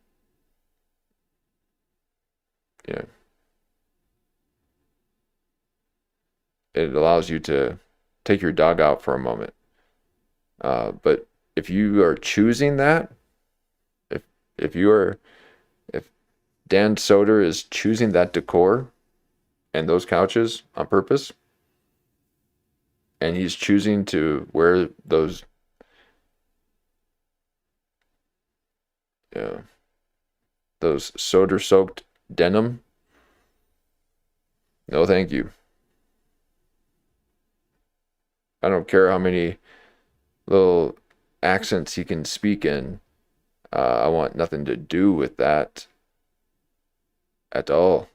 allows you to take your dog out for a moment. But if you are choosing that, if Dan Soder is choosing that decor and those couches on purpose, and he's choosing to wear those Soder-soaked denim, no thank you. I don't care how many little accents he can speak in. I want nothing to do with that at all.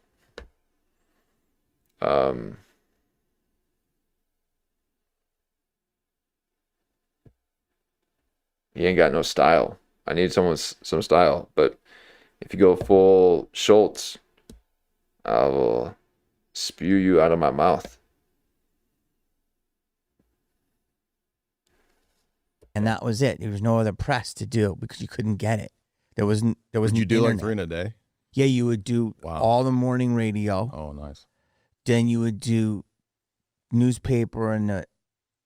he ain't got no style. I need someone with some style. But if you go full Schultz, I will spew you out of my mouth. And that was it. There was no other press to do because you couldn't get it. There was Would you do like 3 in a day? Yeah, you would do all the morning radio. Oh, nice. Then you would do newspaper in the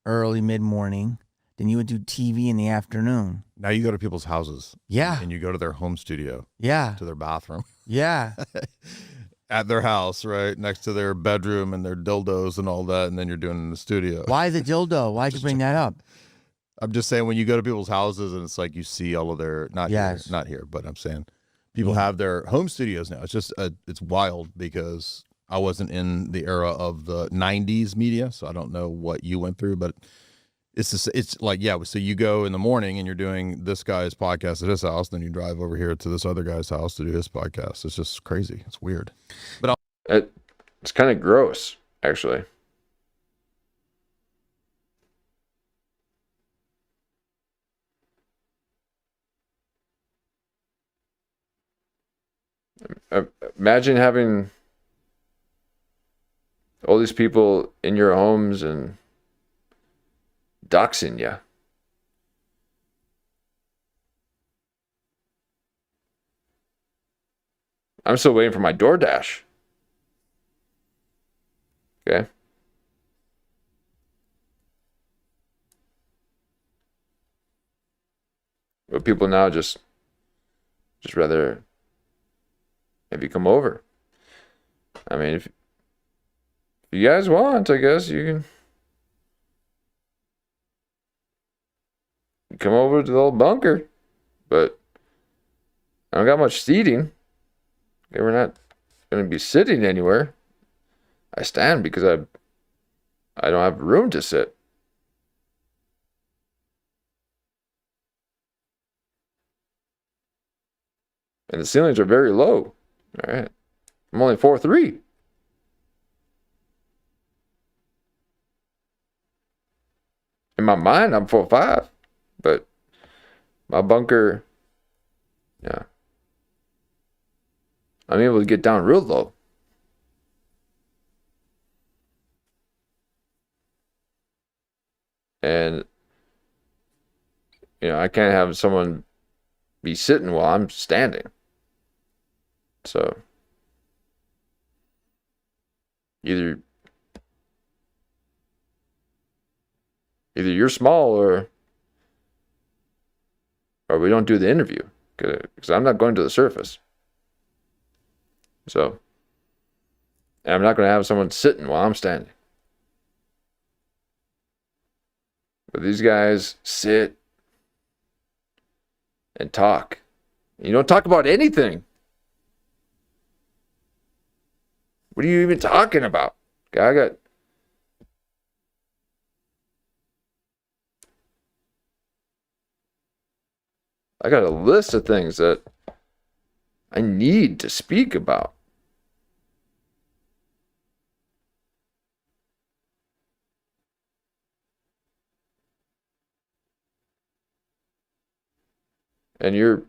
early mid-morning. Then you would do TV in the afternoon. Now you go to people's houses. Yeah. And you go to their home studio. Yeah. To their bathroom. Yeah. At their house, right? Next to their bedroom and their dildos and all that. And then you're doing it in the studio. Why the dildo? Why'd you bring that up? I'm just saying when you go to people's houses and it's like you see all of their, not here, but I'm saying people have their home studios now. It's just, it's wild because I wasn't in the era of the 90s media. So I don't know what you went through, but it's like, yeah, so you go in the morning and you're doing this guy's podcast at his house, then you drive over here to this other guy's house to do his podcast. It's just crazy. It's weird. But it's kind of gross, actually. Imagine having all these people in your homes and doxing you. I'm still waiting for my DoorDash. Okay. But people now just rather have you come over. I mean, if you guys want, I guess you can come over to the old bunker. But I don't got much seating. Okay, we're not going to be sitting anywhere. I stand because I don't have room to sit. And the ceilings are very low. All right. I'm only 4'3". In my mind, I'm 4'5". But my bunker, yeah, I'm able to get down real low. And, I can't have someone be sitting while I'm standing. So, either you're small or we don't do the interview, because I'm not going to the surface. So, and I'm not going to have someone sitting while I'm standing. But these guys sit and talk. You don't talk about anything. What are you even talking about? I got a list of things that I need to speak about. And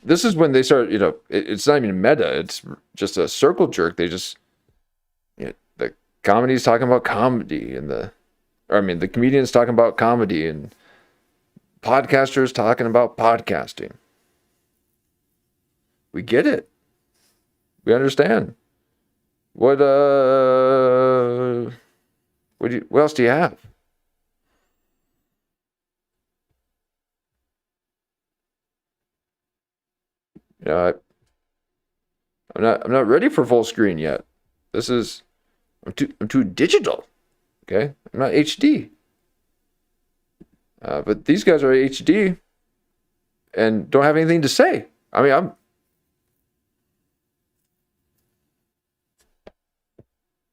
this is when they start, it's not even meta. It's just a circle jerk. They just, the comedy's talking about comedy and the comedian's talking about comedy and podcasters talking about podcasting. We get it. We understand. What else do you have? I'm not ready for full screen yet. I'm too digital. Okay? I'm not HD. But these guys are HD and don't have anything to say. I mean,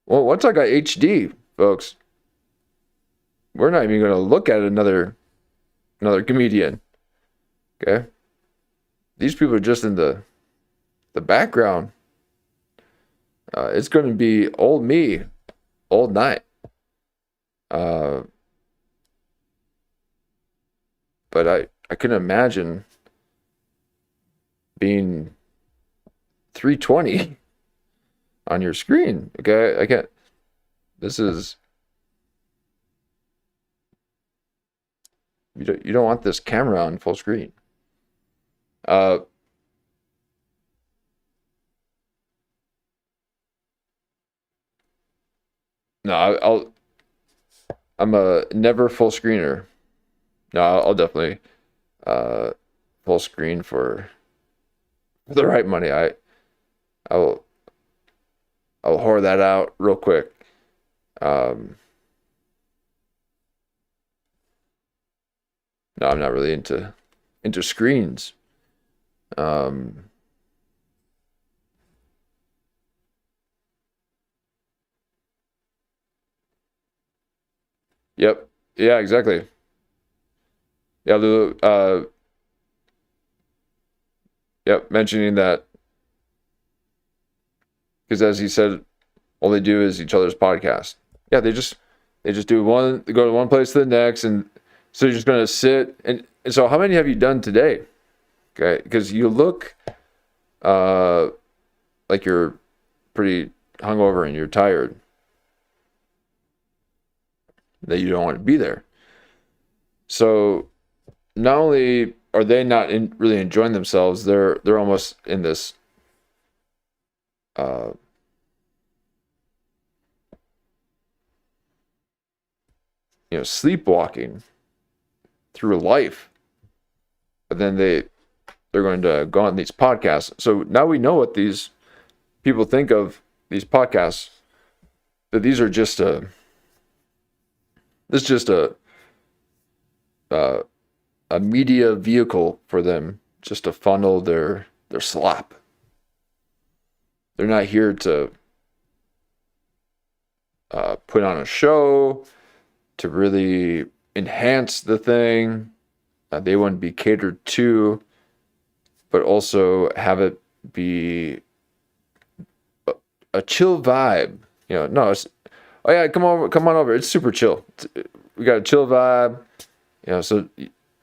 once I got HD, folks, we're not even going to look at another comedian. Okay? These people are just in the background. It's going to be old me, old night. couldn't imagine being 320 on your screen. Okay, I can't. This is, you don't want this camera on full screen. No, I'm a never full screener. No, I'll definitely full screen for the right money. I'll whore that out real quick. No, I'm not really into screens. Yep. Yeah, exactly. Yeah, Lulu, yep, mentioning that because as he said, all they do is each other's podcast. Yeah, they just do one, they go to one place to the next, and so you're just gonna sit and so how many have you done today? Okay, because you look like you're pretty hungover and you're tired. That you don't want to be there. So not only are they not really enjoying themselves, they're almost in this sleepwalking through life. But then they're going to go on these podcasts. So now we know what these people think of these podcasts. That these are just a media vehicle for them, just to funnel their slop. They're not here to put on a show, to really enhance the thing. They want to be catered to, but also have it be a chill vibe. No, it's, oh yeah, come on over. It's super chill. We got a chill vibe. So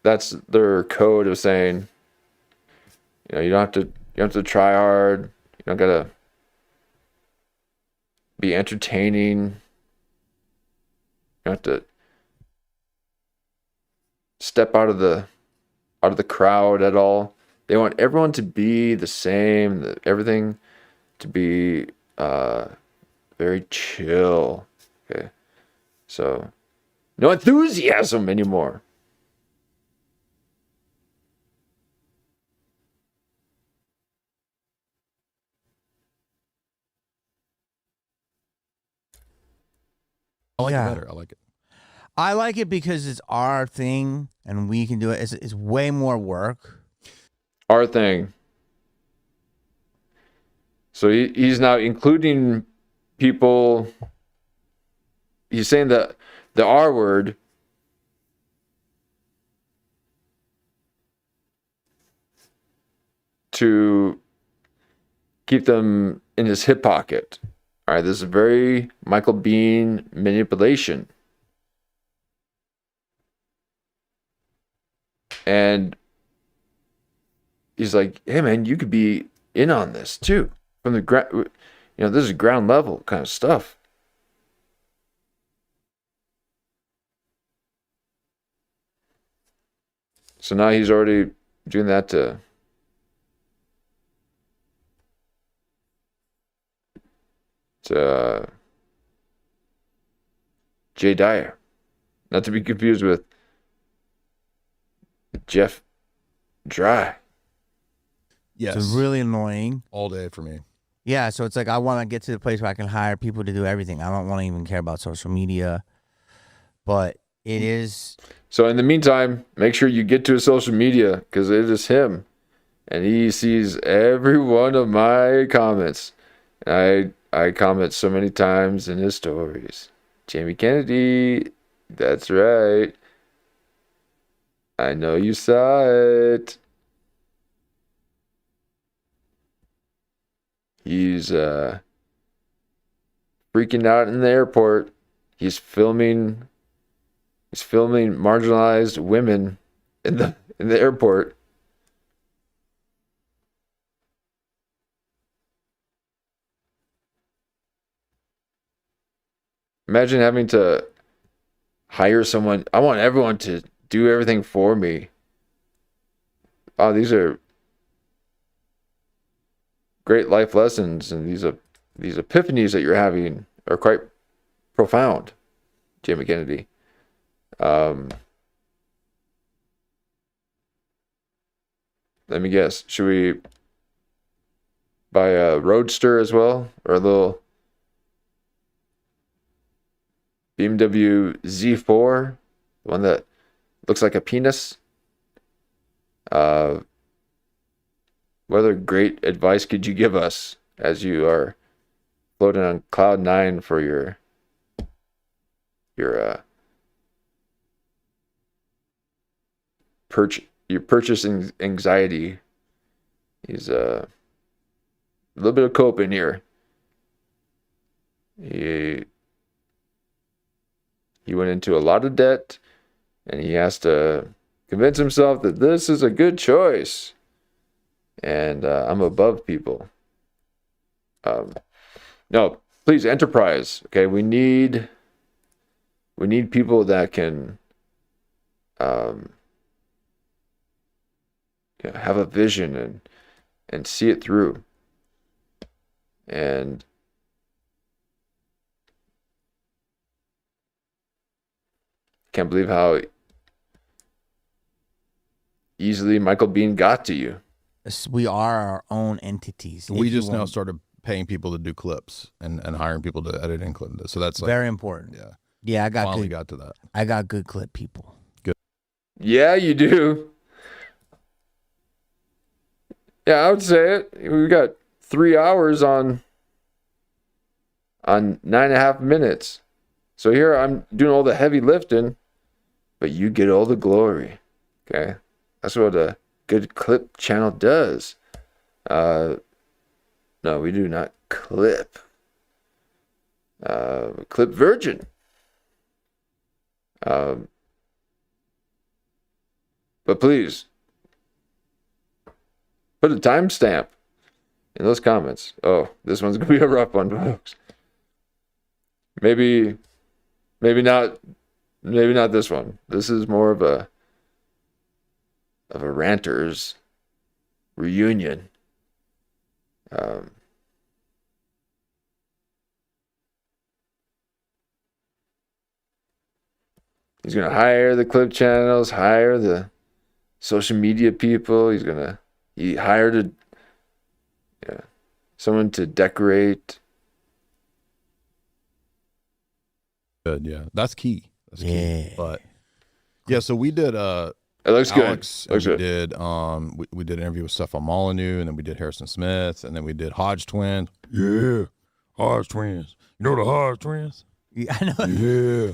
that's their code of saying, you don't have to try hard. You don't gotta be entertaining. You don't have to step out of the crowd at all. They want everyone to be the same, everything to be very chill. Okay. So no enthusiasm anymore. I like it better. I like it. I like it because it's our thing and we can do it. It's way more work. Our thing. So he's now including people. He's saying that the R word to keep them in his hip pocket. All right, this is very Michael Biehn manipulation. And he's like, hey man, you could be in on this too. From the ground, this is ground level kind of stuff. So now he's already doing that to Jay Dyer. Not to be confused with Jeff Dry. Yes. It's really annoying. All day for me. Yeah, so it's like I want to get to the place where I can hire people to do everything. I don't want to even care about social media. But it is. So in the meantime, make sure you get to his social media because it is him. And he sees every one of my comments. I comment so many times in his stories. Jamie Kennedy, that's right. I know you saw it. He's freaking out in the airport. He's filming marginalized women in in the airport. Imagine having to hire someone. I want everyone to do everything for me. Oh, these are great life lessons, and these epiphanies that you're having are quite profound, Jimmy Kennedy. Let me guess. Should we buy a Roadster as well, or a little BMW Z4, the one that looks like a penis? What other great advice could you give us as you are floating on cloud 9 for your purchasing anxiety? He's a little bit of cope in here. He went into a lot of debt, and he has to convince himself that this is a good choice, and I'm above people. No, please, enterprise. Okay, we need people that can have a vision and see it through. And can't believe how easily Michael Bean got to you. We are our own entities. We just now started paying people to do clips and hiring people to edit and clip this. So that's like, very important. Yeah. Yeah, I finally got to that. I got good clip people. Good. Yeah, you do. Yeah, I would say it. We got 3 hours on 9.5 minutes. So here I'm doing all the heavy lifting, but you get all the glory. Okay? That's what a good clip channel does. No, we do not clip. Clip virgin. But please, put a timestamp in those comments. Oh, this one's gonna be a rough one, folks. Maybe not this one. This is more of a ranter's reunion. He's gonna hire the clip channels, hire the social media people. He hired someone to decorate. Good, yeah. That's key. That's key. But yeah, so we did it looks Alex, good. We did we did an interview with Stefan Molyneux, and then we did Harrison Smith, and then we did Hodge twins. Yeah. Hodge twins. You know the Hodge twins? Yeah, I know. Yeah.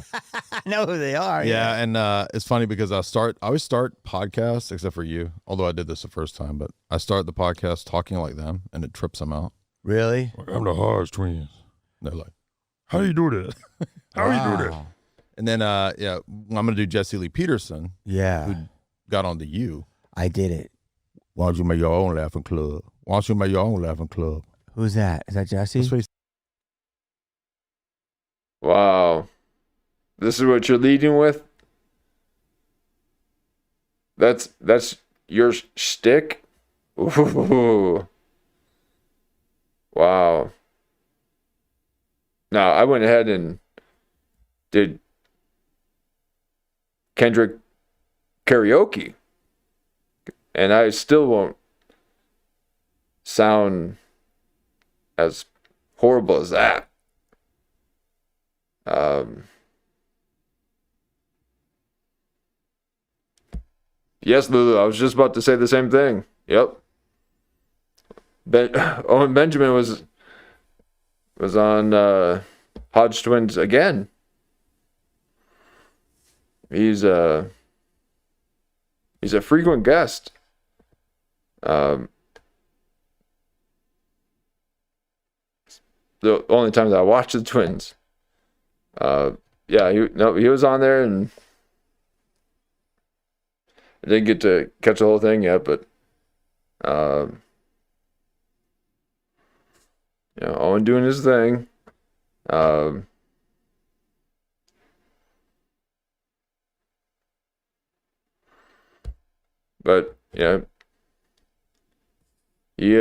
I know who they are. Yeah, and it's funny because I always start podcasts, except for you, although I did this the first time, but I start the podcast talking like them, and it trips them out. Really? I'm the Hodge twins. And they're like, how do you do that? How do you do that? And then, I'm going to do Jesse Lee Peterson. Yeah. Who got onto you. I did it. Why don't you make your own laughing club? Why don't you make your own laughing club? Who's that? Is that Jesse? Wow. This is what you're leading with? That's your shtick? Ooh. Wow. Now, I went ahead and did Kendrick karaoke, and I still won't sound as horrible as that. Yes, Lulu, I was just about to say the same thing. Yep. Owen Benjamin was on Hodge Twins again. He's a frequent guest. The only time that I watched the Twins. He was on there, and I didn't get to catch the whole thing yet, but Owen doing his thing. But he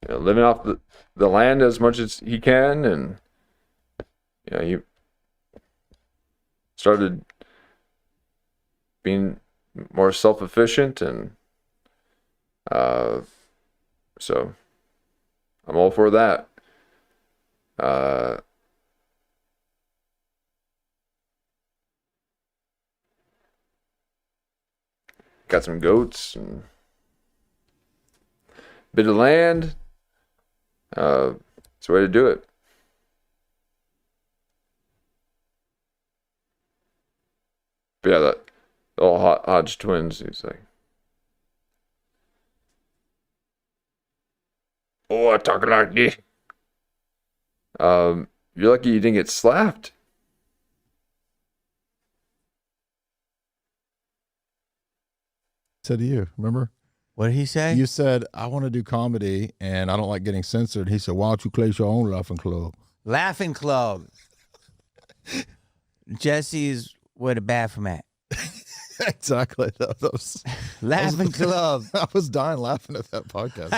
living off the land as much as he can, and he started being more self-efficient, and so I'm all for that. Got some goats and a bit of land. It's the way to do it. But yeah, the all Hodge twins. He's like, "Oh, I talk like this." You're lucky you didn't get slapped. Said to you, remember? What did he say? You said, I want to do comedy and I don't like getting censored. He said, why don't you place your own laughing club? Laughing Club. Jesse's where the bathroom at. Exactly. That was, Laughing Club. I was dying laughing at that podcast.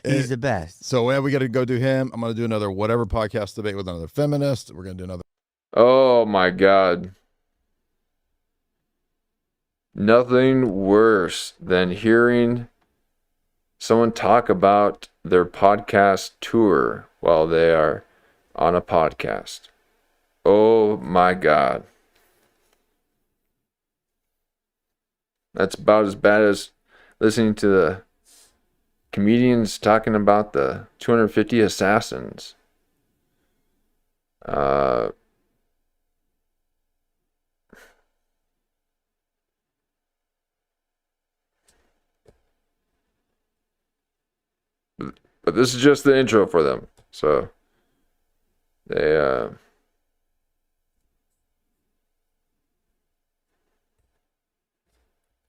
He's the best. So we got to go do him. I'm going to do another whatever podcast debate with another feminist. We're going to do another. Oh my God. Nothing worse than hearing someone talk about their podcast tour while they are on a podcast. Oh my God. That's about as bad as listening to the comedians talking about the 250 assassins. But this is just the intro for them. So they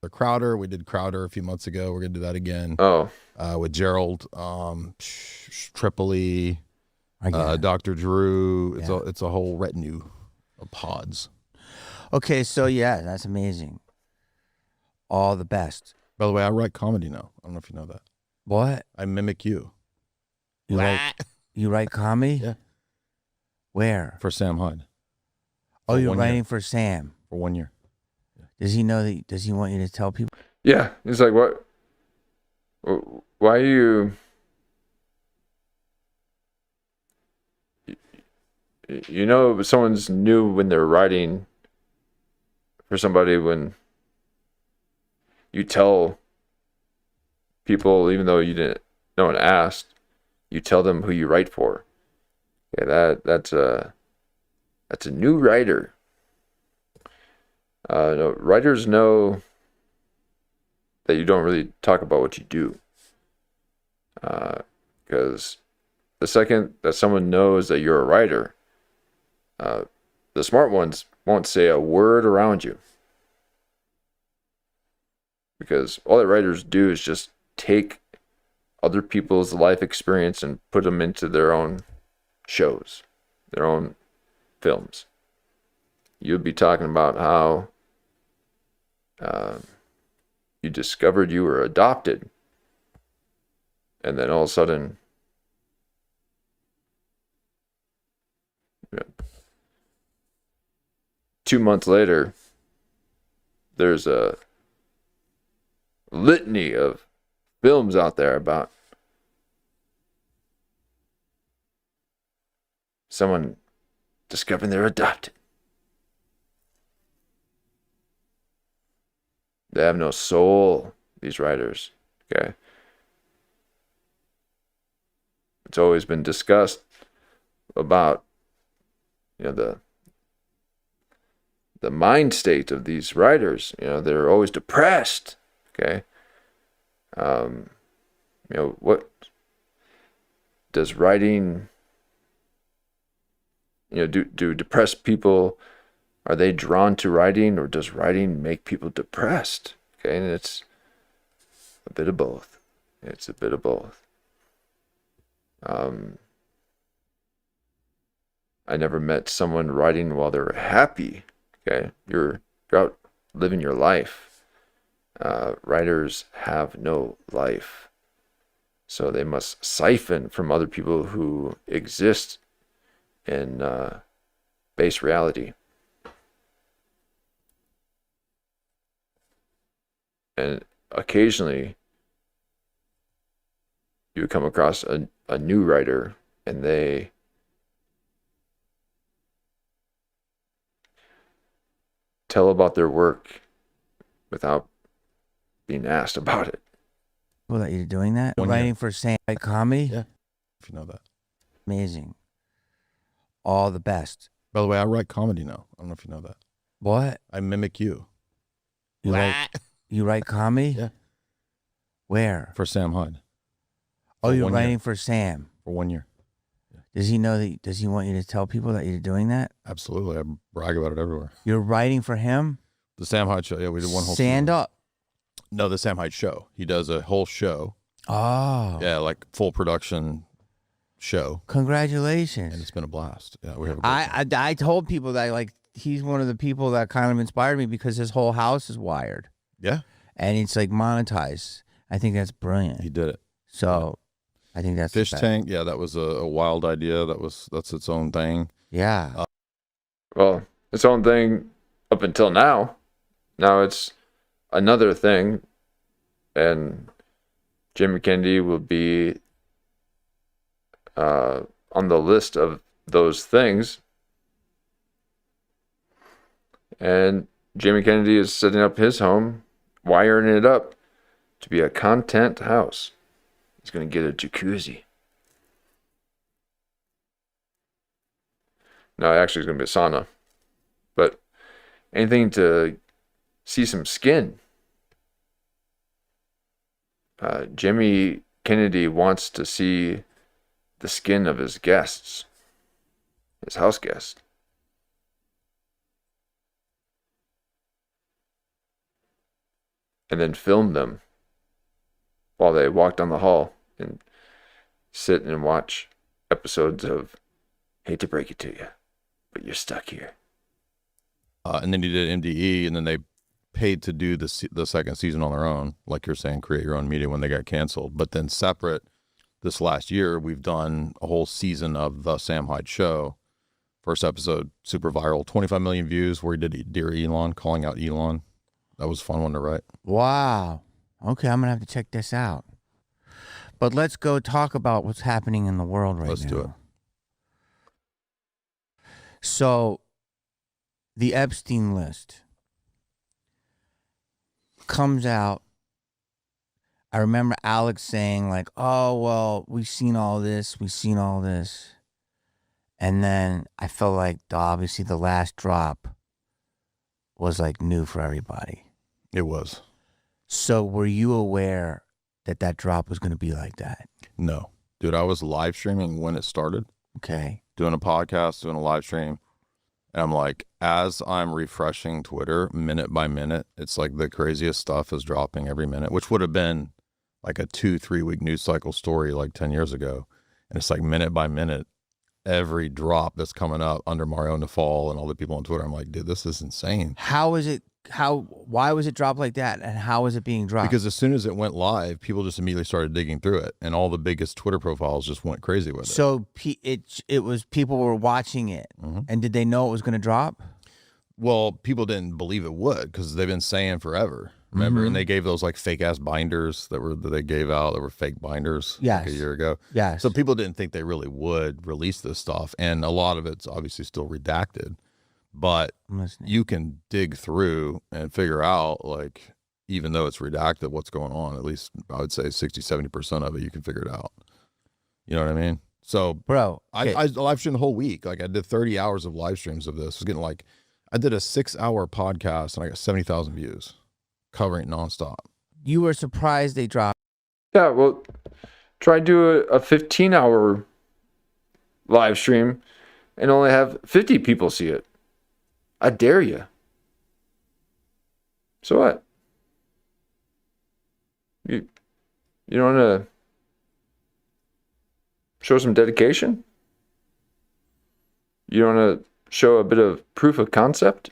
the Crowder. We did Crowder a few months ago. We're gonna do that again. Oh. With Gerald, Tripoli, Dr. Drew. It's a whole retinue of pods. Okay, so yeah, that's amazing. All the best. By the way, I write comedy now. I don't know if you know that. What? I mimic you. You write comedy? Yeah. Where? For Sam Hyde. Oh, you're writing for Sam. For 1 year. Does he know that? Does he want you to tell people? Yeah. He's like, what? Why are you? Someone's new when they're writing for somebody when you tell people, even though no one asked, you tell them who you write for. Yeah, that's a new writer. No, writers know that you don't really talk about what you do. Because the second that someone knows that you're a writer, the smart ones won't say a word around you. Because all that writers do is just take other people's life experience and put them into their own shows, their own films. You'd be talking about how you discovered you were adopted, and then all of a sudden, 2 months later, there's a litany of films out there about someone discovering they're adopted. They have no soul, these writers. Okay. It's always been discussed about the mind state of these writers. They're always depressed. Okay. What does writing do depressed people, are they drawn to writing, or does writing make people depressed? Okay, and it's a bit of both. It's a bit of both. I never met someone writing while they're happy. Okay, you're out living your life. Writers have no life, so they must siphon from other people who exist in base reality. And occasionally you come across a new writer, and they tell about their work without being asked about it. Well, that you're doing that? Writing for Sam comedy? Yeah, if you know that. Amazing. All the best. By the way, I write comedy now. I don't know if you know that. What? I mimic you. You write comedy? Yeah. Where? For Sam Hyde. Oh, you're writing for Sam. For 1 year. Yeah. Does he know that? Does he want you to tell people that you're doing that? Absolutely. I brag about it everywhere. You're writing for him? The Sam Hyde show. Yeah, we did one whole Stand season. up. No, the Sam Hyde show. He does a whole show. Oh. Yeah, like full production show. Congratulations. And it's been a blast. Yeah, we have a great time. I told people that, like, he's one of the people that kind of inspired me because his whole house is wired. Yeah. And it's like monetized. I think that's brilliant. He did it. So I think that's Fish tank. Yeah, that was a wild idea. That's its own thing. Yeah. Well, its own thing up until now. Now it's another thing, and Jimmy Kennedy will be on the list of those things. And Jimmy Kennedy is setting up his home, wiring it up to be a content house. He's going to get a jacuzzi. No, actually it's going to be a sauna. But anything to see some skin. Jimmy Kennedy wants to see the skin of his guests, his house guests. And then film them while they walk down the hall and sit and watch episodes of Hate to Break It to You, but you're stuck here. And then he did MDE, and then they paid to do the second season on their own, like you're saying, create your own media when they got canceled. But then separate, this last year, we've done a whole season of The Sam Hyde Show. First episode, super viral, 25 million views, where he did Dear Elon, calling out Elon. That was a fun one to write. Wow. Okay, I'm going to have to check this out. But let's go talk about what's happening in the world right now. Let's do it. So, the Epstein list comes out. I remember Alex saying, like, oh, well, we've seen all this. And then I felt like, obviously, the last drop was, like, new for everybody. It was. So were you aware that that drop was going to be like that? No. Dude, I was live streaming when it started. Okay. Doing a podcast, doing a live stream. And I'm like, as I'm refreshing Twitter minute by minute, it's like the craziest stuff is dropping every minute, which would have been like a 2-3 week news cycle story like 10 years ago. And it's like minute by minute, every drop that's coming up under Mario Nafal and all the people on Twitter. I'm like, dude, this is insane. Why was it dropped like that? And how is it being dropped? Because as soon as it went live, people just immediately started digging through it, and all the biggest Twitter profiles just went crazy with it. So it was people were watching it, and did they know it was going to drop? Well, people didn't believe it would because they've been saying forever. Remember, and they gave those like fake ass binders that they gave out that were fake binders like a year ago. Yes. So people didn't think they really would release this stuff, and a lot of it's obviously still redacted. But you can dig through and figure out, like, even though it's redacted, what's going on. At least I would say 60-70% of it, you can figure it out. You know what I mean? So, bro, okay. I live streamed the whole week. Like, I did 30 hours of live streams of this. I was getting like, I did a 6-hour podcast and I got 70,000 views, covering it nonstop. You were surprised they dropped. Yeah, well, try to do a 15-hour live stream and only have 50 people see it. I dare you. So what? You don't want to show some dedication? You don't want to show a bit of proof of concept?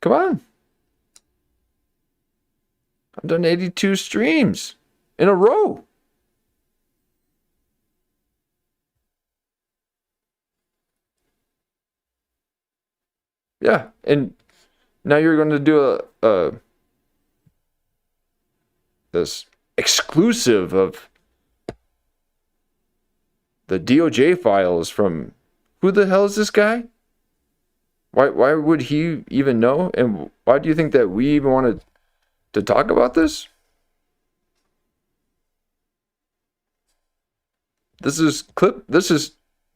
Come on. I've done 82 streams in a row. Yeah, and now you're going to do this exclusive of the DOJ files from who the hell is this guy? Why would he even know? And why do you think that we even wanted to talk about this? This is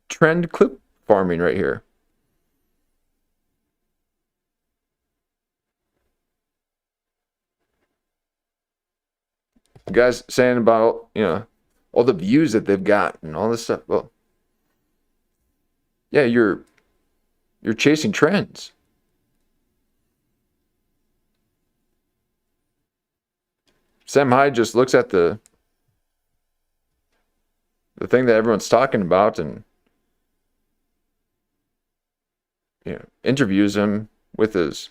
trend clip farming right here. The guys saying about, all the views that they've got and all this stuff. Well, yeah, you're chasing trends. Sam Hyde just looks at the thing that everyone's talking about and interviews him with his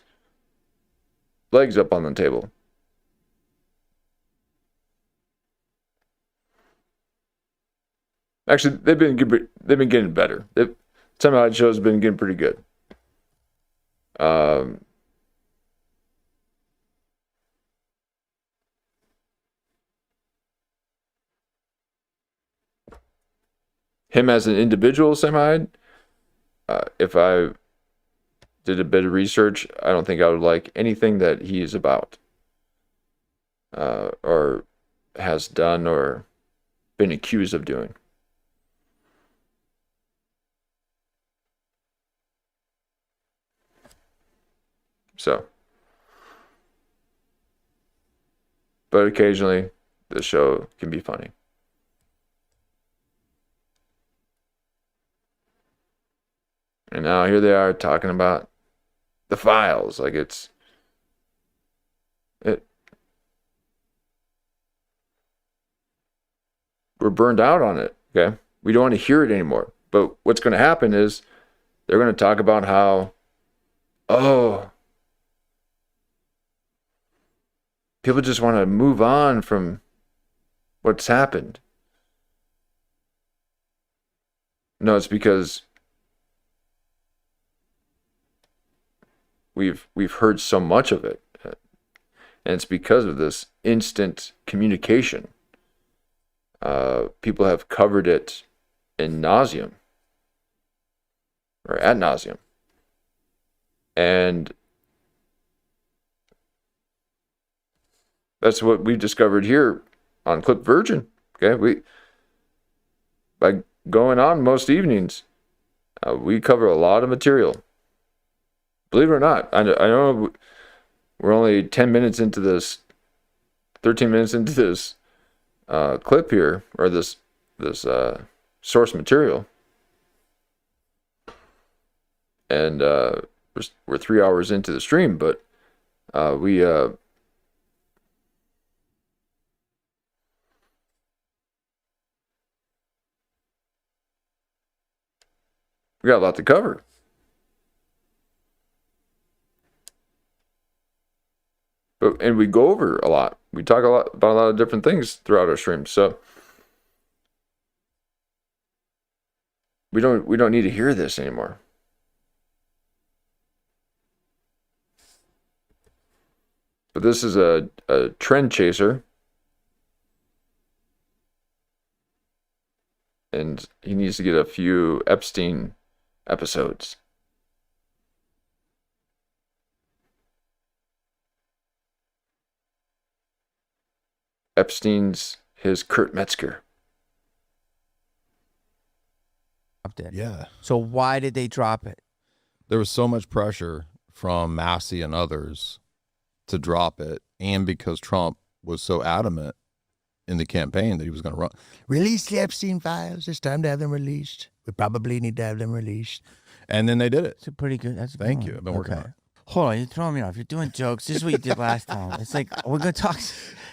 legs up on the table. Actually, they've been getting better. Sam Hyde shows have been getting pretty good. Him as an individual, Sam Hyde, if I did a bit of research, I don't think I would like anything that he is about, or has done or been accused of doing. So, but occasionally the show can be funny. And now here they are talking about the files, like it. We're burned out on it. Okay, we don't want to hear it anymore. But what's going to happen is they're going to talk about how, people just want to move on from what's happened. No, it's because we've heard so much of it, and it's because of this instant communication. People have covered it in nauseum, or ad nauseum, and that's what we've discovered here on Clip Virgin. Okay, by going on most evenings, we cover a lot of material. Believe it or not, I know we're only 10 minutes into this, 13 minutes into this clip here, or this source material, and we're 3 hours into the stream, but we got a lot to cover. And we go over a lot. We talk about a lot of different things throughout our streams. So we don't need to hear this anymore. But this is a trend chaser, and he needs to get a few Epstein episodes. Epstein's his Kurt Metzger. Yeah. So why did they drop it? There was so much pressure from Massey and others to drop it, and because Trump was so adamant in the campaign that he was going to run. Release the Epstein files. It's time to have them released. We probably need to have them released. And then they did it. It's a pretty good. That's a Thank good you. one. I've been working on it. Hold on, you're throwing me off. You're doing jokes. This is what you did last time. It's like we're gonna talk.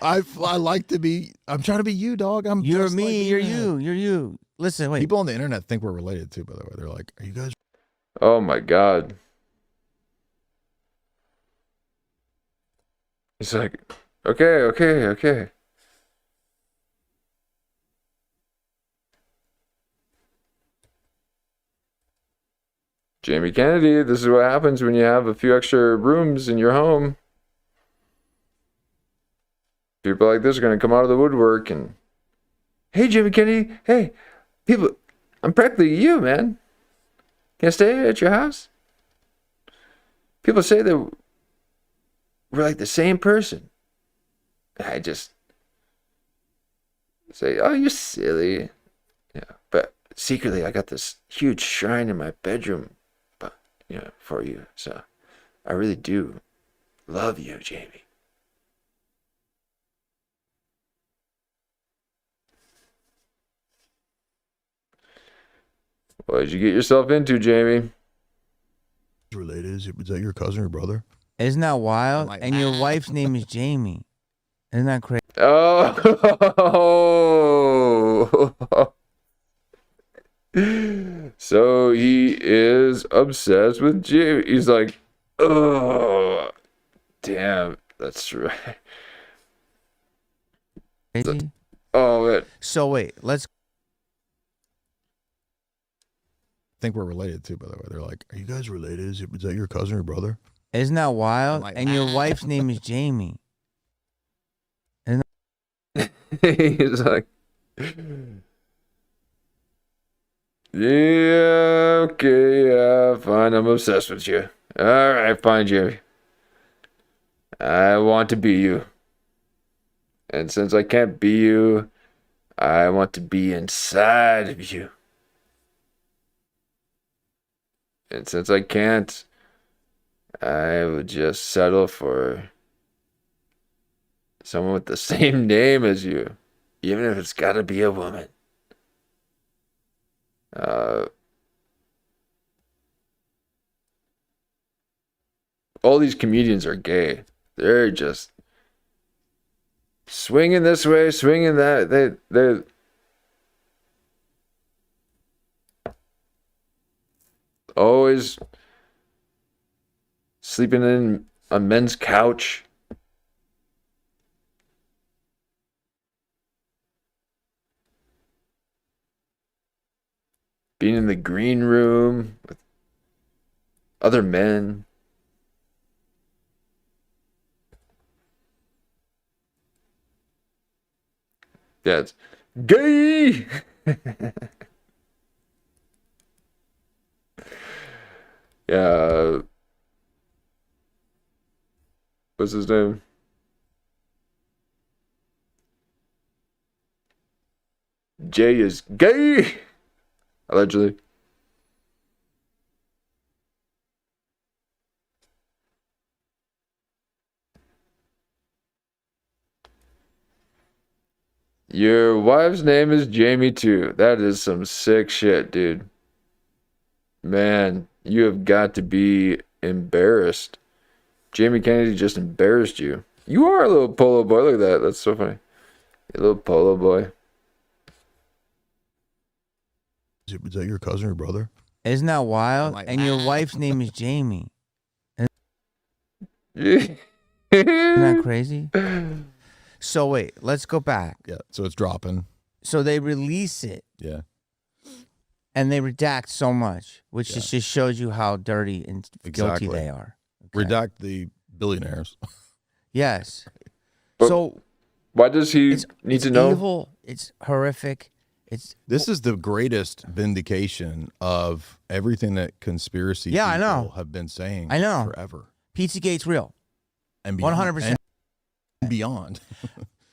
I like to be. I'm trying to be you, dog. You're just me. like You're you. You're you. Listen, wait. People on the internet think we're related too. By the way, they're like, "Are you guys?" Oh my God. He's like, okay. Jamie Kennedy, this is what happens when you have a few extra rooms in your home. People like this are going to come out of the woodwork and, hey, Jamie Kennedy, hey, people, I'm practically you, man. Can I stay at your house? People say that we're like the same person. I just say, oh, you're silly. Yeah, but secretly, I got this huge shrine in my bedroom, for you. So I really do love you, Jamie. What did you get yourself into, Jamie? Related? Is that your cousin or brother? Isn't that wild? And your wife's name is Jamie. Isn't that crazy? Oh. So he is obsessed with Jamie. He's like, oh, damn, that's right. Crazy? Oh, man. So wait, let's. Think we're related too. By the way, they're like, "Are you guys related? Is that your cousin or brother?" Isn't that wild? And your wife's name is Jamie. He's like, yeah, okay, yeah, fine, I'm obsessed with you. All right, fine, Jamie. I want to be you. And since I can't be you, I want to be inside of you. And since I can't, I would just settle for someone with the same name as you, even if it's got to be a woman. All these comedians are gay. They're just swinging this way, swinging that. They're always sleeping in a men's couch. Being in the green room with other men. Yeah, it's gay. Yeah. What's his name? Jay is gay. Allegedly. Your wife's name is Jamie too. That is some sick shit, dude. Man, you have got to be embarrassed. Jamie Kennedy just embarrassed you. You are a little polo boy. Look at that. That's so funny. A little polo boy. Is that your cousin or brother? Isn't that wild? And your wife's name is Jamie. Isn't that crazy? So wait, let's go back. Yeah, so it's dropping. So they release it. Yeah. And they redact so much, which just shows you how dirty and guilty they are. Okay. Redact the billionaires. Yes. But so why does he need to know? It's evil. It's horrific. This is the greatest vindication of everything that conspiracy people have been saying forever. Pizzagate's real. And beyond. 100%. And beyond.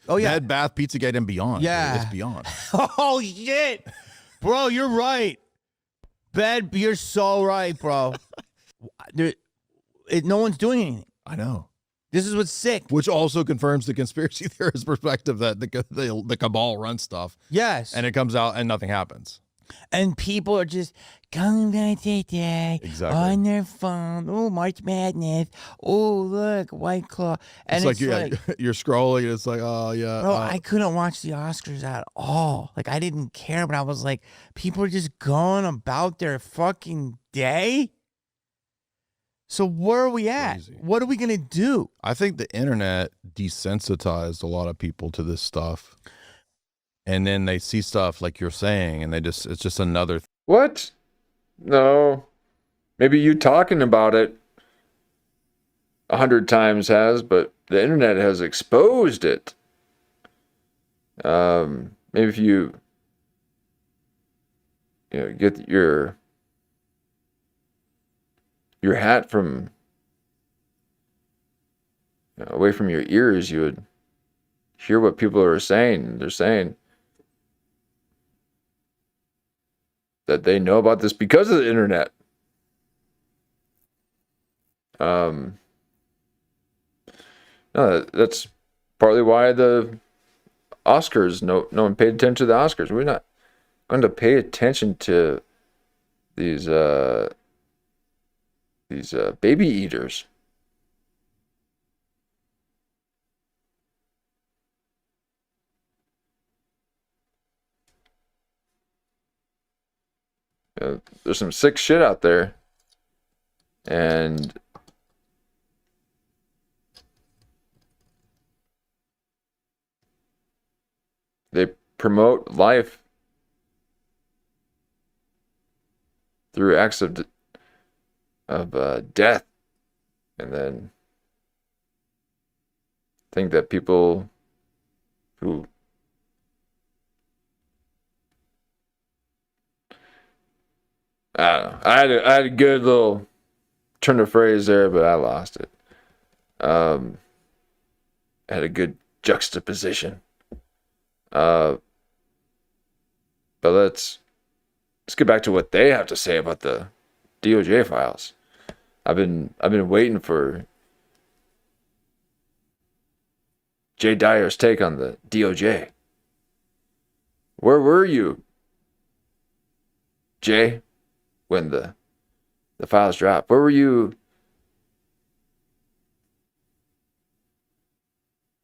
Oh, yeah. Bed, Bath, Pizzagate, and beyond. Yeah. It's beyond. Oh, shit. Bro, you're right. You're so right, bro. No one's doing anything. I know. This is what's sick. Which also confirms the conspiracy theorist perspective that the cabal runs stuff. Yes. And it comes out and nothing happens. And people are just going back today on their phone. Oh, March Madness. Oh, look, White Claw. And it's like you're scrolling and it's like, oh, yeah. Bro, I couldn't watch the Oscars at all. Like, I didn't care, but I was like, people are just going about their fucking day? So where are we at? Crazy. What are we going to do? I think the internet desensitized a lot of people to this stuff. And then they see stuff like you're saying, and it's just another. What? No. Maybe you talking about it 100 times has, but the internet has exposed it. Maybe if you get your hat from away from your ears, you would hear what people are saying. They're saying that they know about this because of the internet. No, that's partly why the Oscars, no one paid attention to the Oscars. We're not going to pay attention to these baby eaters. There's some sick shit out there, and they promote life through acts of death, and then think that people who I don't know. I had a good little turn of phrase there, but I lost it. I had a good juxtaposition. But let's get back to what they have to say about the DOJ files. I've been waiting for Jay Dyer's take on the DOJ. Where were you, Jay, when the files dropped? Where were you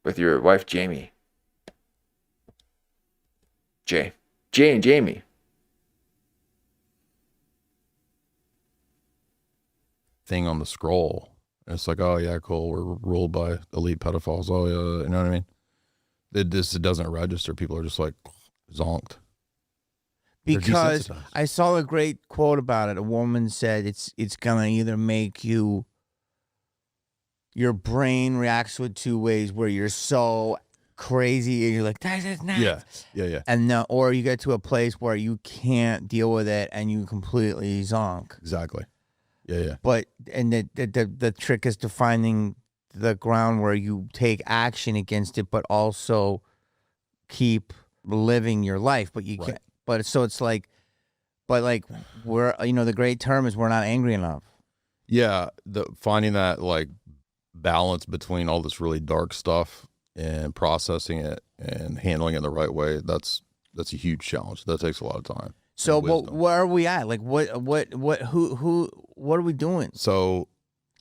with your wife Jamie? Jay and Jamie. Thing on the scroll. And it's like, oh yeah, cool. We're ruled by elite pedophiles. Oh yeah, you know what I mean? It doesn't register. People are just like zonked. Because I saw a great quote about it. A woman said it's gonna either make your brain reacts to it two ways, where you're so crazy and you're like, that is nuts. Yeah. And or you get to a place where you can't deal with it and you completely zonk. Exactly. Yeah. But the trick is to finding the ground where you take action against it, but also keep living your life. But you can't. But so it's like, we're the great term is we're not angry enough. Yeah, finding that like balance between all this really dark stuff and processing it and handling it the right way. That's a huge challenge. That takes a lot of time. So, where are we at? Like, what are we doing? So,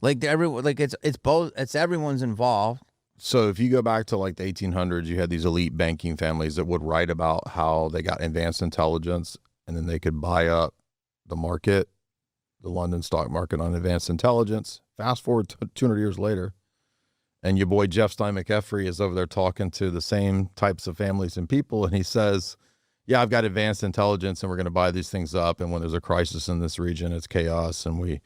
it's everyone's involved. So if you go back to like the 1800s, you had these elite banking families that would write about how they got advanced intelligence and then they could buy up the market, the London stock market on advanced intelligence. Fast forward 200 years later, and your boy Jeff Stein McEffrey is over there talking to the same types of families and people, and he says, yeah, I've got advanced intelligence and we're going to buy these things up, and when there's a crisis in this region, it's chaos, and we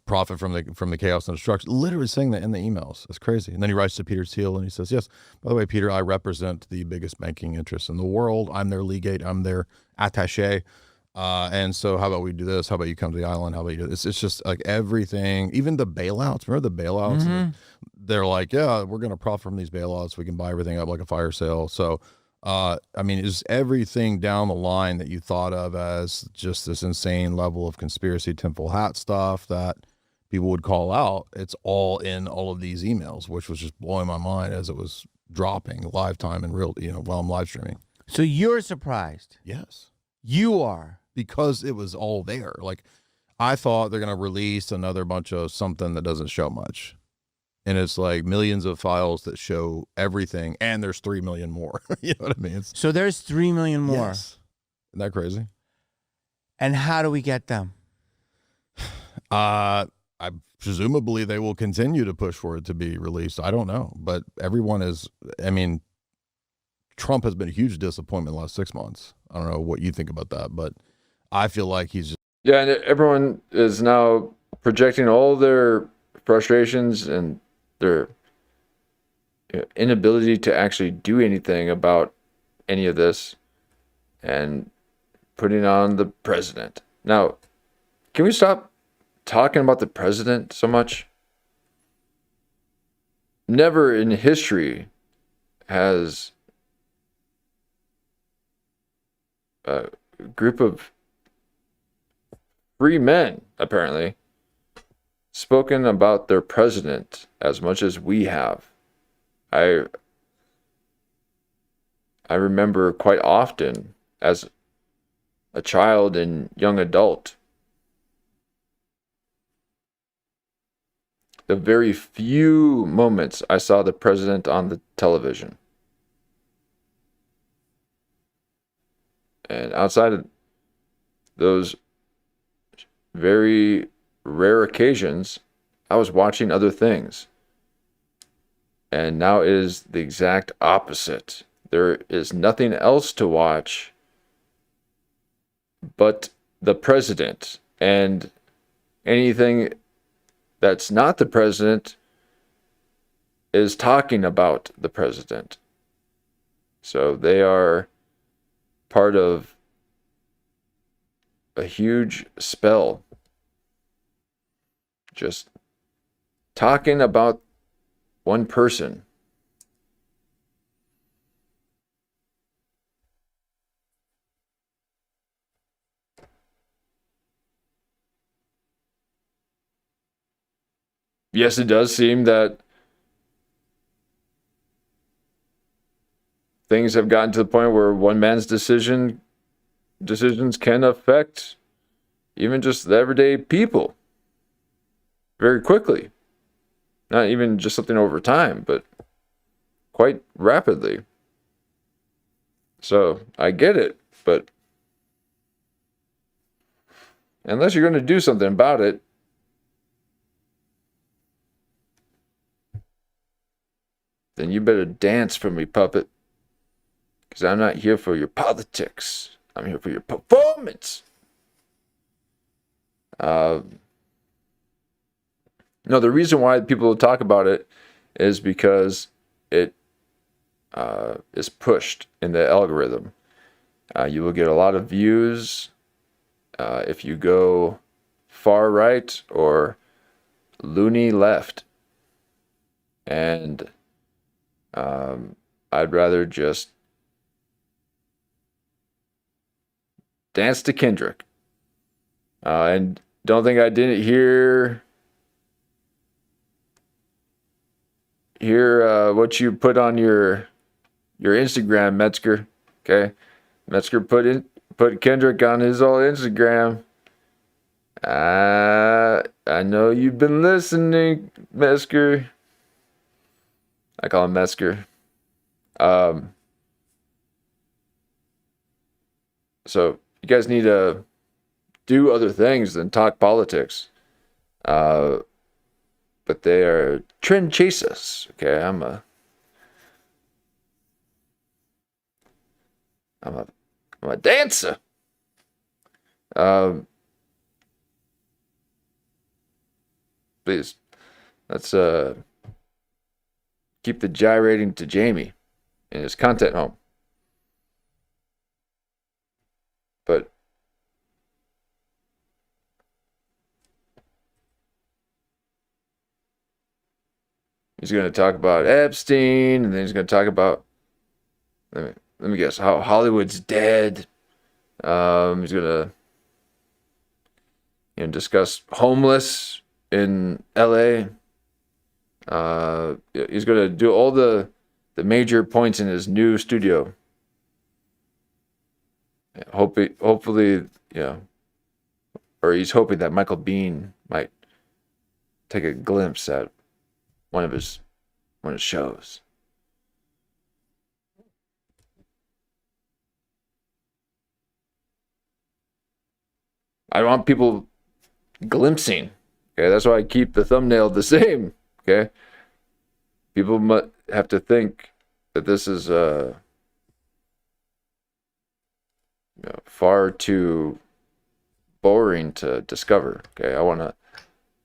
profit from the chaos and destruction. Literally saying that in the emails. It's crazy. And then he writes to Peter Thiel and he says, yes, by the way, Peter, I represent the biggest banking interests in the world. I'm their legate. I'm their attaché. And so how about we do this? How about you come to the island? How about you do this? It's just like everything, even the bailouts. Remember the bailouts? Mm-hmm. They're like, yeah, we're going to profit from these bailouts. We can buy everything up like a fire sale. So, is everything down the line that you thought of as just this insane level of conspiracy tinfoil hat stuff that people would call out, it's all in all of these emails, which was just blowing my mind as it was dropping live time in real, while I'm live streaming. So you're surprised? Yes. You are. Because it was all there. Like, I thought they're going to release another bunch of something that doesn't show much. And it's like millions of files that show everything, and there's 3 million more. You know what I mean? So there's 3 million more. Yes. Isn't that crazy? And how do we get them? I presumably they will continue to push for it to be released. I don't know, but everyone is. I mean, Trump has been a huge disappointment the last 6 months. I don't know what you think about that, but I feel like he's just. Yeah, and everyone is now projecting all their frustrations and their inability to actually do anything about any of this and putting on the president. Now, can we stop talking about the president so much? Never in history has a group of free men, apparently, spoken about their president as much as we have. I remember quite often as a child and young adult, the very few moments I saw the president on the television. And outside of those very rare occasions, I was watching other things. And now it is the exact opposite. There is nothing else to watch but the president. And anything that's not the president is talking about the president. So they are part of a huge spell. Just talking about one person. Yes, it does seem that things have gotten to the point where one man's decisions can affect even just the everyday people very quickly. Not even just something over time, but quite rapidly. So I get it, but unless you're going to do something about it, then you better dance for me, puppet. Because I'm not here for your politics. I'm here for your performance. No, the reason why people talk about it is because it is pushed in the algorithm. You will get a lot of views if you go far right or loony left. And I'd rather just dance to Kendrick. And don't think I didn't hear what you put on your Instagram, Metzger. Okay, Metzger put Kendrick on his old Instagram. I know you've been listening, Metzger. I call him Metzger. So you guys need to do other things than talk politics. But they are trend chasers. Okay, I'm a dancer. Please, let's keep the gyrating to Jamie in his content home. But he's going to talk about Epstein, and then he's going to talk about, let me guess, how Hollywood's dead. He's going to discuss homeless in LA. He's gonna do all the major points in his new studio. Hopefully, yeah. Or he's hoping that Michael Biehn might take a glimpse at one of his shows. I want people glimpsing. Okay, that's why I keep the thumbnail the same. Okay, people must have to think that this is far too boring to discover. Okay, I want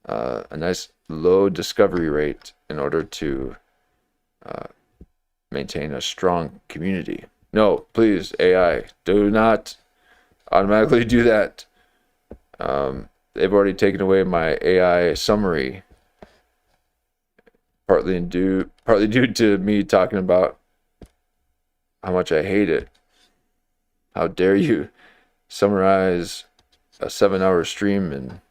a nice low discovery rate in order to maintain a strong community. No, please, AI, do not automatically do that. They've already taken away my AI summary, partly due to me talking about how much I hate it. How dare you summarize a 7-hour stream and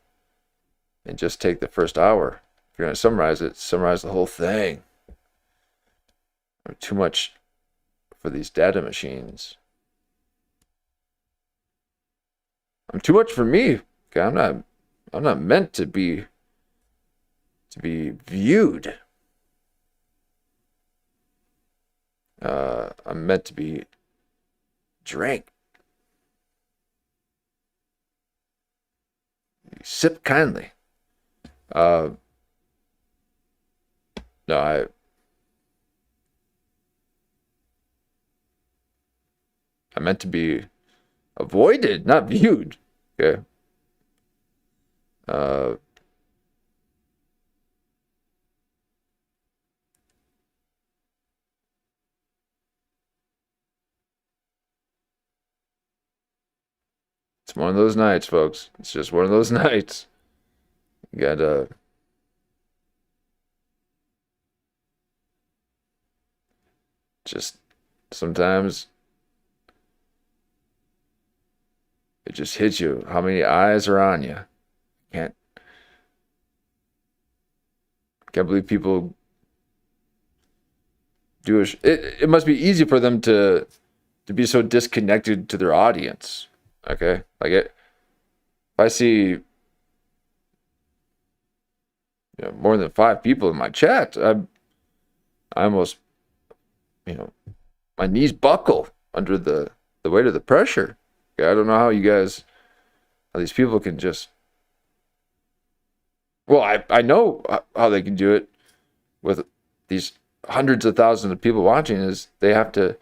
just take the first hour? If you're going to summarize it, summarize the whole thing. Too much for these data machines. I'm too much for me. Okay, I'm not meant to be viewed. I'm meant to be drank. Sip kindly. No, I meant to be avoided, not viewed. Okay. It's one of those nights, folks. It's just one of those nights. You gotta just sometimes it just hits you how many eyes are on you. Can't believe people do it must be easy for them to be so disconnected to their audience. Okay, like if I see more than 5 people in my chat, I almost, my knees buckle under the weight of the pressure. Okay, I don't know how these people can just. Well, I know how they can do it with these hundreds of thousands of people watching. Is they have to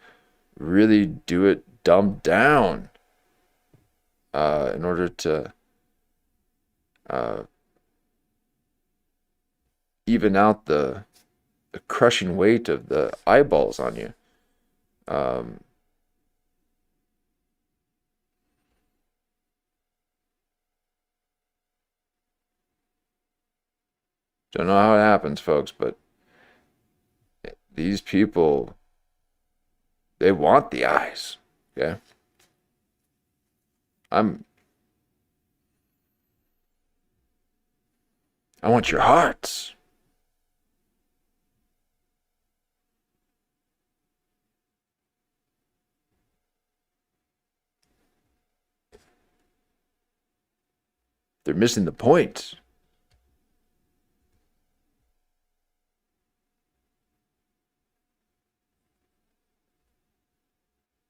really do it dumbed down in order to even out the crushing weight of the eyeballs on you. Don't know how it happens, folks, but these people, they want the eyes. Okay. I want your hearts. They're missing the point.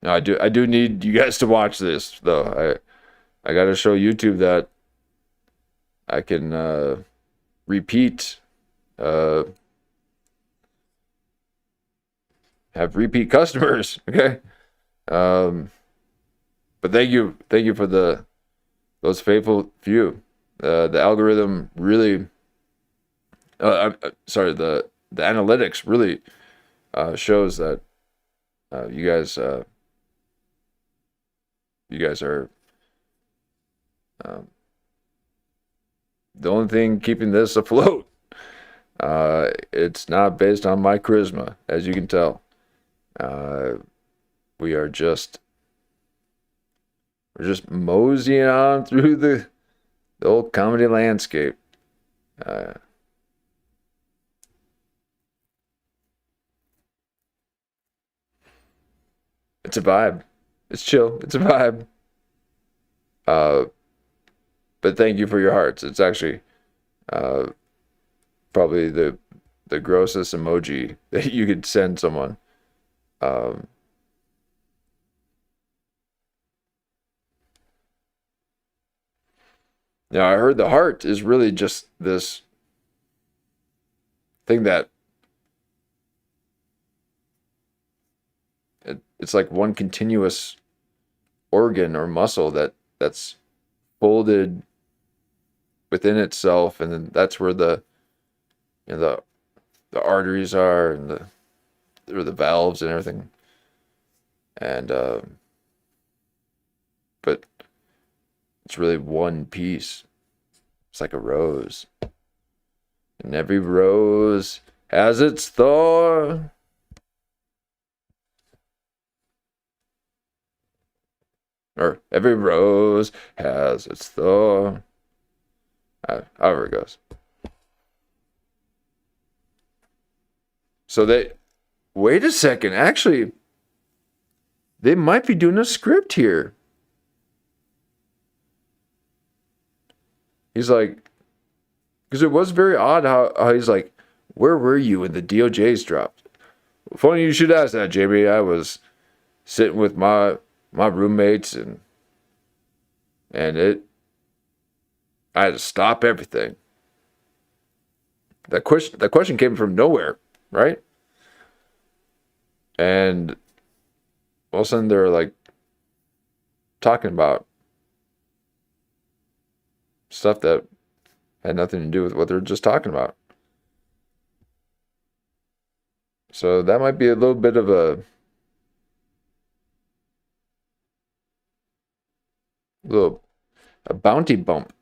No, I do need you guys to watch this though. I got to show YouTube that I can repeat have repeat customers. Okay. But thank you for those faithful few. The algorithm really sorry, the analytics really shows that you guys are the only thing keeping this afloat. It's not based on my charisma, as you can tell. We're just moseying on through the old comedy landscape. It's a vibe. It's chill. It's a vibe. But thank you for your hearts. It's actually probably the grossest emoji that you could send someone. Now, I heard the heart is really just this thing that it's like one continuous organ or muscle that's folded within itself, and then that's where the arteries are, and the valves and everything. And but it's really one piece. It's like a rose, and every rose has its thorn. Or every rose has its thorn. However it goes. So wait a second. Actually, they might be doing a script here. He's like, because it was very odd how he's like, where were you when the DOJ's dropped? Funny you should ask that, JB. I was sitting with my roommates, and I had to stop everything. That question came from nowhere, right? And all of a sudden they're like talking about stuff that had nothing to do with what they're just talking about. So that might be a little bit of a bounty bump.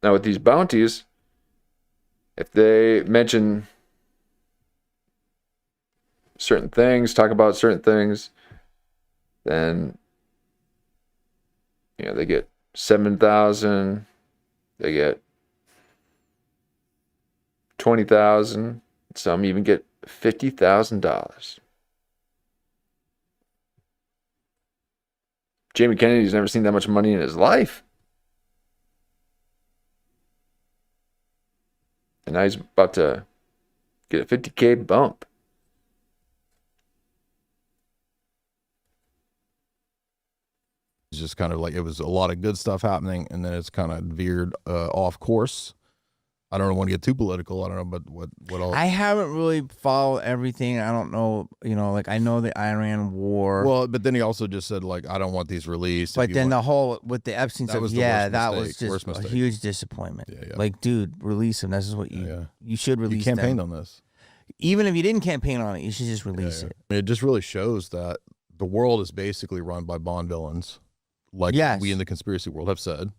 Now with these bounties, if they mention certain things, talk about certain things, then they get 7,000, they get 20,000, some even get $50,000. Jamie Kennedy's never seen that much money in his life. And now he's about to get a $50K bump. It's just kind of like, it was a lot of good stuff happening, and then it's kind of veered off course. I don't want to get too political. I don't know, but what else? I haven't really followed everything. I don't know, like I know the Iran war. Well, but then he also just said, like, I don't want these released. But then the whole, with the Epstein stuff, that was just a mistake. huge disappointment. Yeah. Like, dude, release them. This is what you should release them. You campaigned on this. Even if you didn't campaign on it, you should just release it. It just really shows that the world is basically run by Bond villains. Like we in the conspiracy world have said.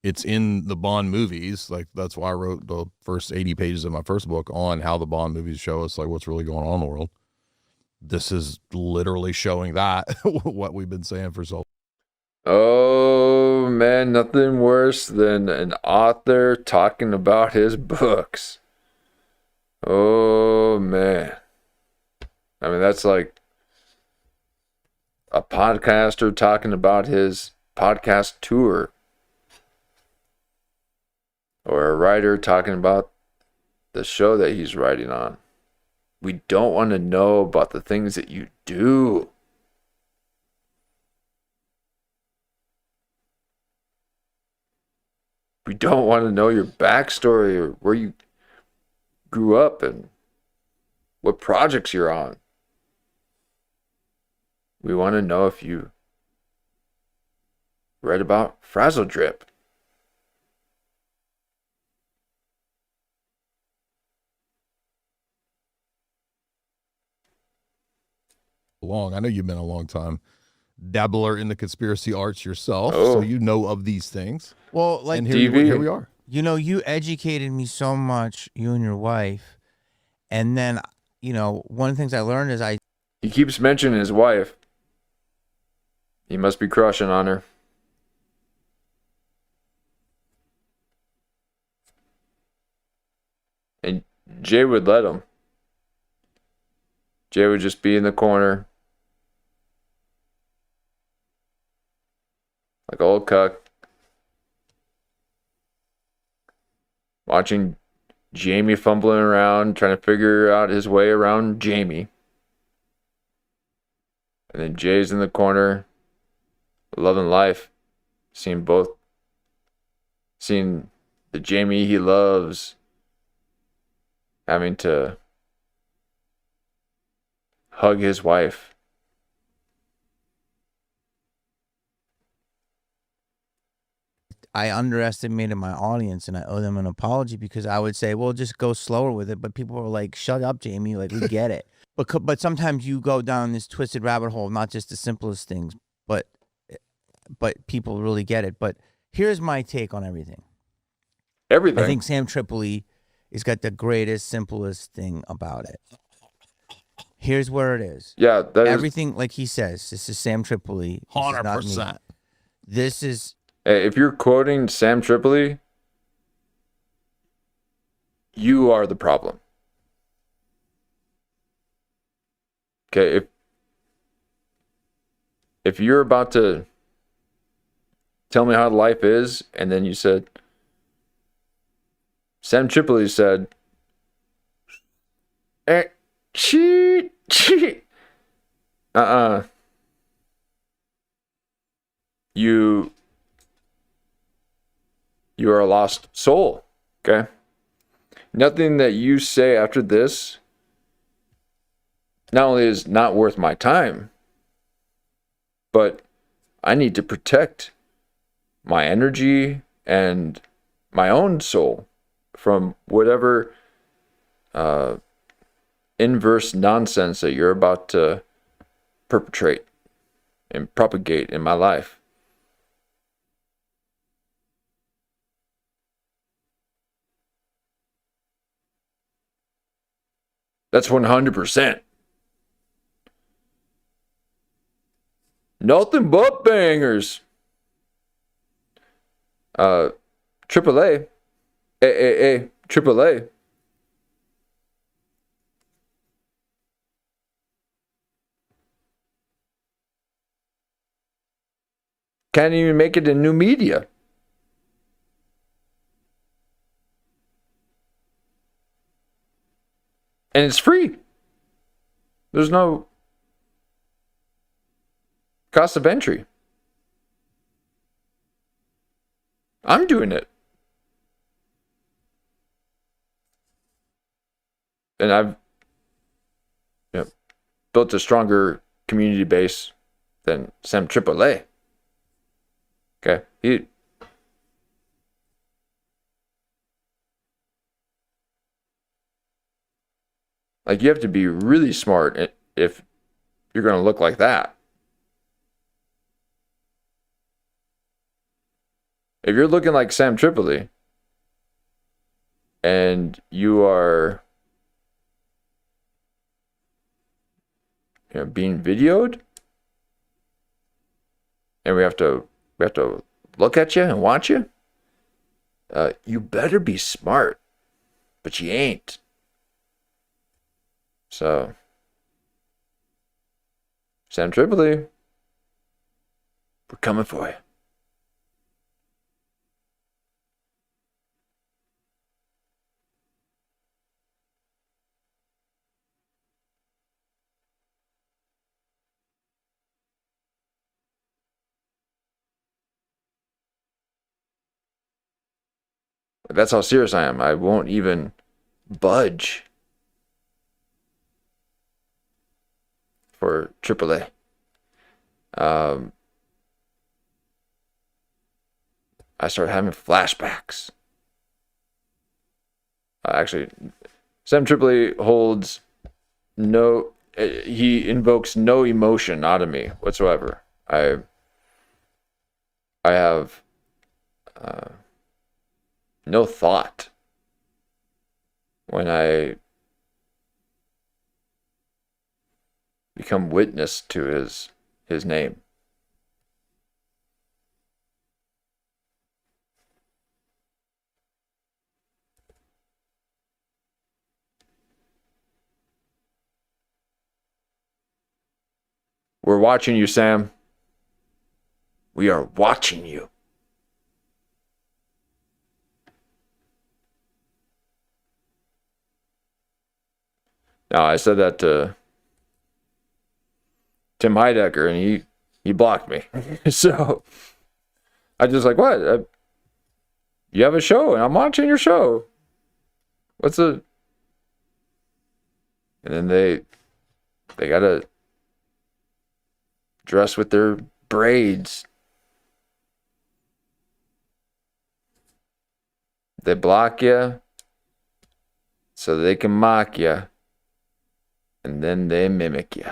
It's in the Bond movies. Like, that's why I wrote the first 80 pages of my first book on how the Bond movies show us, like, what's really going on in the world. This is literally showing that, what we've been saying for so long. Oh, man, nothing worse than an author talking about his books. Oh, man. I mean, that's like a podcaster talking about his podcast tour. Or a writer talking about the show that he's writing on. We don't want to know about the things that you do. We don't want to know your backstory or where you grew up and what projects you're on. We want to know if you read about Frazzle Drip. I know you've been a long time dabbler in the conspiracy arts yourself, so you know of these things. Well, like, and here we are. You educated me so much, you and your wife, and then one of the things I learned is he keeps mentioning his wife. He must be crushing on her. Jay would let him. Jay would just be in the corner, like old cuck, watching Jamie fumbling around, trying to figure out his way around Jamie. And then Jay's in the corner, loving life, seeing the Jamie he loves having to hug his wife. I underestimated my audience, and I owe them an apology, because I would say, well, just go slower with it. But people were like, shut up, Jamie. Like, we get it. But sometimes you go down this twisted rabbit hole, not just the simplest things, but people really get it. But here's my take on everything. Everything. I think Sam Tripoli has got the greatest, simplest thing about it. Here's where it is. Yeah, everything, like he says, this is Sam Tripoli. 100%. This is. If you're quoting Sam Tripoli, you are the problem. Okay, if you're about to tell me how life is, and then you said, Sam Tripoli said, cheat. You are a lost soul, okay? Nothing that you say after this not only is not worth my time, but I need to protect my energy and my own soul from whatever inverse nonsense that you're about to perpetrate and propagate in my life. That's 100%. Nothing but bangers. AAA. AAA. Can't even make it in new media. And it's free. There's no cost of entry. I'm doing it. And I've built a stronger community base than Sam AAA. Okay? Like, you have to be really smart if you're going to look like that. If you're looking like Sam Tripoli and you are being videoed, and we have to look at you and watch you, you better be smart, but you ain't. So, Sam Tripoli, we're coming for you. That's how serious I am. I won't even budge for AAA. I started having flashbacks. Actually, Sam Tripoli holds no. He invokes no emotion out of me whatsoever. I have no thought when I become witness to his name. We're watching you, Sam. We are watching you. Now, I said that to Tim Heidecker, and he blocked me. So I just like, what? You have a show, and I'm watching your show. What's the... And then they gotta dress with their braids. They block you so they can mock you, and then they mimic you.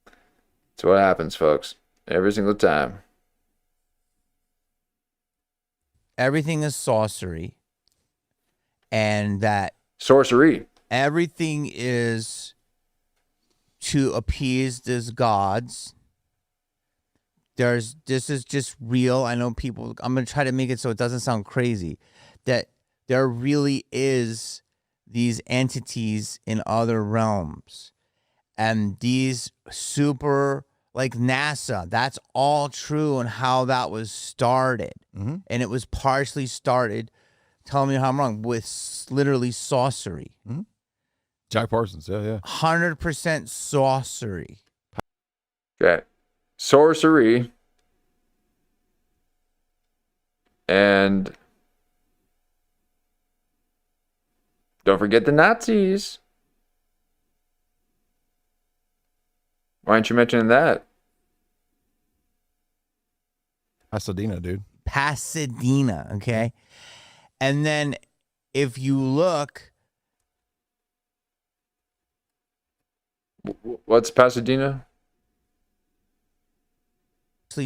That's what happens, folks, every single time. Everything is sorcery, and that sorcery. Everything is to appease these gods. This is just real. I know people, I'm going to try to make it so it doesn't sound crazy, that there really is these entities in other realms. And these super, like NASA, that's all true and how that was started. Mm-hmm. And it was partially started, tell me how I'm wrong, with literally sorcery. Mm-hmm. Jack Parsons, yeah. 100% sorcery. Okay. Sorcery. And don't forget the Nazis. Why aren't you mentioning that? Pasadena, dude. Pasadena, okay? And then if you look... What's Pasadena?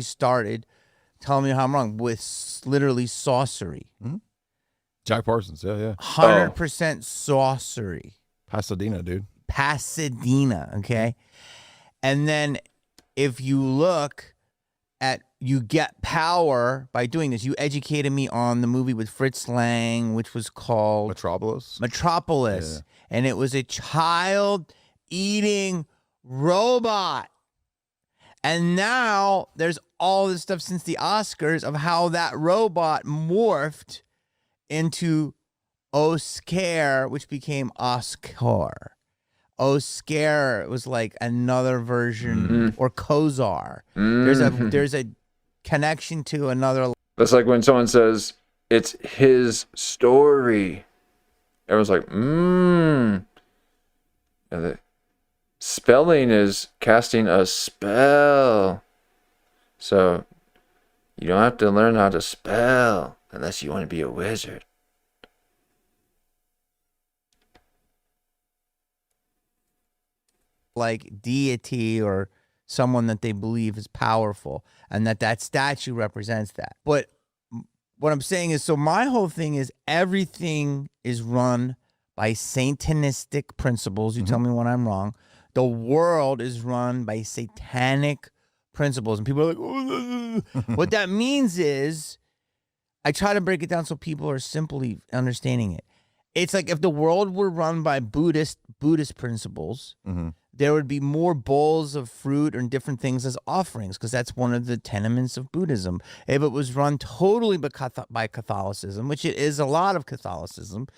Started, tell me how I'm wrong, with literally sorcery. Mm-hmm. Jack Parsons, yeah. 100% sorcery. Pasadena, dude. Pasadena, okay? And then if you look at, you get power by doing this. You educated me on the movie with Fritz Lang, which was called Metropolis. Yeah. And it was a child eating robot. And now there's all this stuff since the Oscars of how that robot morphed into Oscar, which became Oscar. Oscar was like another version, or Kozar. There's a connection to another. That's like when someone says it's his story. Everyone's like, And the spelling is casting a spell. So you don't have to learn how to spell unless you want to be a wizard. Like deity or someone that they believe is powerful, and that statue represents that. But what I'm saying is, so my whole thing is everything is run by satanistic principles. You tell me when I'm wrong. The world is run by satanic principles. And people are like, oh. What that means is, I try to break it down so people are simply understanding it. It's like if the world were run by Buddhist principles, there would be more bowls of fruit and different things as offerings, because that's one of the tenements of Buddhism. If it was run totally by Catholicism, which it is a lot of Catholicism,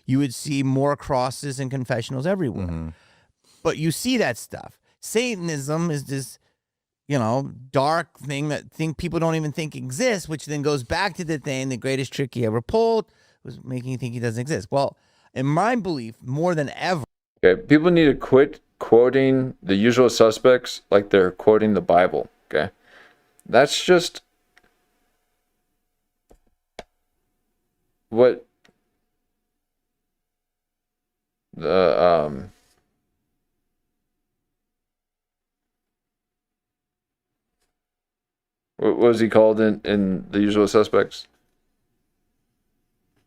you would see more crosses and confessionals everywhere. But you see that stuff. Satanism is this, dark thing that people don't even think exists, which then goes back to the thing, the greatest trick he ever pulled was making you think he doesn't exist. Well, in my belief, more than ever. Okay, people need to quit quoting the usual suspects like they're quoting the Bible, okay? That's just what the what was he called in the usual suspects?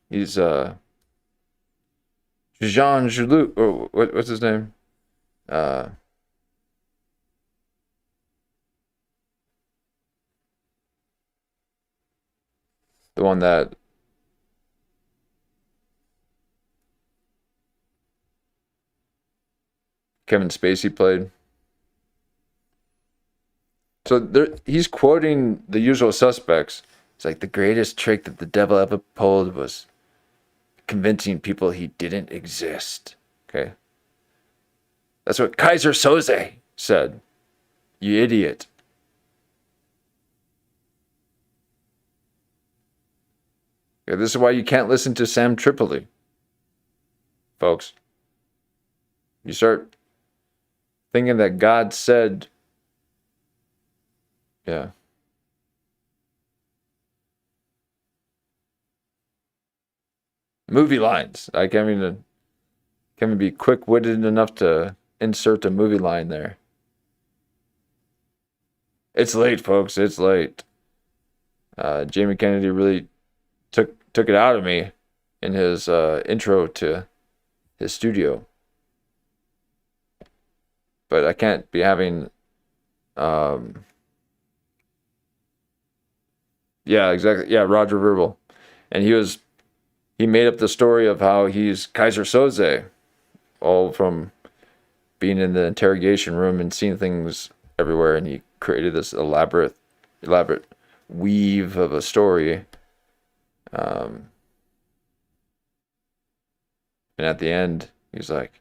He's Jean Jaloux, or what's his name? The one that Kevin Spacey played. So he's quoting The Usual Suspects. It's like the greatest trick that the devil ever pulled was convincing people he didn't exist. Okay. That's what Kaiser Soze said. You idiot. Okay, this is why you can't listen to Sam Tripoli, folks. You start thinking that God said, yeah. Movie lines. I can't even be quick-witted enough to insert a movie line there. It's late, folks. It's late. Jamie Kennedy really took it out of me in his intro to his studio. But I can't be having yeah, exactly. Yeah, Roger Verbal. And he made up the story of how he's Kaiser Soze, all from being in the interrogation room and seeing things everywhere, and he created this elaborate weave of a story. And at the end, he's like,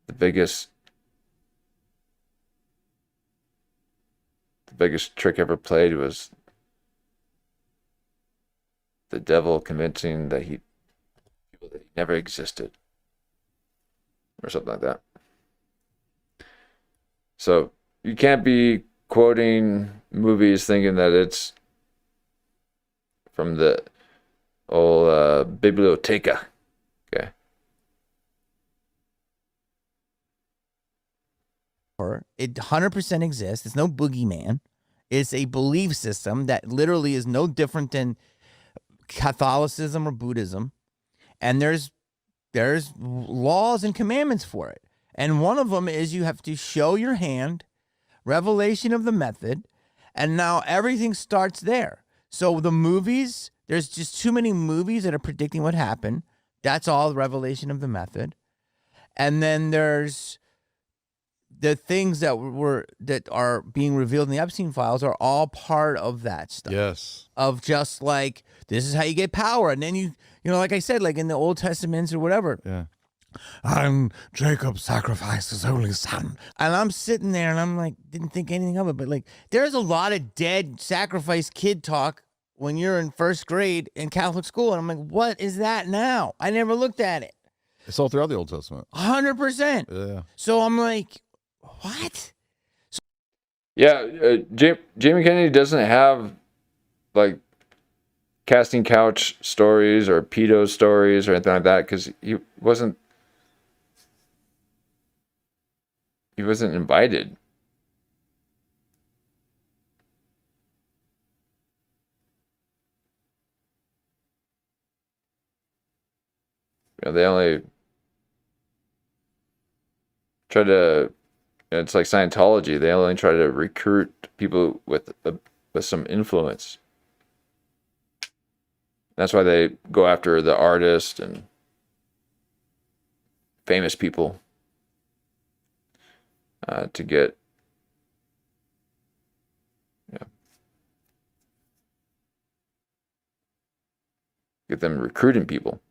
the biggest trick ever played was the devil convincing that he never existed, or something like that. So you can't be quoting movies thinking that it's from the old biblioteca. Okay. It 100% exists. It's no boogeyman. It's a belief system that literally is no different than Catholicism or Buddhism. And there's laws and commandments for it. And one of them is you have to show your hand, revelation of the method, and now everything starts there. So the movies, there's just too many movies that are predicting what happened. That's all revelation of the method. And then there's the things that are being revealed in the Epstein files are all part of that stuff. Yes. Of just like, this is how you get power. And then you know, like I said, like in the Old Testaments or whatever. Yeah. And Jacob sacrificed his only son. And I'm sitting there and I'm like, didn't think anything of it. But like, there's a lot of dead sacrifice kid talk when you're in first grade in Catholic school. And I'm like, what is that now? I never looked at it. It's all throughout the Old Testament. 100%. Yeah. So I'm like, what? Yeah, Jamie Kennedy doesn't have like casting couch stories or pedo stories or anything like that because he wasn't invited. You know, they only try to. It's like Scientology. They only try to recruit people with some influence. That's why they go after the artist and famous people to get them recruiting people.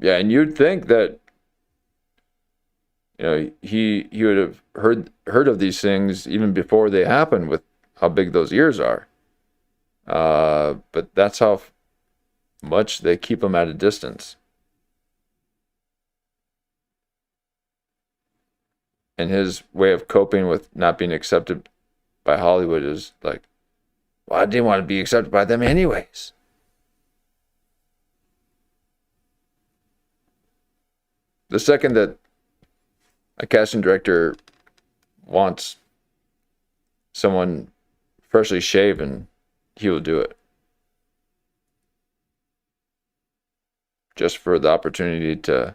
Yeah, and you'd think that he would have heard of these things even before they happen with how big those ears are. But that's how much they keep him at a distance. And his way of coping with not being accepted by Hollywood is like, well, I didn't want to be accepted by them anyways. The second that a casting director wants someone freshly shaven, he will do it. Just for the opportunity to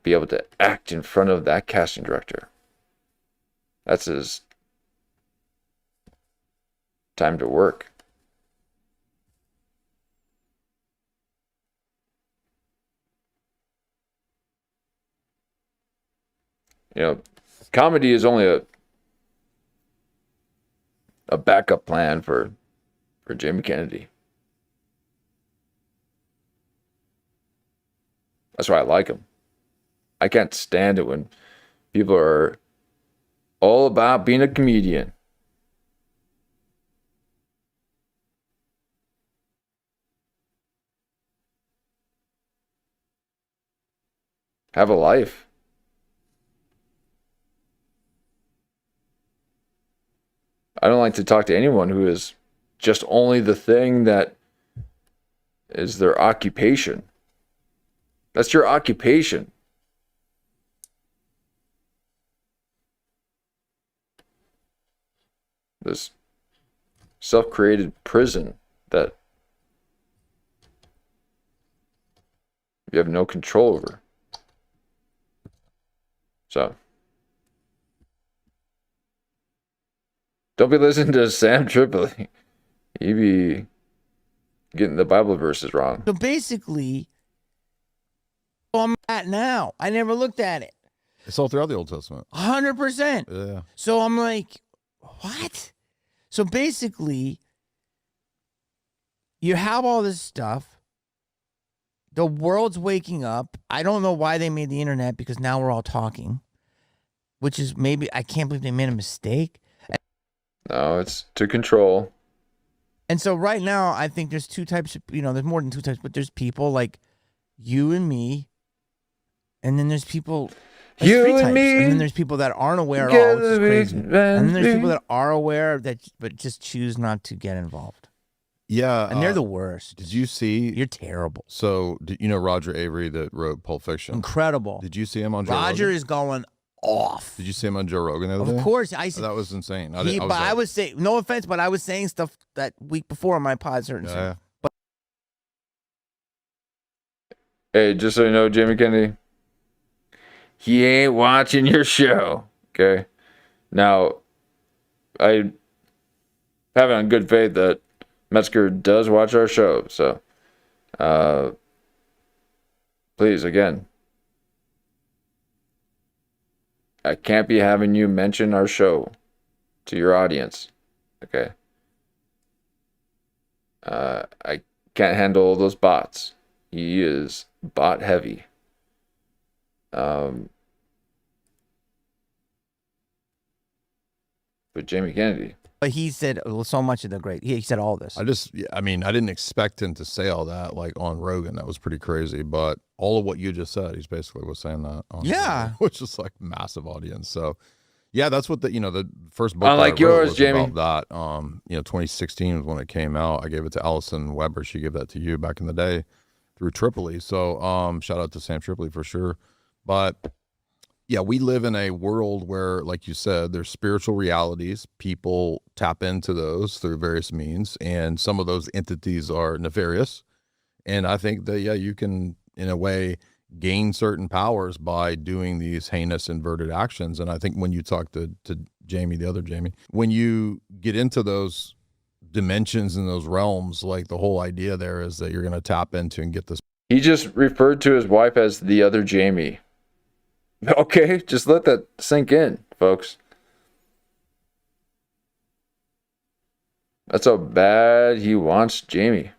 be able to act in front of that casting director. That's his time to work. You know, comedy is only a backup plan for Jamie Kennedy. That's why I like him. I can't stand it when people are all about being a comedian. Have a life. I don't like to talk to anyone who is just only the thing that is their occupation. That's your occupation. This self-created prison that you have no control over. So, don't be listening to Sam Tripoli. You be getting the Bible verses wrong. So basically, I'm at now. I never looked at it. It's all throughout the Old Testament. 100%. Yeah. So I'm like, what? So basically, you have all this stuff. The world's waking up. I don't know why they made the internet, because now we're all talking, which is maybe, I can't believe they made a mistake. No, it's to control. And so right now, I think there's two types of, there's more than two types, but there's people like you and me, and then there's people, you three and types. me, and then there's people that aren't aware at all, which is crazy. And then there's people that are aware but just choose not to get involved. Yeah. And they're the worst. Did you see? You're terrible. So, you know Roger Avery that wrote Pulp Fiction? Incredible. Did you see him on Joe Roger Rogan? is going off. Did you see him on Joe Rogan the other day? Of course. That was insane. I was saying, no offense, but I was saying stuff that week before on my pod, certain stuff. But hey, just so you know, Jamie Kennedy, he ain't watching your show, okay? Now, I have it on good faith that Metzger does watch our show, so please, again, I can't be having you mention our show to your audience, okay? I can't handle all those bots. He is bot heavy. But Jamie Kennedy. But he said so much of the great. He said all this. I didn't expect him to say all that like on Rogan. That was pretty crazy. But all of what you just said, he's basically was saying that. On Rogan, which is like massive audience. So, yeah, that's what the first book. Unlike that I wrote yours, was Jamie. About that. 2016 was when it came out. I gave it to Allison Weber. She gave that to you back in the day through Tripoli. So, shout out to Sam Tripoli for sure. But yeah, we live in a world where, like you said, there's spiritual realities. People tap into those through various means, and some of those entities are nefarious. And I think that, yeah, you can, in a way, gain certain powers by doing these heinous inverted actions. And I think when you talk to Jamie, the other Jamie, when you get into those dimensions and those realms, like the whole idea there is that you're going to tap into and get this. He just referred to his wife as the other Jamie. Okay, just let that sink in, folks. That's how bad he wants Jamie.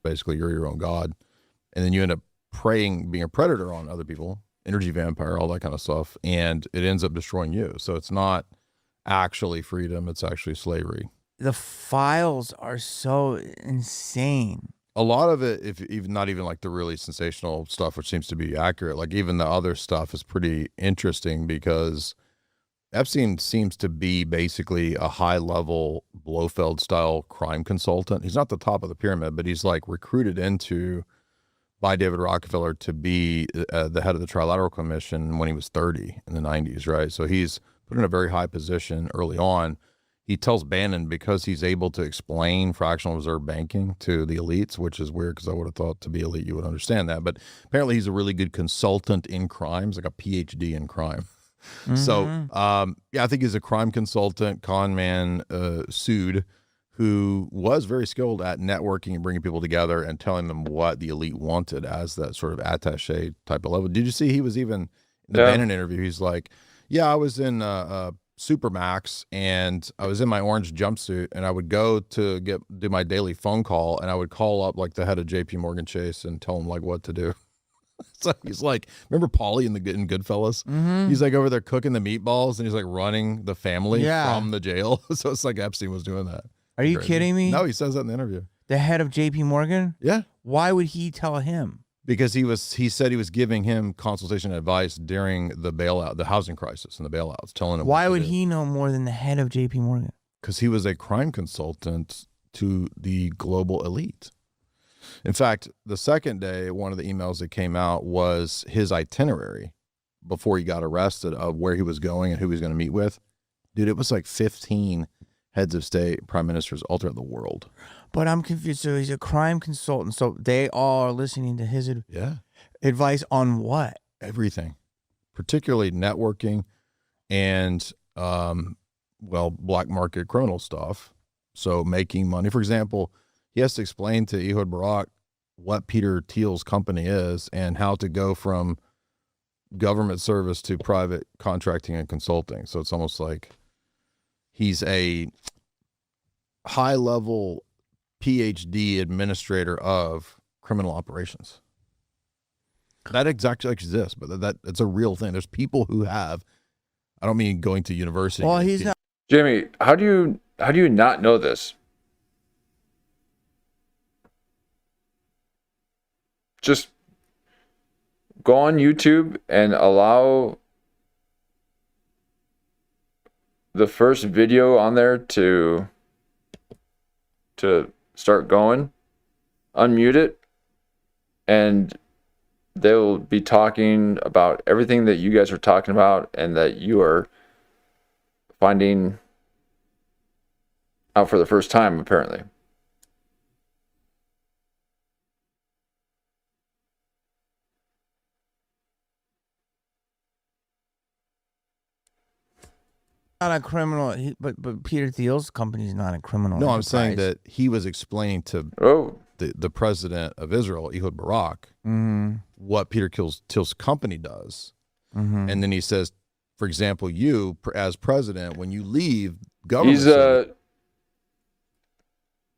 Basically, you're your own god. And then you end up being a predator on other people, energy vampire, all that kind of stuff. And it ends up destroying you. So it's not actually freedom, it's actually slavery. The files are so insane. A lot of it, if even not even like the really sensational stuff, which seems to be accurate, like even the other stuff is pretty interesting because Epstein seems to be basically a high-level Blofeld style crime consultant. He's not the top of the pyramid, but he's like recruited into by David Rockefeller to be the head of the Trilateral Commission when he was 30 in the 90s, right? So he's put in a very high position early on. He tells Bannon, because he's able to explain fractional reserve banking to the elites, which is weird because I would have thought to be elite you would understand that. But apparently he's a really good consultant in crimes, like a PhD in crime. Mm-hmm. So, yeah, I think he's a crime consultant, con man, sued, who was very skilled at networking and bringing people together and telling them what the elite wanted as that sort of attaché type of level. Did you see he was even in the Bannon interview? He's like, yeah, I was in Supermax and I was in my orange jumpsuit and I would go to do my daily phone call and I would call up like the head of JP Morgan Chase and tell him like what to do. So he's like, remember Paulie in Goodfellas? Mm-hmm. He's like over there cooking the meatballs and he's like running the family from the jail. So it's like Epstein was doing that. Are you kidding me? No, he says that in the interview. The head of JP Morgan? Yeah. Why would he tell him? Because he said he was giving him consultation advice during the bailout, the housing crisis and the bailouts, telling him. Why would he know more than the head of JP Morgan? Because he was a crime consultant to the global elite. In fact, the second day, one of the emails that came out was his itinerary before he got arrested of where he was going and who he was going to meet with. Dude, it was like 15 heads of state, prime ministers all throughout the world. But I'm confused. So he's a crime consultant. So they all are listening to his advice on what? Everything, particularly networking and, black market criminal stuff. So making money. For example, he has to explain to Ehud Barak what Peter Thiel's company is and how to go from government service to private contracting and consulting. So it's almost like he's a high-level PhD administrator of criminal operations. That exactly exists, but that it's a real thing. There's people who have. I don't mean going to university. Well, he's not. Jamie, how do you not know this? Just go on YouTube and allow the first video on there to start going, unmute it, and they'll be talking about everything that you guys are talking about and that you are finding out for the first time, apparently. Not a criminal, but Peter Thiel's company is not a criminal. No, enterprise. I'm saying that he was explaining to the president of Israel, Ehud Barak, what Peter Thiel's company does. And then he says, for example, you, as president, when you leave government...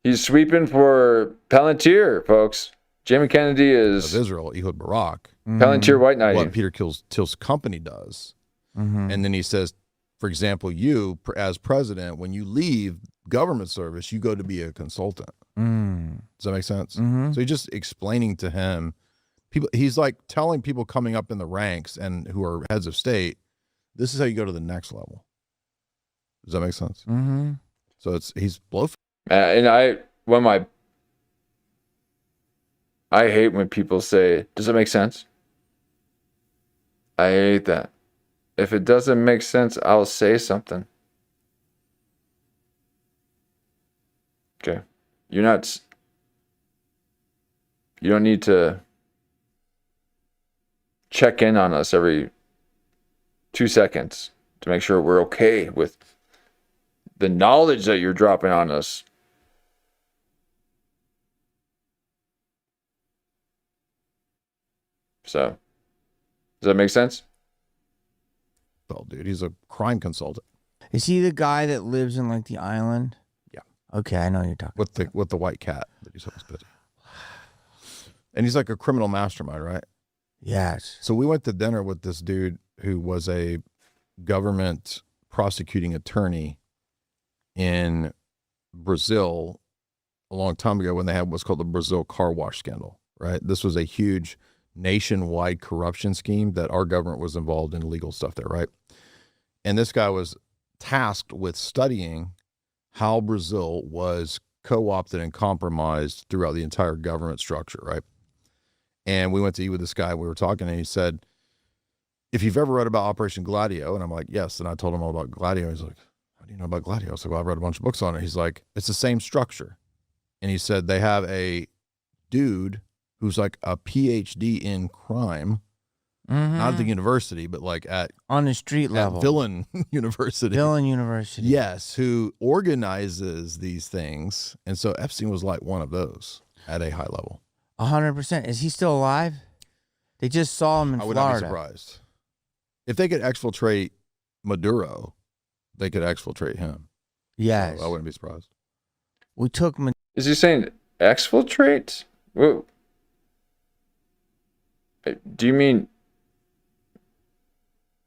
He's sweeping for Palantir, folks. Jamie Kennedy is... Of Israel, Ehud Barak. Palantir White Knight. What Peter Thiel's company does. And then he says, for example, you, as president, when you leave government service, you go to be a consultant. Does that make sense? So he's just explaining to him, people. He's like telling people coming up in the ranks and who are heads of state, this is how you go to the next level. Does that make sense? So he's blowfish. And I hate when people say, does it make sense? I hate that. If it doesn't make sense, I'll say something. Okay. You don't need to check in on us every 2 seconds to make sure we're okay with the knowledge that you're dropping on us. So, does that make sense? Well, dude, he's a crime consultant. Is he the guy that lives in like the island? Yeah. Okay, I know you're talking with the white cat that he's always busy. And he's like a criminal mastermind, right? Yes. So we went to dinner with this dude who was a government prosecuting attorney in Brazil a long time ago when they had what's called the Brazil car wash scandal, right? This was a huge nationwide corruption scheme that our government was involved in legal stuff there, right? And this guy was tasked with studying how Brazil was co-opted and compromised throughout the entire government structure, right? And we went to eat with this guy. We were talking, and he said, if you've ever read about Operation Gladio, and I'm like, yes. And I told him all about Gladio. He's like, how do you know about Gladio? I was like, well, I read a bunch of books on it. He's like, it's the same structure. And he said they have a dude who's like a PhD in crime not at the university, but like on the street level, Villain University. Villain University. Yes, who organizes these things, and so Epstein was like one of those at a high level. 100%. Is he still alive? They just saw him in Florida. I would not be surprised if they could exfiltrate Maduro. They could exfiltrate him. Yes, so I wouldn't be surprised. We took. Is he saying exfiltrate? Whoa. Do you mean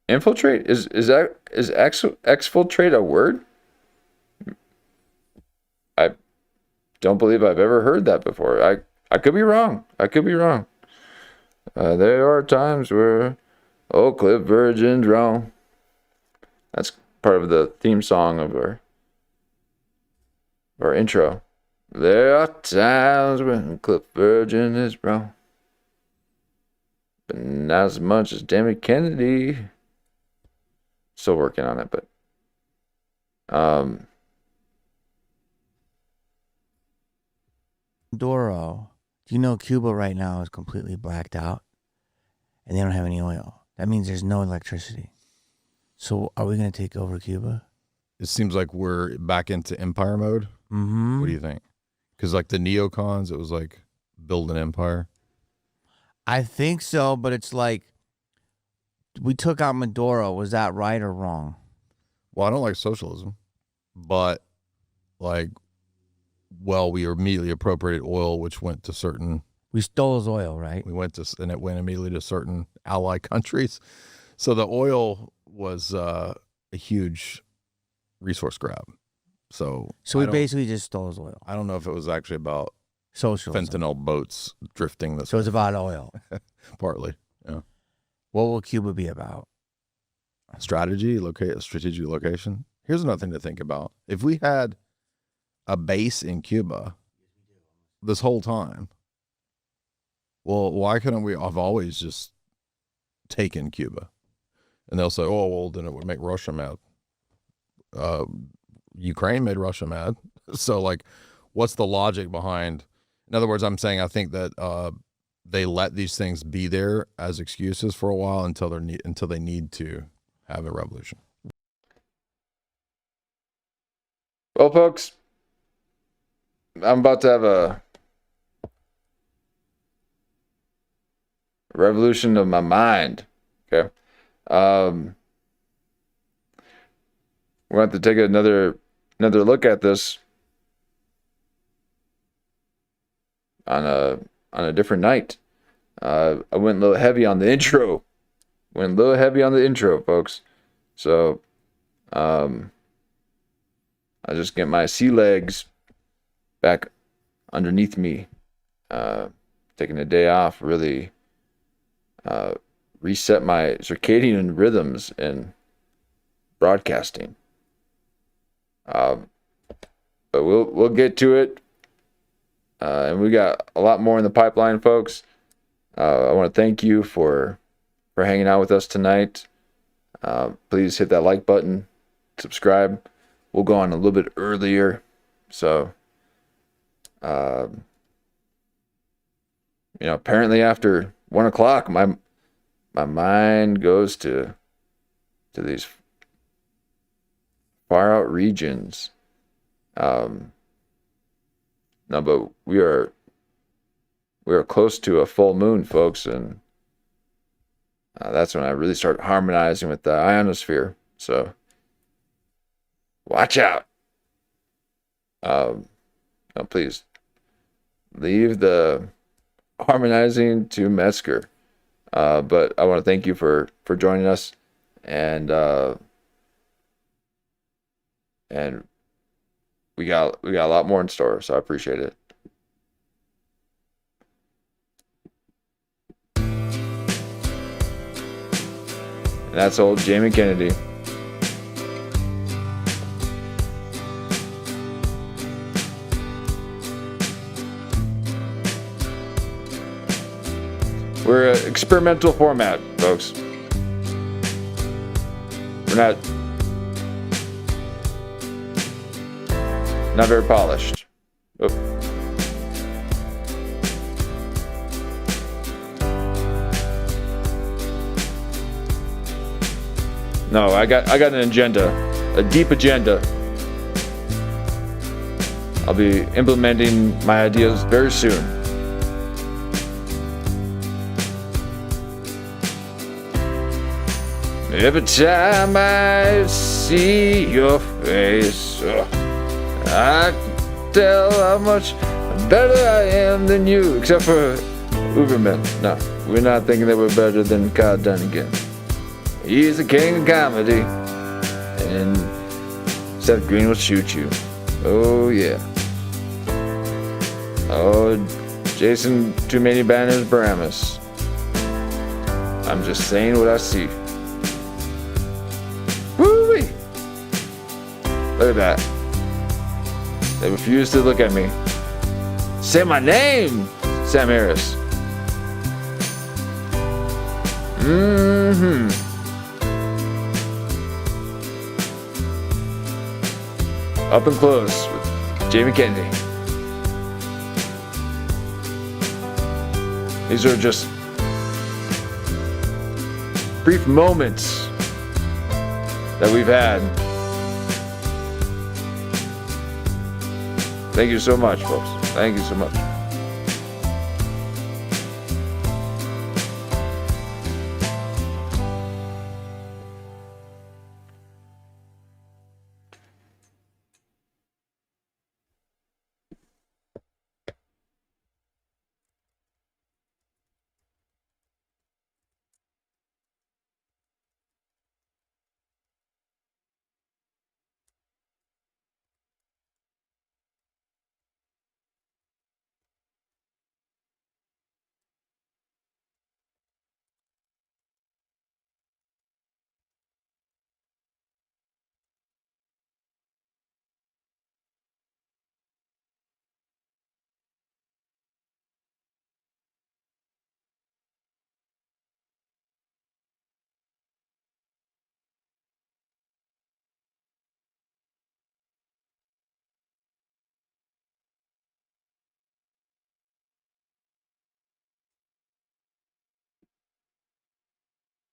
infiltrate? Is exfiltrate a word? I don't believe I've ever heard that before. I could be wrong. There are times where Oak Cliff virgins wrong. That's part of the theme song of our intro. There are times when Cliff Virgin is wrong, but not as much as Demi Kennedy. Still working on it, but Maduro. Do you know Cuba right now is completely blacked out, and they don't have any oil? That means there's no electricity. So are we going to take over Cuba? It seems like we're back into empire mode. Mm-hmm. What do you think? Because like the neocons, it was like build an empire. I think so, but it's like we took out Maduro. Was that right or wrong? Well, I don't like socialism, but like, well, we immediately appropriated oil, which went to certain. We stole his oil, right? We went to, and it went immediately to certain ally countries. So the oil was a huge resource grab. So we basically just stole his oil. I don't know if it was actually about socialism. Fentanyl boats drifting this. So it's about oil. Partly, yeah. What will Cuba be about? Strategic location. Here's another thing to think about. If we had a base in Cuba this whole time, well, why couldn't we have always just taken Cuba? And they'll say, oh, well, then it would make Russia mad. Ukraine made Russia mad. So, like, what's the logic behind? In other words, I'm saying I think that they let these things be there as excuses for a while until they need to have a revolution. Well, folks, I'm about to have a revolution of my mind. Okay. We're going to have to take another look at this on a different night. I went a little heavy on the intro. Folks. So, I just get my sea legs back underneath me. Taking a day off, really reset my circadian rhythms in broadcasting. But we'll get to it. And we got a lot more in the pipeline, folks. I want to thank you for hanging out with us tonight. Please hit that like button, subscribe. We'll go on a little bit earlier. So, apparently after 1 o'clock, my mind goes to these far out regions. No, but we are close to a full moon, folks, and that's when I really start harmonizing with the ionosphere. So watch out. No, please leave the harmonizing to Metzger. But I want to thank you for joining us, and we got a lot more in store, so I appreciate it. And that's old Jamie Kennedy. We're an experimental format, folks. We're not very polished. Oh. No, I got an agenda, a deep agenda. I'll be implementing my ideas very soon. Every time I see your face, I can tell how much better I am than you, except for Uberman. No, we're not thinking that we're better than Kyle Dunnigan. He's the king of comedy, and Seth Green will shoot you. Oh yeah. Oh, Jason, too many banners, Baramus. I'm just saying what I see. Woo-wee! Look at that. They refuse to look at me. Say my name, Sam Harris. Up and close with Jamie Kennedy. These are just brief moments that we've had. Thank you so much, folks. Thank you so much.